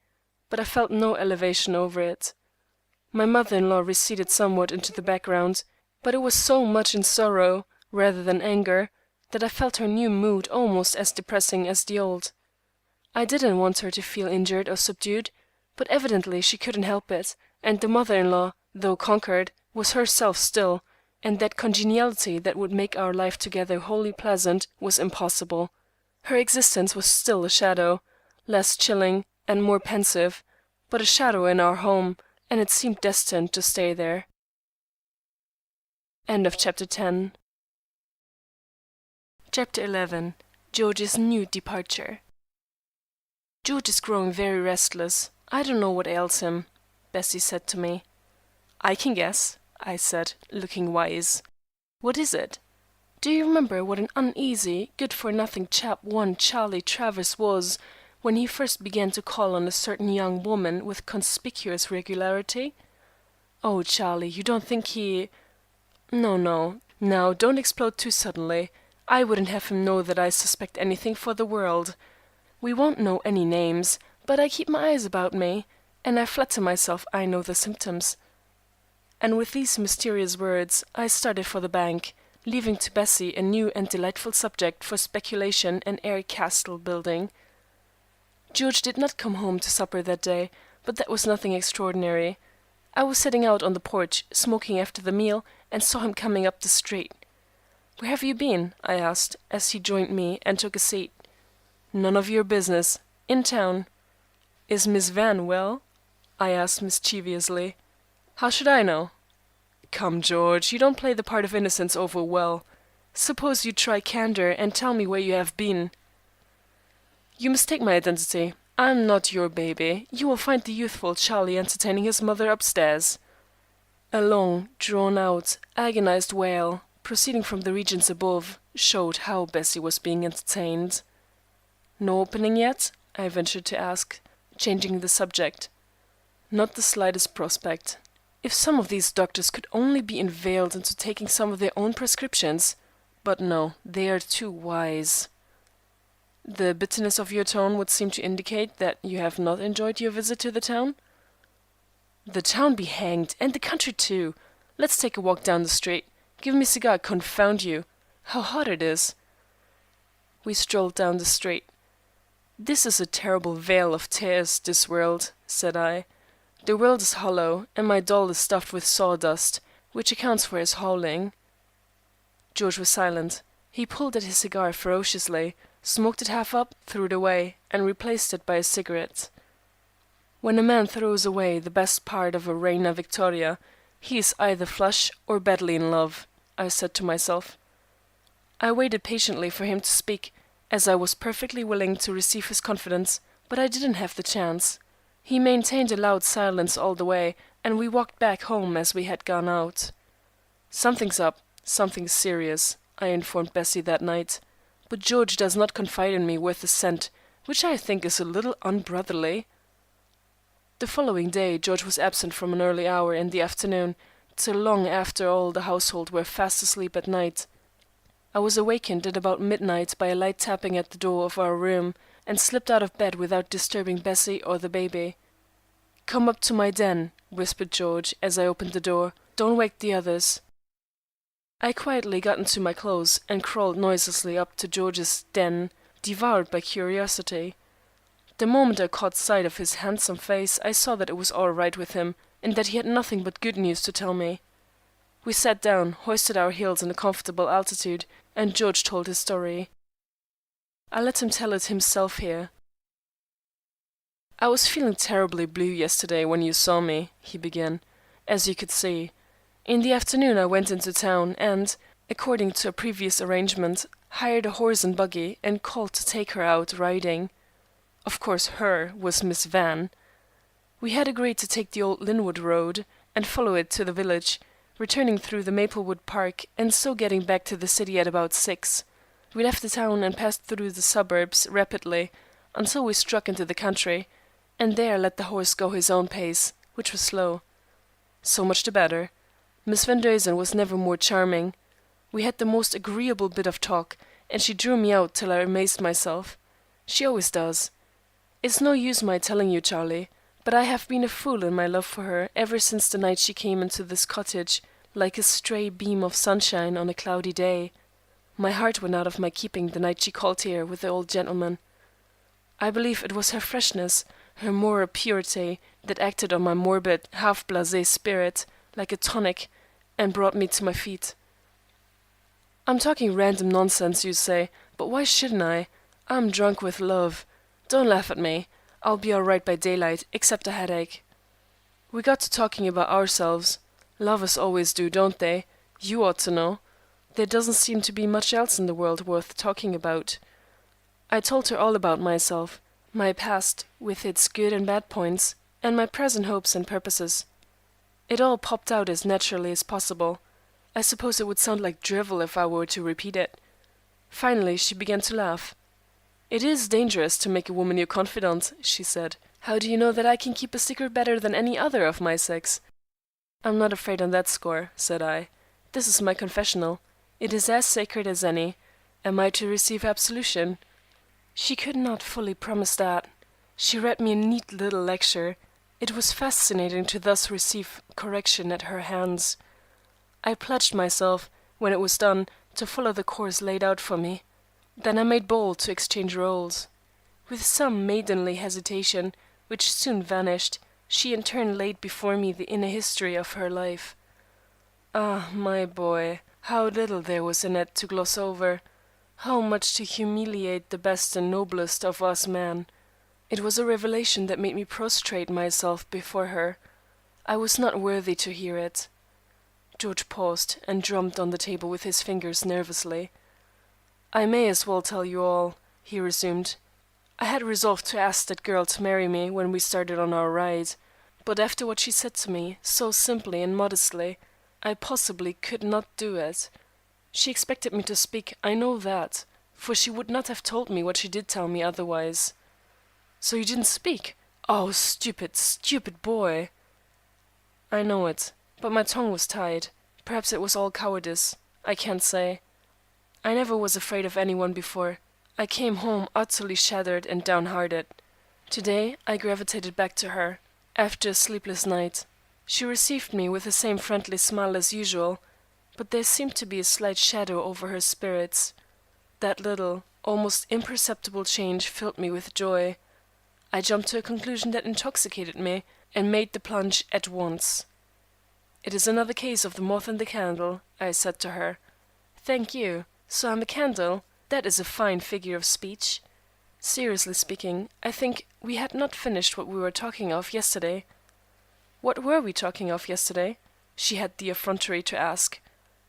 but I felt no elevation over it. My mother-in-law receded somewhat into the background, but it was so much in sorrow, rather than anger, that I felt her new mood almost as depressing as the old. I didn't want her to feel injured or subdued, but evidently she couldn't help it, and the mother-in-law, though conquered, was herself still, and that congeniality that would make our life together wholly pleasant was impossible. Her existence was still a shadow, less chilling and more pensive, but a shadow in our home, and it seemed destined to stay there. End of Chapter 10. Chapter 11. George's new departure. George is growing very restless. I don't know what ails him, Bessie said to me. I can guess, I said, looking wise. What is it? Do you remember what an uneasy, good-for-nothing chap one Charlie Travers was when he first began to call on a certain young woman with conspicuous regularity? Oh, Charlie, you don't think he— No. Now, don't explode too suddenly. I wouldn't have him know that I suspect anything for the world. We won't know any names, but I keep my eyes about me, and I flatter myself I know the symptoms. And with these mysterious words, I started for the bank, leaving to Bessie a new and delightful subject for speculation and airy castle building. George did not come home to supper that day, but that was nothing extraordinary. I was sitting out on the porch, smoking after the meal, and saw him coming up the street. "Where have you been?" I asked, as he joined me and took a seat. "None of your business. In town." "Is Miss Van well?" I asked mischievously. "How should I know?" "Come, George, you don't play the part of innocence over well. Suppose you try candor and tell me where you have been." "You mistake my identity. I'm not your baby. You will find the youthful Charlie entertaining his mother upstairs." A long, drawn-out, agonized wail, proceeding from the regions above, showed how Bessie was being entertained. "No opening yet?" I ventured to ask, changing the subject. "Not the slightest prospect. If some of these doctors could only be inveigled into taking some of their own prescriptions. But no, they are too wise." "The bitterness of your tone would seem to indicate that you have not enjoyed your visit to the town?" "The town be hanged, and the country too. Let's take a walk down the street. Give me a cigar, confound you. How hot it is." We strolled down the street. "This is a terrible vale of tears, this world," said I. "The world is hollow, and my doll is stuffed with sawdust, which accounts for his howling." George was silent. He pulled at his cigar ferociously, smoked it half up, threw it away, and replaced it by a cigarette. When a man throws away the best part of a Reina Victoria, he is either flush or badly in love, I said to myself. I waited patiently for him to speak, as I was perfectly willing to receive his confidence, but I didn't have the chance. He maintained a loud silence all the way, and we walked back home as we had gone out. "Something's up, something serious," I informed Bessie that night. "But George does not confide in me worth a cent, which I think is a little unbrotherly." The following day George was absent from an early hour in the afternoon till long after all the household were fast asleep at night. I was awakened at about midnight by a light tapping at the door of our room, and slipped out of bed without disturbing Bessie or the baby. "Come up to my den," whispered George as I opened the door. "Don't wake the others." I quietly got into my clothes and crawled noiselessly up to George's den, devoured by curiosity. The moment I caught sight of his handsome face, I saw that it was all right with him, and that he had nothing but good news to tell me. We sat down, hoisted our heels in a comfortable altitude, and George told his story. I let him tell it himself here. "I was feeling terribly blue yesterday when you saw me," he began, "as you could see. In the afternoon I went into town and, according to a previous arrangement, hired a horse and buggy and called to take her out riding. Of course her was Miss Van. We had agreed to take the old Linwood road and follow it to the village, returning through the Maplewood Park and so getting back to the city at about 6. We left the town and passed through the suburbs rapidly until we struck into the country, and there let the horse go his own pace, which was slow. So much the better. Miss Van Duzen was never more charming. We had the most agreeable bit of talk, and she drew me out till I amazed myself. She always does. It's no use my telling you, Charlie, but I have been a fool in my love for her ever since the night she came into this cottage, like a stray beam of sunshine on a cloudy day. My heart went out of my keeping the night she called here with the old gentleman. I believe it was her freshness, her moral purity, that acted on my morbid, half-blasé spirit like a tonic, and brought me to my feet. I'm talking random nonsense, you say, but why shouldn't I? I'm drunk with love. Don't laugh at me. I'll be all right by daylight, except a headache. We got to talking about ourselves. Lovers always do, don't they? You ought to know. There doesn't seem to be much else in the world worth talking about. I told her all about myself, my past with its good and bad points, and my present hopes and purposes. It all popped out as naturally as possible. I suppose it would sound like drivel if I were to repeat it. Finally, she began to laugh. "It is dangerous to make a woman your confidant," she said. "How do you know that I can keep a secret better than any other of my sex?" "I'm not afraid on that score," said I. "This is my confessional. It is as sacred as any. Am I to receive absolution?" She could not fully promise that. She read me a neat little lecture. It was fascinating to thus receive correction at her hands. I pledged myself, when it was done, to follow the course laid out for me. Then I made bold to exchange roles. With some maidenly hesitation, which soon vanished, she in turn laid before me the inner history of her life. Ah, my boy, how little there was in it to gloss over, how much to humiliate the best and noblest of us men. It was a revelation that made me prostrate myself before her. I was not worthy to hear it. George paused and drummed on the table with his fingers nervously. "I may as well tell you all," he resumed. "I had resolved to ask that girl to marry me when we started on our ride, but after what she said to me, so simply and modestly, I possibly could not do it. She expected me to speak, I know that, for she would not have told me what she did tell me otherwise." "So you didn't speak? Oh, stupid, stupid boy!" "I know it, but my tongue was tied. Perhaps it was all cowardice. I can't say. I never was afraid of anyone before. I came home utterly shattered and downhearted. Today I gravitated back to her, after a sleepless night. She received me with the same friendly smile as usual, but there seemed to be a slight shadow over her spirits. That little, almost imperceptible change filled me with joy. I jumped to a conclusion that intoxicated me, and made the plunge at once. "It is another case of the moth and the candle," I said to her. "Thank you. So I'm a candle? That is a fine figure of speech. Seriously speaking, I think we had not finished what we were talking of yesterday." "What were we talking of yesterday?" she had the effrontery to ask.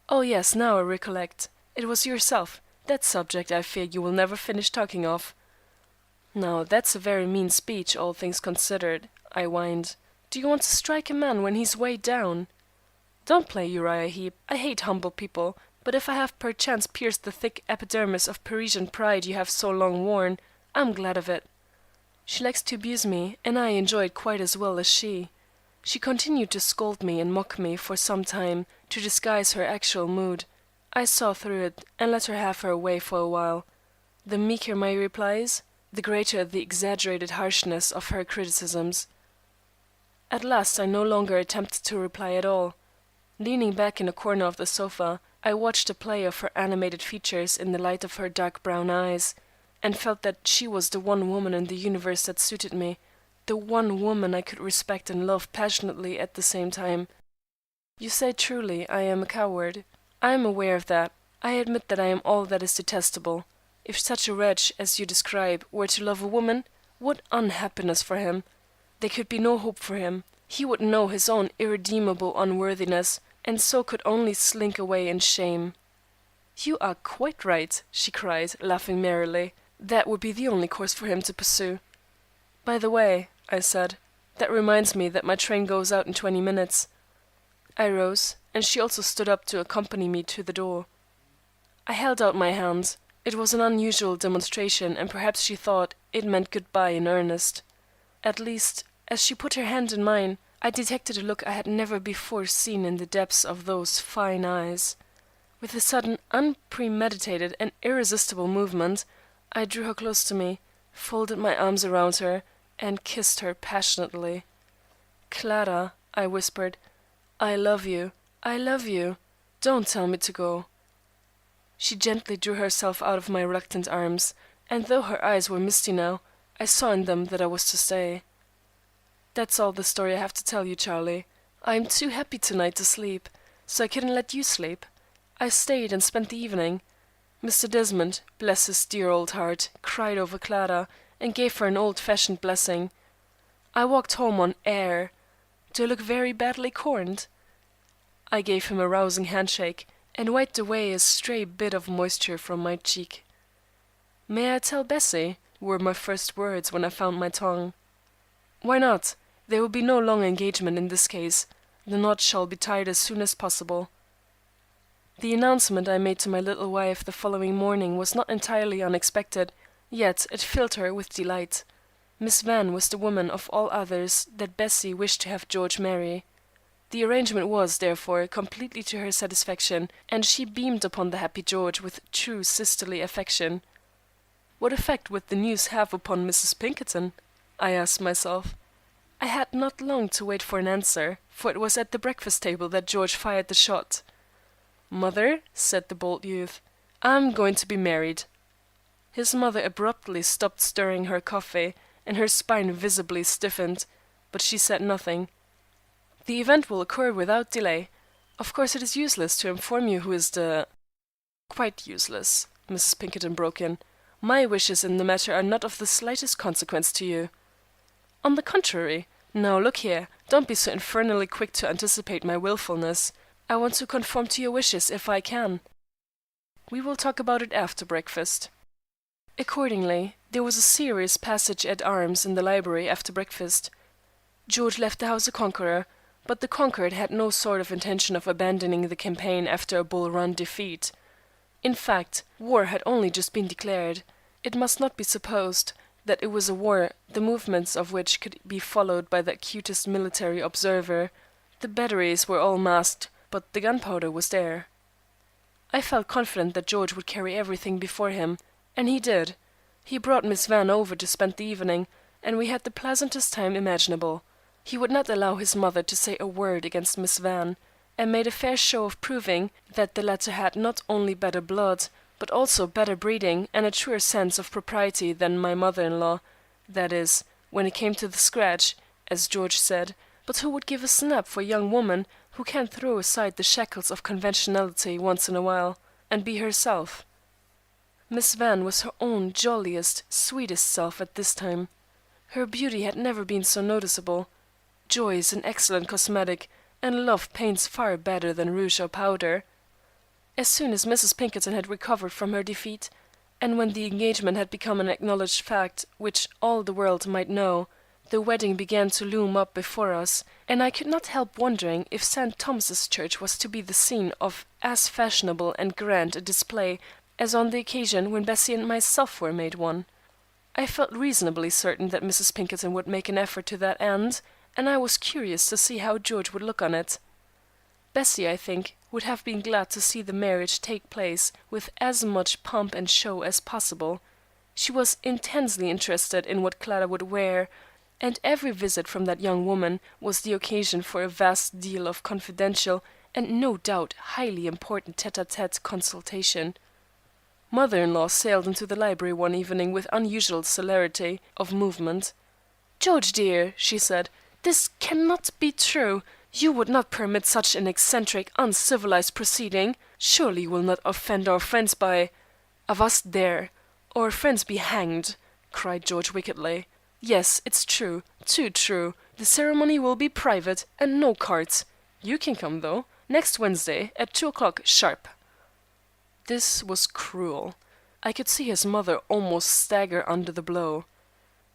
"Oh yes, now I recollect. It was yourself. That subject I fear you will never finish talking of." "Now that's a very mean speech, all things considered," I whined. "Do you want to strike a man when he's weighed down?" "Don't play Uriah Heep. I hate humble people, but if I have perchance pierced the thick epidermis of Parisian pride you have so long worn, I'm glad of it." She likes to abuse me, and I enjoy it quite as well as she. She continued to scold me and mock me for some time, to disguise her actual mood. I saw through it, and let her have her way for a while. The meeker my replies, the greater the exaggerated harshness of her criticisms. At last I no longer attempted to reply at all. Leaning back in a corner of the sofa, I watched the play of her animated features in the light of her dark brown eyes, and felt that she was the one woman in the universe that suited me, the one woman I could respect and love passionately at the same time. "You say truly I am a coward. I am aware of that. I admit that I am all that is detestable. If such a wretch as you describe were to love a woman, what unhappiness for him! There could be no hope for him. He would know his own irredeemable unworthiness, and so could only slink away in shame." "You are quite right," she cried, laughing merrily. "That would be the only course for him to pursue." "By the way," I said, "that reminds me that my train goes out in 20 minutes." I rose, and she also stood up to accompany me to the door. I held out my hand. It was an unusual demonstration, and perhaps she thought it meant good-bye in earnest. At least, as she put her hand in mine, I detected a look I had never before seen in the depths of those fine eyes. With a sudden, unpremeditated, and irresistible movement, I drew her close to me, folded my arms around her, and kissed her passionately. "Clara," I whispered, "I love you. I love you. Don't tell me to go." She gently drew herself out of my reluctant arms, and though her eyes were misty now, I saw in them that I was to stay. That's all the story I have to tell you, Charlie. I am too happy tonight to sleep, so I couldn't let you sleep. I stayed and spent the evening. Mr. Desmond, bless his dear old heart, cried over Clara, and gave her an old-fashioned blessing. I walked home on air. Do I look very badly corned? I gave him a rousing handshake, and wiped away a stray bit of moisture from my cheek. "May I tell Bessie?" were my first words when I found my tongue. "Why not? There will be no long engagement in this case. The knot shall be tied as soon as possible." The announcement I made to my little wife the following morning was not entirely unexpected, yet it filled her with delight. Miss Van was the woman of all others that Bessie wished to have George marry. The arrangement was, therefore, completely to her satisfaction, and she beamed upon the happy George with true sisterly affection. What effect would the news have upon Mrs. Pinkerton? I asked myself. I had not long to wait for an answer, for it was at the breakfast table that George fired the shot. "Mother," said the bold youth, "I'm going to be married." His mother abruptly stopped stirring her coffee, and her spine visibly stiffened, but she said nothing. "The event will occur without delay. Of course it is useless to inform you who is the—" "Quite useless," Mrs. Pinkerton broke in. "My wishes in the matter are not of the slightest consequence to you." "On the contrary. Now look here, don't be so infernally quick to anticipate my wilfulness. I want to conform to your wishes if I can. We will talk about it after breakfast." Accordingly, there was a serious passage at arms in the library after breakfast. George left the house a conqueror, but the conquered had no sort of intention of abandoning the campaign after a Bull Run defeat. In fact, war had only just been declared. It must not be supposed that it was a war the movements of which could be followed by the acutest military observer. The batteries were all masked, but the gunpowder was there. I felt confident that George would carry everything before him, and he did. He brought Miss Van over to spend the evening, and we had the pleasantest time imaginable. He would not allow his mother to say a word against Miss Van, and made a fair show of proving that the latter had not only better blood, but also better breeding and a truer sense of propriety than my mother-in-law, that is, when it came to the scratch, as George said, but who would give a snap for a young woman who can throw aside the shackles of conventionality once in a while, and be herself. Miss Van was her own jolliest, sweetest self at this time. Her beauty had never been so noticeable. Joy is an excellent cosmetic, and love paints far better than rouge or powder. As soon as Mrs. Pinkerton had recovered from her defeat, and when the engagement had become an acknowledged fact which all the world might know, the wedding began to loom up before us, and I could not help wondering if St. Thomas's Church was to be the scene of as fashionable and grand a display as on the occasion when Bessie and myself were made one. I felt reasonably certain that Mrs. Pinkerton would make an effort to that end, and I was curious to see how George would look on it. Bessie, I think, would have been glad to see the marriage take place with as much pomp and show as possible. She was intensely interested in what Clara would wear, and every visit from that young woman was the occasion for a vast deal of confidential and no doubt highly important tête-à-tête consultation. Mother-in-law sailed into the library one evening with unusual celerity of movement. "George dear," she said, "this cannot be true. You would not permit such an eccentric, uncivilized proceeding. Surely you will not offend our friends by—" "Avast there! Our friends be hanged!" cried George wickedly. "Yes, it's true, too true. The ceremony will be private, and no cards. You can come, though, next Wednesday at 2 o'clock sharp." This was cruel. I could see his mother almost stagger under the blow.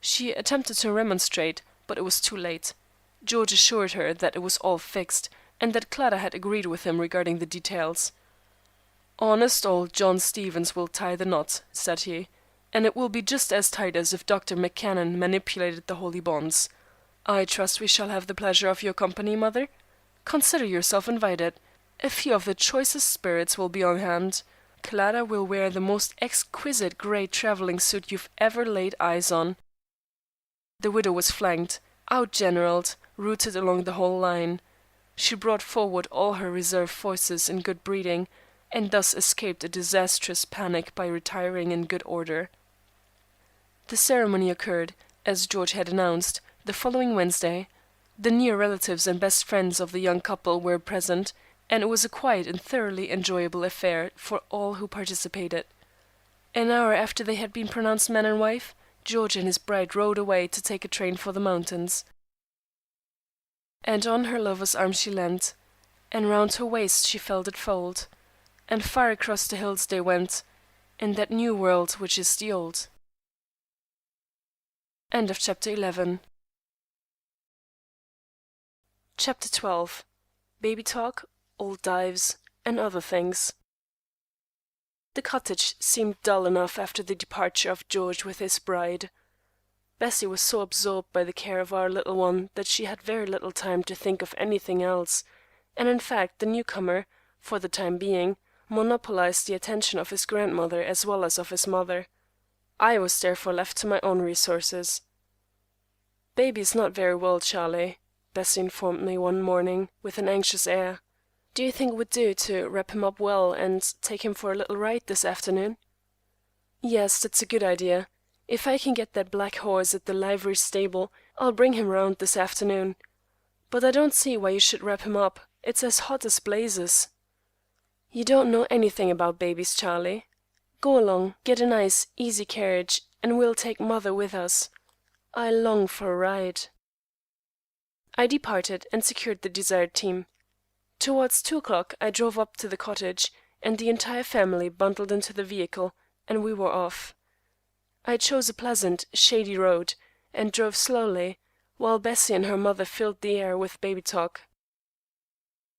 She attempted to remonstrate, but it was too late. George assured her that it was all fixed, and that Clara had agreed with him regarding the details. "Honest old John Stevens will tie the knot," said he, "and it will be just as tight as if Dr. McCannon manipulated the holy bonds. I trust we shall have the pleasure of your company, mother. Consider yourself invited. A few of the choicest spirits will be on hand. Clara will wear the most exquisite gray traveling suit you've ever laid eyes on." The widow was flanked, out-generaled, routed along the whole line. She brought forward all her reserve forces in good breeding, and thus escaped a disastrous panic by retiring in good order. The ceremony occurred, as George had announced, the following Wednesday. The near relatives and best friends of the young couple were present, and it was a quiet and thoroughly enjoyable affair for all who participated. An hour after they had been pronounced man and wife, George and his bride rode away to take a train for the mountains. And on her lover's arm she leant, and round her waist she felt it fold, and far across the hills they went, in that new world which is the old. End of chapter 11. Chapter 12. Baby Talk, Old Dives, and Other Things. The cottage seemed dull enough after the departure of George with his bride. Bessie was so absorbed by the care of our little one that she had very little time to think of anything else, and in fact the newcomer, for the time being, monopolized the attention of his grandmother as well as of his mother. I was therefore left to my own resources. "Baby is not very well, Charlie," Bessie informed me one morning, with an anxious air. "Do you think it would do to wrap him up well and take him for a little ride this afternoon?" "Yes, that's a good idea. If I can get that black horse at the livery stable, I'll bring him round this afternoon. But I don't see why you should wrap him up. It's as hot as blazes." "You don't know anything about babies, Charlie. Go along, get a nice, easy carriage, and we'll take mother with us. I long for a ride." I departed and secured the desired team. Towards 2 o'clock I drove up to the cottage, and the entire family bundled into the vehicle, and we were off. I chose a pleasant, shady road, and drove slowly, while Bessie and her mother filled the air with baby talk.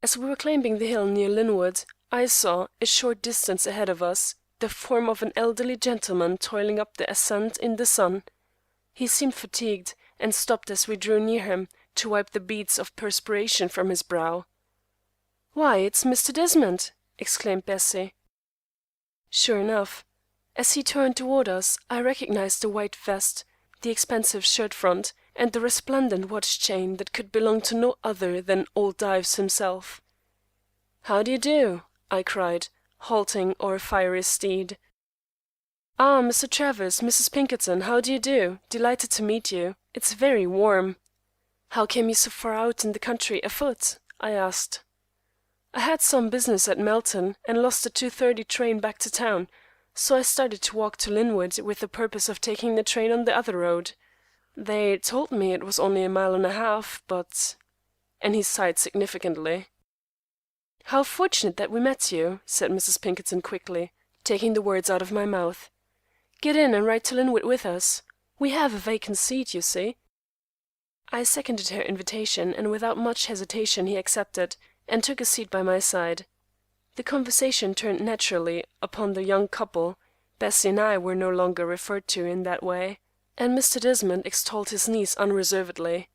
As we were climbing the hill near Linwood, I saw, a short distance ahead of us, the form of an elderly gentleman toiling up the ascent in the sun. He seemed fatigued, and stopped as we drew near him, to wipe the beads of perspiration from his brow. "Why, it's Mr. Desmond!" exclaimed Bessie. Sure enough, as he turned toward us, I recognized the white vest, the expensive shirt front, and the resplendent watch chain that could belong to no other than old Dives himself. "How do you do?" I cried, halting our fiery steed. "Ah, Mr. Travers, Mrs. Pinkerton, how do you do? Delighted to meet you. It's very warm." "How came you so far out in the country afoot?" I asked. "I had some business at Melton, and lost the 2:30 train back to town, so I started to walk to Linwood with the purpose of taking the train on the other road. They told me it was only a mile and a half, but—" and he sighed significantly. "How fortunate that we met you," said Mrs. Pinkerton quickly, taking the words out of my mouth. "Get in and ride to Linwood with us. We have a vacant seat, you see." I seconded her invitation, and without much hesitation he accepted, and took a seat by my side. The conversation turned naturally upon the young couple. Bessie and I were no longer referred to in that way, and Mr. Desmond extolled his niece unreservedly.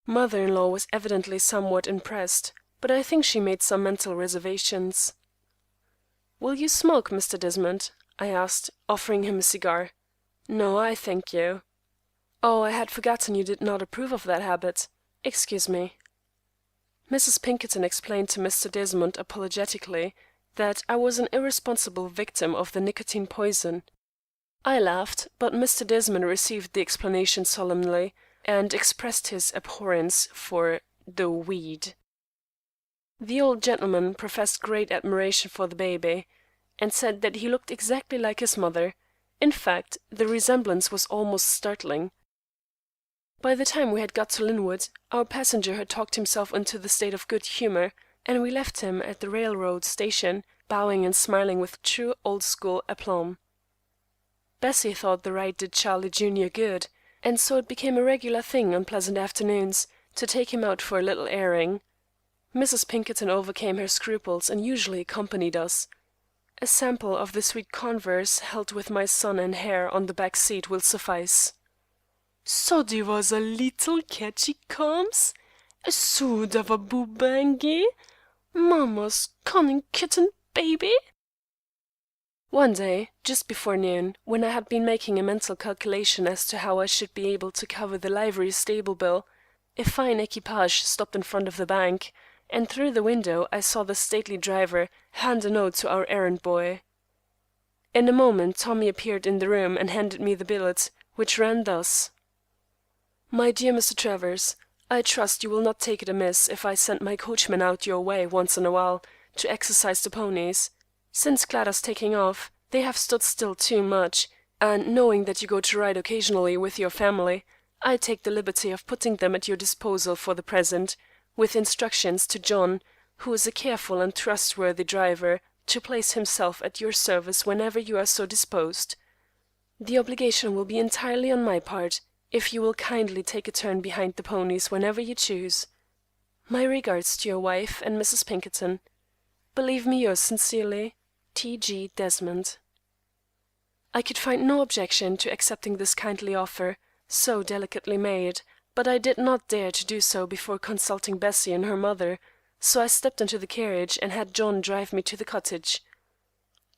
Mother-in-law was evidently somewhat impressed, but I think she made some mental reservations. "Will you smoke, Mr. Desmond?" I asked, offering him a cigar. "No, I thank you." "Oh, I had forgotten you did not approve of that habit. Excuse me." Mrs. Pinkerton explained to Mr. Desmond apologetically that I was an irresponsible victim of the nicotine poison. I laughed, but Mr. Desmond received the explanation solemnly, and expressed his abhorrence for the weed. The old gentleman professed great admiration for the baby, and said that he looked exactly like his mother. In fact, the resemblance was almost startling. By the time we had got to Linwood, our passenger had talked himself into the state of good humor, and we left him at the railroad station, bowing and smiling with true old-school aplomb. Bessie thought the ride did Charlie Junior good, and so it became a regular thing on pleasant afternoons to take him out for a little airing. Mrs. Pinkerton overcame her scruples and usually accompanied us. A sample of the sweet converse held with my son and heir on the back seat will suffice. "Soddy was a leetle catchy comes, a sood of a boobangy, mamma's cunning kitten baby." One day, just before noon, when I had been making a mental calculation as to how I should be able to cover the livery stable bill, a fine equipage stopped in front of the bank, and through the window I saw the stately driver hand a note to our errand boy. In a moment Tommy appeared in the room and handed me the billet, which ran thus: "My dear Mr. Travers, I trust you will not take it amiss if I send my coachman out your way once in a while to exercise the ponies. Since Clara's taking off, they have stood still too much, and knowing that you go to ride occasionally with your family, I take the liberty of putting them at your disposal for the present, with instructions to John, who is a careful and trustworthy driver, to place himself at your service whenever you are so disposed. The obligation will be entirely on my part, if you will kindly take a turn behind the ponies whenever you choose. My regards to your wife and Mrs. Pinkerton. Believe me yours sincerely, T. G. Desmond. I could find no objection to accepting this kindly offer, so delicately made, but I did not dare to do so before consulting Bessie and her mother, so I stepped into the carriage and had John drive me to the cottage.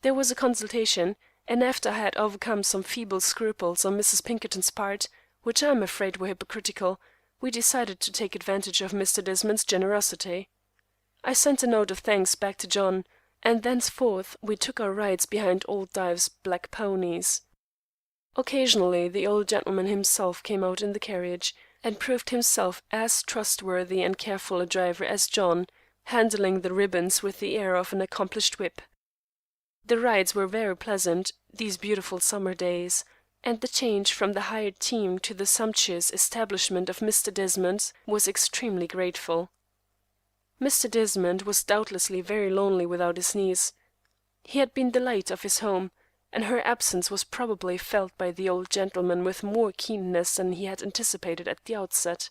There was a consultation, and after I had overcome some feeble scruples on Mrs. Pinkerton's part, which I am afraid were hypocritical, we decided to take advantage of Mr. Desmond's generosity. I sent a note of thanks back to John, and thenceforth we took our rides behind old Dives' black ponies. Occasionally the old gentleman himself came out in the carriage, and proved himself as trustworthy and careful a driver as John, handling the ribbons with the air of an accomplished whip. The rides were very pleasant, these beautiful summer days, and the change from the hired team to the sumptuous establishment of Mr. Desmond was extremely grateful. Mr. Desmond was doubtlessly very lonely without his niece. He had been the light of his home, and her absence was probably felt by the old gentleman with more keenness than he had anticipated at the outset.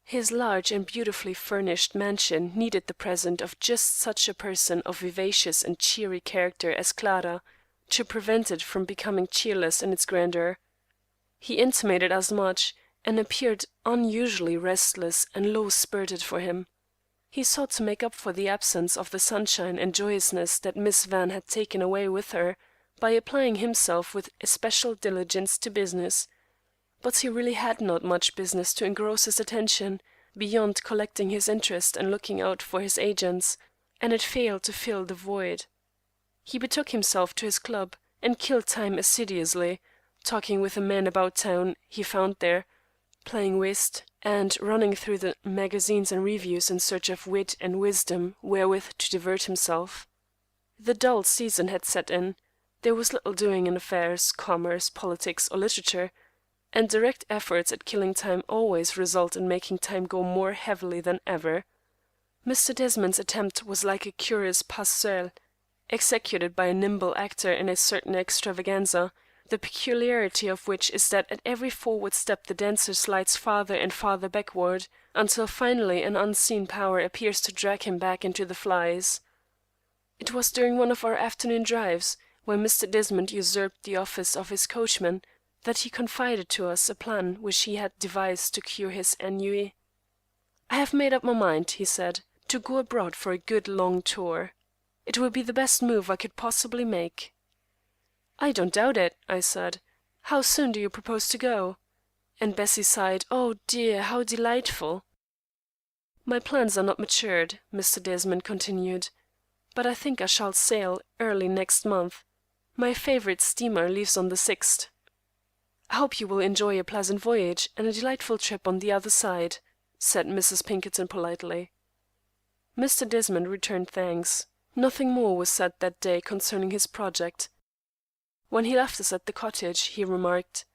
His large and beautifully furnished mansion needed the presence of just such a person of vivacious and cheery character as Clara, to prevent it from becoming cheerless in its grandeur. He intimated as much, and appeared unusually restless and low-spirited for him. He sought to make up for the absence of the sunshine and joyousness that Miss Van had taken away with her, by applying himself with especial diligence to business. But he really had not much business to engross his attention, beyond collecting his interest and looking out for his agents, and it failed to fill the void. He betook himself to his club, and killed time assiduously, talking with the men about town he found there, playing whist, and running through the magazines and reviews in search of wit and wisdom wherewith to divert himself. The dull season had set in. There was little doing in affairs, commerce, politics, or literature, and direct efforts at killing time always result in making time go more heavily than ever. Mr. Desmond's attempt was like a curious pas seul, executed by a nimble actor in a certain extravaganza, the peculiarity of which is that at every forward step the dancer slides farther and farther backward, until finally an unseen power appears to drag him back into the flies. It was during one of our afternoon drives, when Mr. Desmond usurped the office of his coachman, that he confided to us a plan which he had devised to cure his ennui. "I have made up my mind," he said, "to go abroad for a good long tour. It will be the best move I could possibly make." "I don't doubt it," I said. "How soon do you propose to go?" And Bessie sighed, "Oh dear, how delightful!" "My plans are not matured," Mr. Desmond continued, "but I think I shall sail early next month. My favorite steamer leaves on the 6th. "I hope you will enjoy a pleasant voyage and a delightful trip on the other side," said Mrs. Pinkerton politely. Mr. Desmond returned thanks. Nothing more was said that day concerning his project. When he left us at the cottage, he remarked,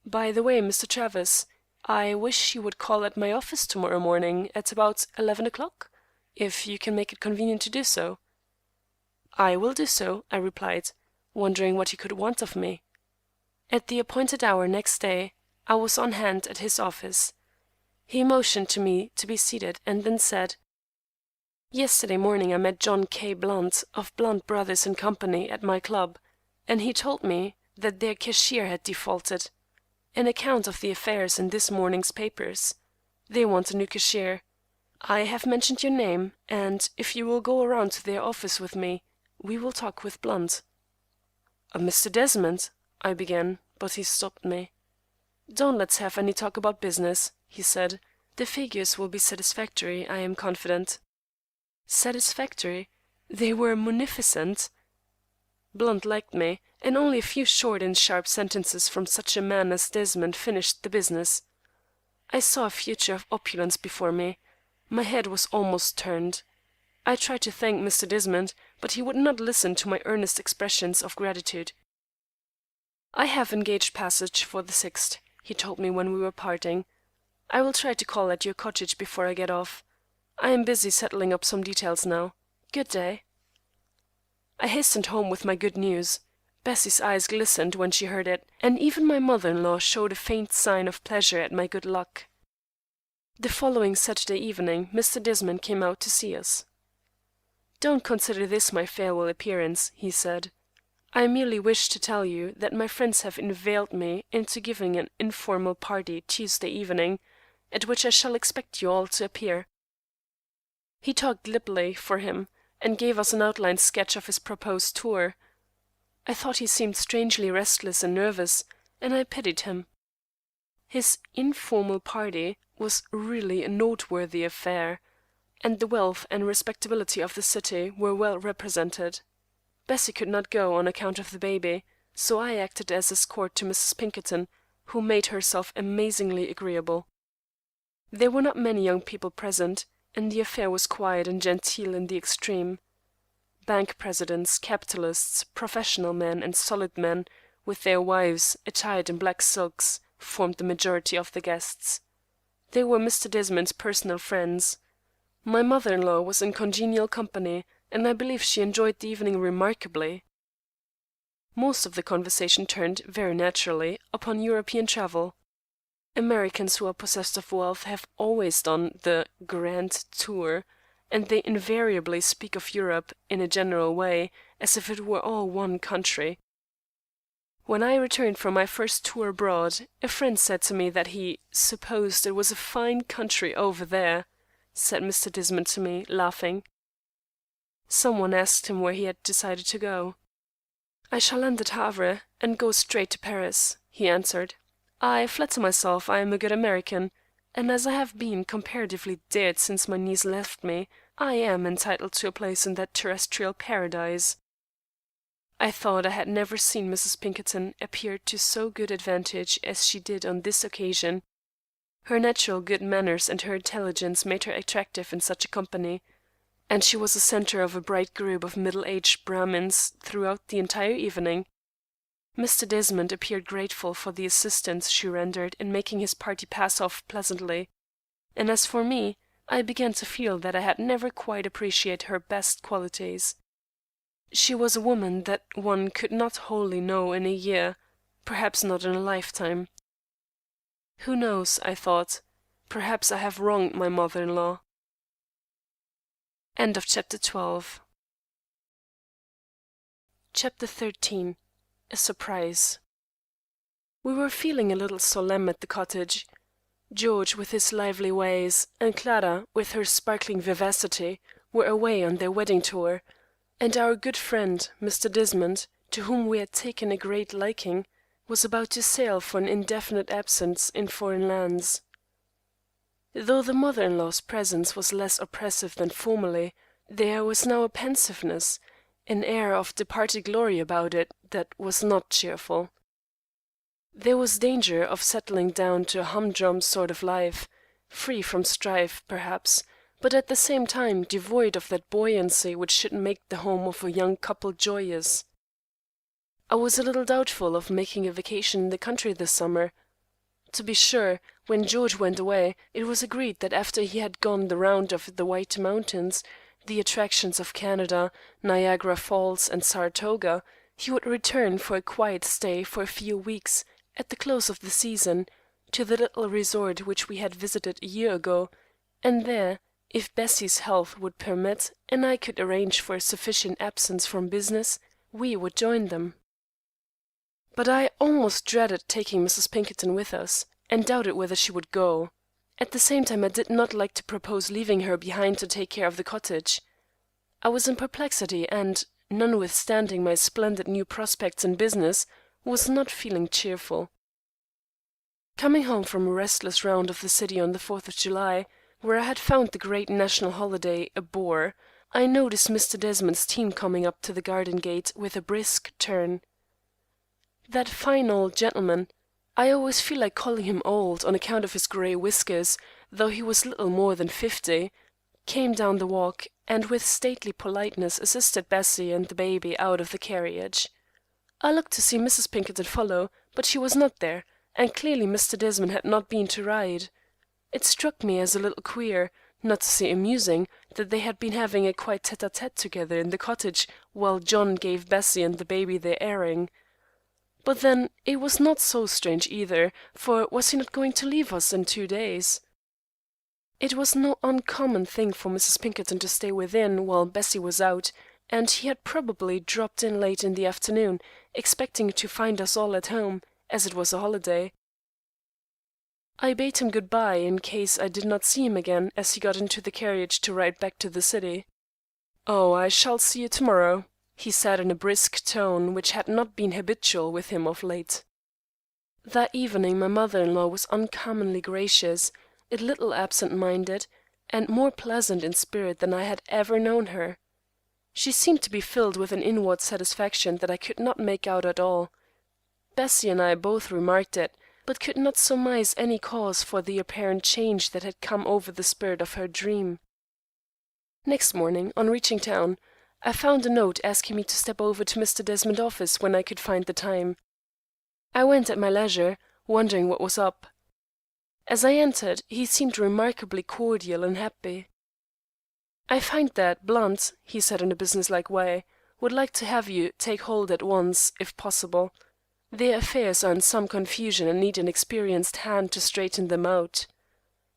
"By the way, Mr. Travers, I wish you would call at my office tomorrow morning at about 11 o'clock, if you can make it convenient to do so." "I will do so," I replied, wondering what he could want of me. At the appointed hour next day, I was on hand at his office. He motioned to me to be seated, and then said, "Yesterday morning I met John K. Blunt, of Blunt Brothers and Company, at my club, and he told me that their cashier had defaulted. An account of the affair is in this morning's papers. They want a new cashier. I have mentioned your name, and if you will go around to their office with me, we will talk with Blunt." "Mr. Desmond," I began, but he stopped me. "Don't let's have any talk about business," he said. "The figures will be satisfactory, I am confident." Satisfactory? They were munificent. Blunt liked me, and only a few short and sharp sentences from such a man as Desmond finished the business. I saw a future of opulence before me. My head was almost turned. I tried to thank Mr. Desmond, but he would not listen to my earnest expressions of gratitude. "I have engaged passage for the 6th," he told me when we were parting. "I will try to call at your cottage before I get off. I am busy settling up some details now. Good day." I hastened home with my good news. Bessie's eyes glistened when she heard it, and even my mother-in-law showed a faint sign of pleasure at my good luck. The following Saturday evening Mr. Desmond came out to see us. "Don't consider this my farewell appearance," he said. "I merely wish to tell you that my friends have inveigled me into giving an informal party Tuesday evening, at which I shall expect you all to appear." He talked glibly for him, and gave us an outline sketch of his proposed tour. I thought he seemed strangely restless and nervous, and I pitied him. His informal party was really a noteworthy affair, and the wealth and respectability of the city were well represented. Bessie could not go on account of the baby, so I acted as escort to Mrs. Pinkerton, who made herself amazingly agreeable. There were not many young people present, and the affair was quiet and genteel in the extreme. Bank presidents, capitalists, professional men, and solid men, with their wives, attired in black silks, formed the majority of the guests. They were Mr. Desmond's personal friends. My mother-in-law was in congenial company, and I believe she enjoyed the evening remarkably. Most of the conversation turned, very naturally, upon European travel. Americans who are possessed of wealth have always done the "grand tour," and they invariably speak of Europe in a general way, as if it were all one country. When I returned from my first tour abroad, a friend said to me that he "supposed it was a fine country over there," said Mr. Desmond to me, laughing. Some one asked him where he had decided to go. "I shall land at Havre, and go straight to Paris," he answered. "I flatter myself I am a good American, and as I have been comparatively dead since my niece left me, I am entitled to a place in that terrestrial paradise." I thought I had never seen Mrs. Pinkerton appear to so good advantage as she did on this occasion. Her natural good manners and her intelligence made her attractive in such a company, and she was the centre of a bright group of middle-aged Brahmins throughout the entire evening. Mr. Desmond appeared grateful for the assistance she rendered in making his party pass off pleasantly, and as for me, I began to feel that I had never quite appreciated her best qualities. She was a woman that one could not wholly know in a year, perhaps not in a lifetime. Who knows, I thought, perhaps I have wronged my mother-in-law. End of Chapter 12. Chapter 13. A Surprise. We were feeling a little solemn at the cottage. George, with his lively ways, and Clara, with her sparkling vivacity, were away on their wedding tour, and our good friend, Mr. Desmond, to whom we had taken a great liking, was about to sail for an indefinite absence in foreign lands. Though the mother-in-law's presence was less oppressive than formerly, there was now a pensiveness, an air of departed glory about it that was not cheerful. There was danger of settling down to a humdrum sort of life, free from strife, perhaps, but at the same time devoid of that buoyancy which should make the home of a young couple joyous. I was a little doubtful of making a vacation in the country this summer. To be sure, when George went away, it was agreed that after he had gone the round of the White Mountains, the attractions of Canada, Niagara Falls, and Saratoga, he would return for a quiet stay for a few weeks, at the close of the season, to the little resort which we had visited a year ago, and there, if Bessie's health would permit, and I could arrange for a sufficient absence from business, we would join them. But I almost dreaded taking Mrs. Pinkerton with us, and doubted whether she would go. At the same time I did not like to propose leaving her behind to take care of the cottage. I was in perplexity, and, notwithstanding my splendid new prospects in business, was not feeling cheerful. Coming home from a restless round of the city on the 4th of July, where I had found the great national holiday a bore, I noticed Mr. Desmond's team coming up to the garden gate with a brisk turn. That fine old gentleman, I always feel like calling him old on account of his grey whiskers, though he was little more than 50, came down the walk, and with stately politeness assisted Bessie and the baby out of the carriage. I looked to see Mrs. Pinkerton follow, but she was not there, and clearly Mr. Desmond had not been to ride. It struck me as a little queer, not to say amusing, that they had been having a quiet tête-à-tête together in the cottage while John gave Bessie and the baby their airing. But then it was not so strange either, for was he not going to leave us in 2 days? It was no uncommon thing for Mrs. Pinkerton to stay within while Bessie was out, and he had probably dropped in late in the afternoon, expecting to find us all at home, as it was a holiday. I bade him good-bye in case I did not see him again as he got into the carriage to ride back to the city. "Oh, I shall see you tomorrow," he said in a brisk tone which had not been habitual with him of late. That evening my mother-in-law was uncommonly gracious, a little absent-minded, and more pleasant in spirit than I had ever known her. She seemed to be filled with an inward satisfaction that I could not make out at all. Bessie and I both remarked it, but could not surmise any cause for the apparent change that had come over the spirit of her dream. Next morning, on reaching town, I found a note asking me to step over to Mr. Desmond's office when I could find the time. I went at my leisure, wondering what was up. As I entered, he seemed remarkably cordial and happy. "I find that Blunt," he said in a businesslike way, "would like to have you take hold at once, if possible. Their affairs are in some confusion and need an experienced hand to straighten them out.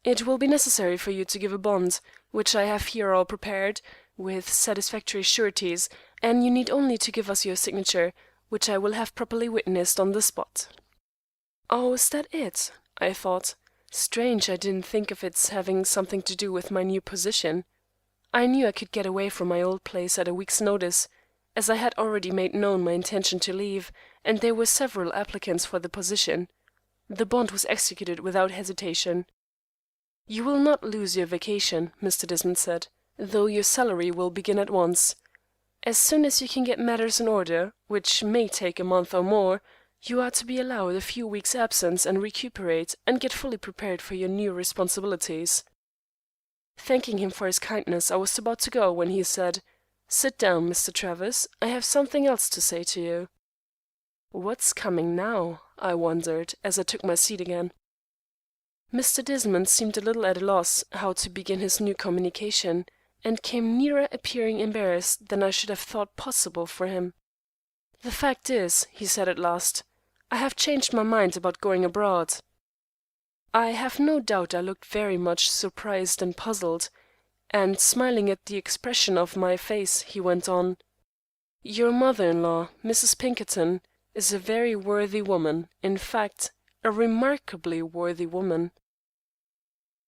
It will be necessary for you to give a bond, which I have here all prepared, with satisfactory sureties, and you need only to give us your signature, which I will have properly witnessed on the spot." Oh, is that it? I thought. Strange I didn't think of its having something to do with my new position. I knew I could get away from my old place at a week's notice, as I had already made known my intention to leave, and there were several applicants for the position. The bond was executed without hesitation. "You will not lose your vacation," Mr. Desmond said, "though your salary will begin at once. As soon as you can get matters in order, which may take a month or more, you are to be allowed a few weeks' absence and recuperate and get fully prepared for your new responsibilities." Thanking him for his kindness, I was about to go when he said, "Sit down, Mr. Travers. I have something else to say to you." What's coming now? I wondered, as I took my seat again. Mr. Desmond seemed a little at a loss how to begin his new communication, and came nearer appearing embarrassed than I should have thought possible for him. "The fact is," he said at last, "I have changed my mind about going abroad." I have no doubt I looked very much surprised and puzzled, and smiling at the expression of my face, he went on, "Your mother-in-law, Mrs. Pinkerton, is a very worthy woman, in fact, a remarkably worthy woman."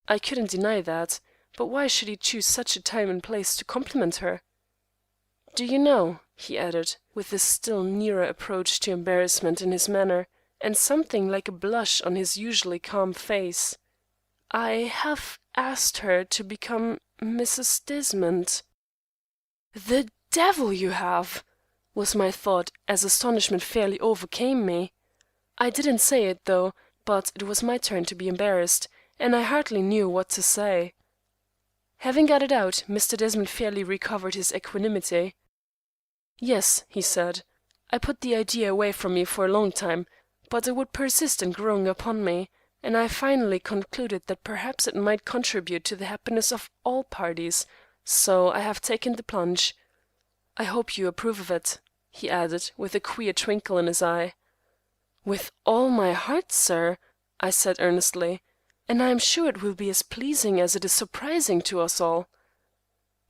I couldn't deny that, but why should he choose such a time and place to compliment her? "Do you know," he added, with a still nearer approach to embarrassment in his manner, and something like a blush on his usually calm face, "I have asked her to become Mrs. Desmond." "The devil you have!" was my thought as astonishment fairly overcame me. I didn't say it, though, but it was my turn to be embarrassed, and I hardly knew what to say. Having got it out, Mr. Desmond fairly recovered his equanimity. "Yes," he said, "I put the idea away from me for a long time, but it would persist in growing upon me, and I finally concluded that perhaps it might contribute to the happiness of all parties, so I have taken the plunge. I hope you approve of it," he added, with a queer twinkle in his eye. "With all my heart, sir," I said earnestly, "and I am sure it will be as pleasing as it is surprising to us all."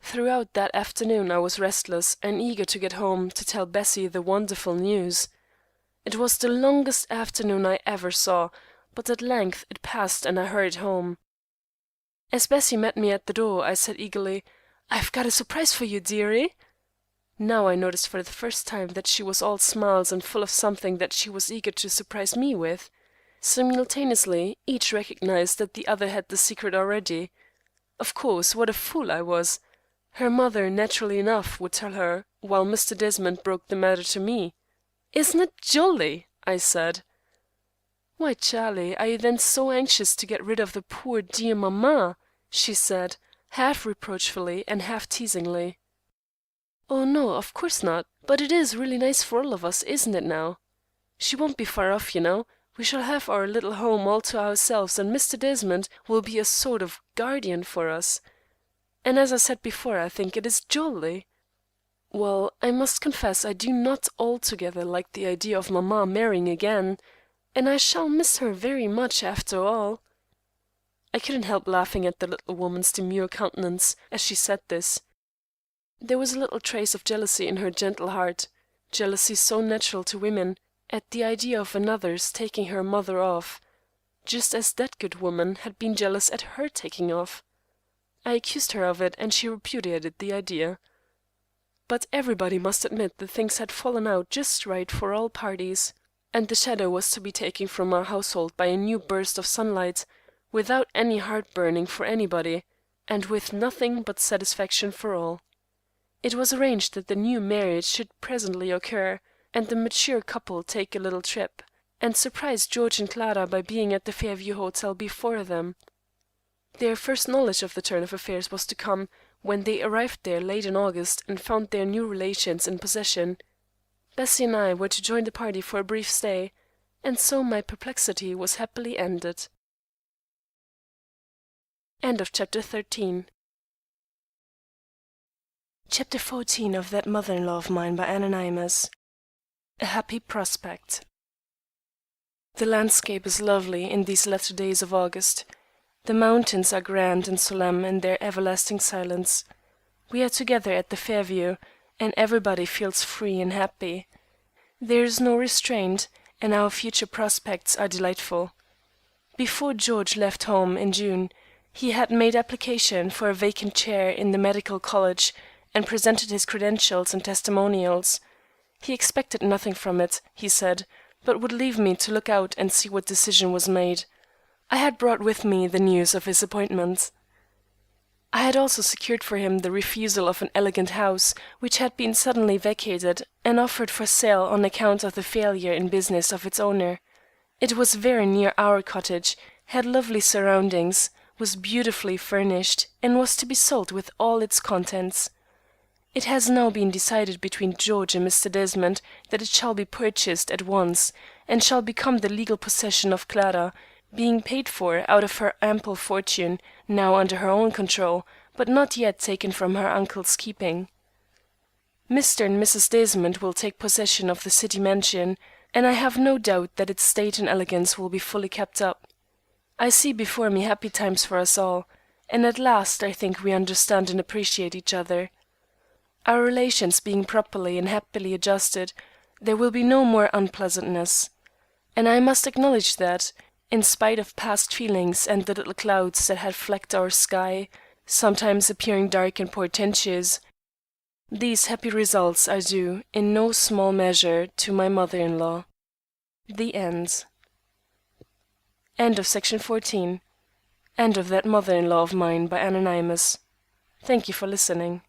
Throughout that afternoon I was restless and eager to get home to tell Bessie the wonderful news. It was the longest afternoon I ever saw, but at length it passed and I hurried home. As Bessie met me at the door, I said eagerly, "I've got a surprise for you, dearie." Now I noticed for the first time that she was all smiles and full of something that she was eager to surprise me with. Simultaneously, each recognized that the other had the secret already. Of course, what a fool I was! Her mother, naturally enough, would tell her, while Mr. Desmond broke the matter to me. "Isn't it jolly?" I said. "Why, Charlie, are you then so anxious to get rid of the poor dear mamma?" she said, half reproachfully and half teasingly. "Oh, no, of course not, but it is really nice for all of us, isn't it now? She won't be far off, you know. We shall have our little home all to ourselves, and Mr. Desmond will be a sort of guardian for us. and as I said before, I think it is jolly. Well, I must confess I do not altogether like the idea of mamma marrying again, and I shall miss her very much after all." I couldn't help laughing at the little woman's demure countenance as she said this. There was a little trace of jealousy in her gentle heart, jealousy so natural to women, at the idea of another's taking her mother off, just as that good woman had been jealous at her taking off. I accused her of it, and she repudiated the idea. But everybody must admit that things had fallen out just right for all parties, and the shadow was to be taken from our household by a new burst of sunlight, without any heart-burning for anybody, and with nothing but satisfaction for all. It was arranged that the new marriage should presently occur, and the mature couple take a little trip, and surprise George and Clara by being at the Fairview Hotel before them. Their first knowledge of the turn of affairs was to come when they arrived there late in August and found their new relations in possession. Bessie and I were to join the party for a brief stay, and so my perplexity was happily ended. End of Chapter 13. Chapter 14 of That Mother-in-Law of Mine by Anonymous. A Happy Prospect. The landscape is lovely in these latter days of August. The mountains are grand and solemn in their everlasting silence. We are together at the Fairview, and everybody feels free and happy. There is no restraint, and our future prospects are delightful. Before George left home in June, he had made application for a vacant chair in the medical college, and presented his credentials and testimonials. He expected nothing from it, he said, but would leave me to look out and see what decision was made. I had brought with me the news of his appointment. I had also secured for him the refusal of an elegant house which had been suddenly vacated and offered for sale on account of the failure in business of its owner. It was very near our cottage, had lovely surroundings, was beautifully furnished, and was to be sold with all its contents. It has now been decided between George and Mr. Desmond that it shall be purchased at once, and shall become the legal possession of Clara, being paid for out of her ample fortune, now under her own control, but not yet taken from her uncle's keeping. Mr. and Mrs. Desmond will take possession of the city mansion, and I have no doubt that its state and elegance will be fully kept up. I see before me happy times for us all, and at last I think we understand and appreciate each other. Our relations being properly and happily adjusted, there will be no more unpleasantness. And I must acknowledge that, in spite of past feelings and the little clouds that had flecked our sky, sometimes appearing dark and portentous, these happy results are due, in no small measure, to my mother-in-law. The End. End of Section 14. End of That Mother-in-Law of Mine by Anonymous. Thank you for listening.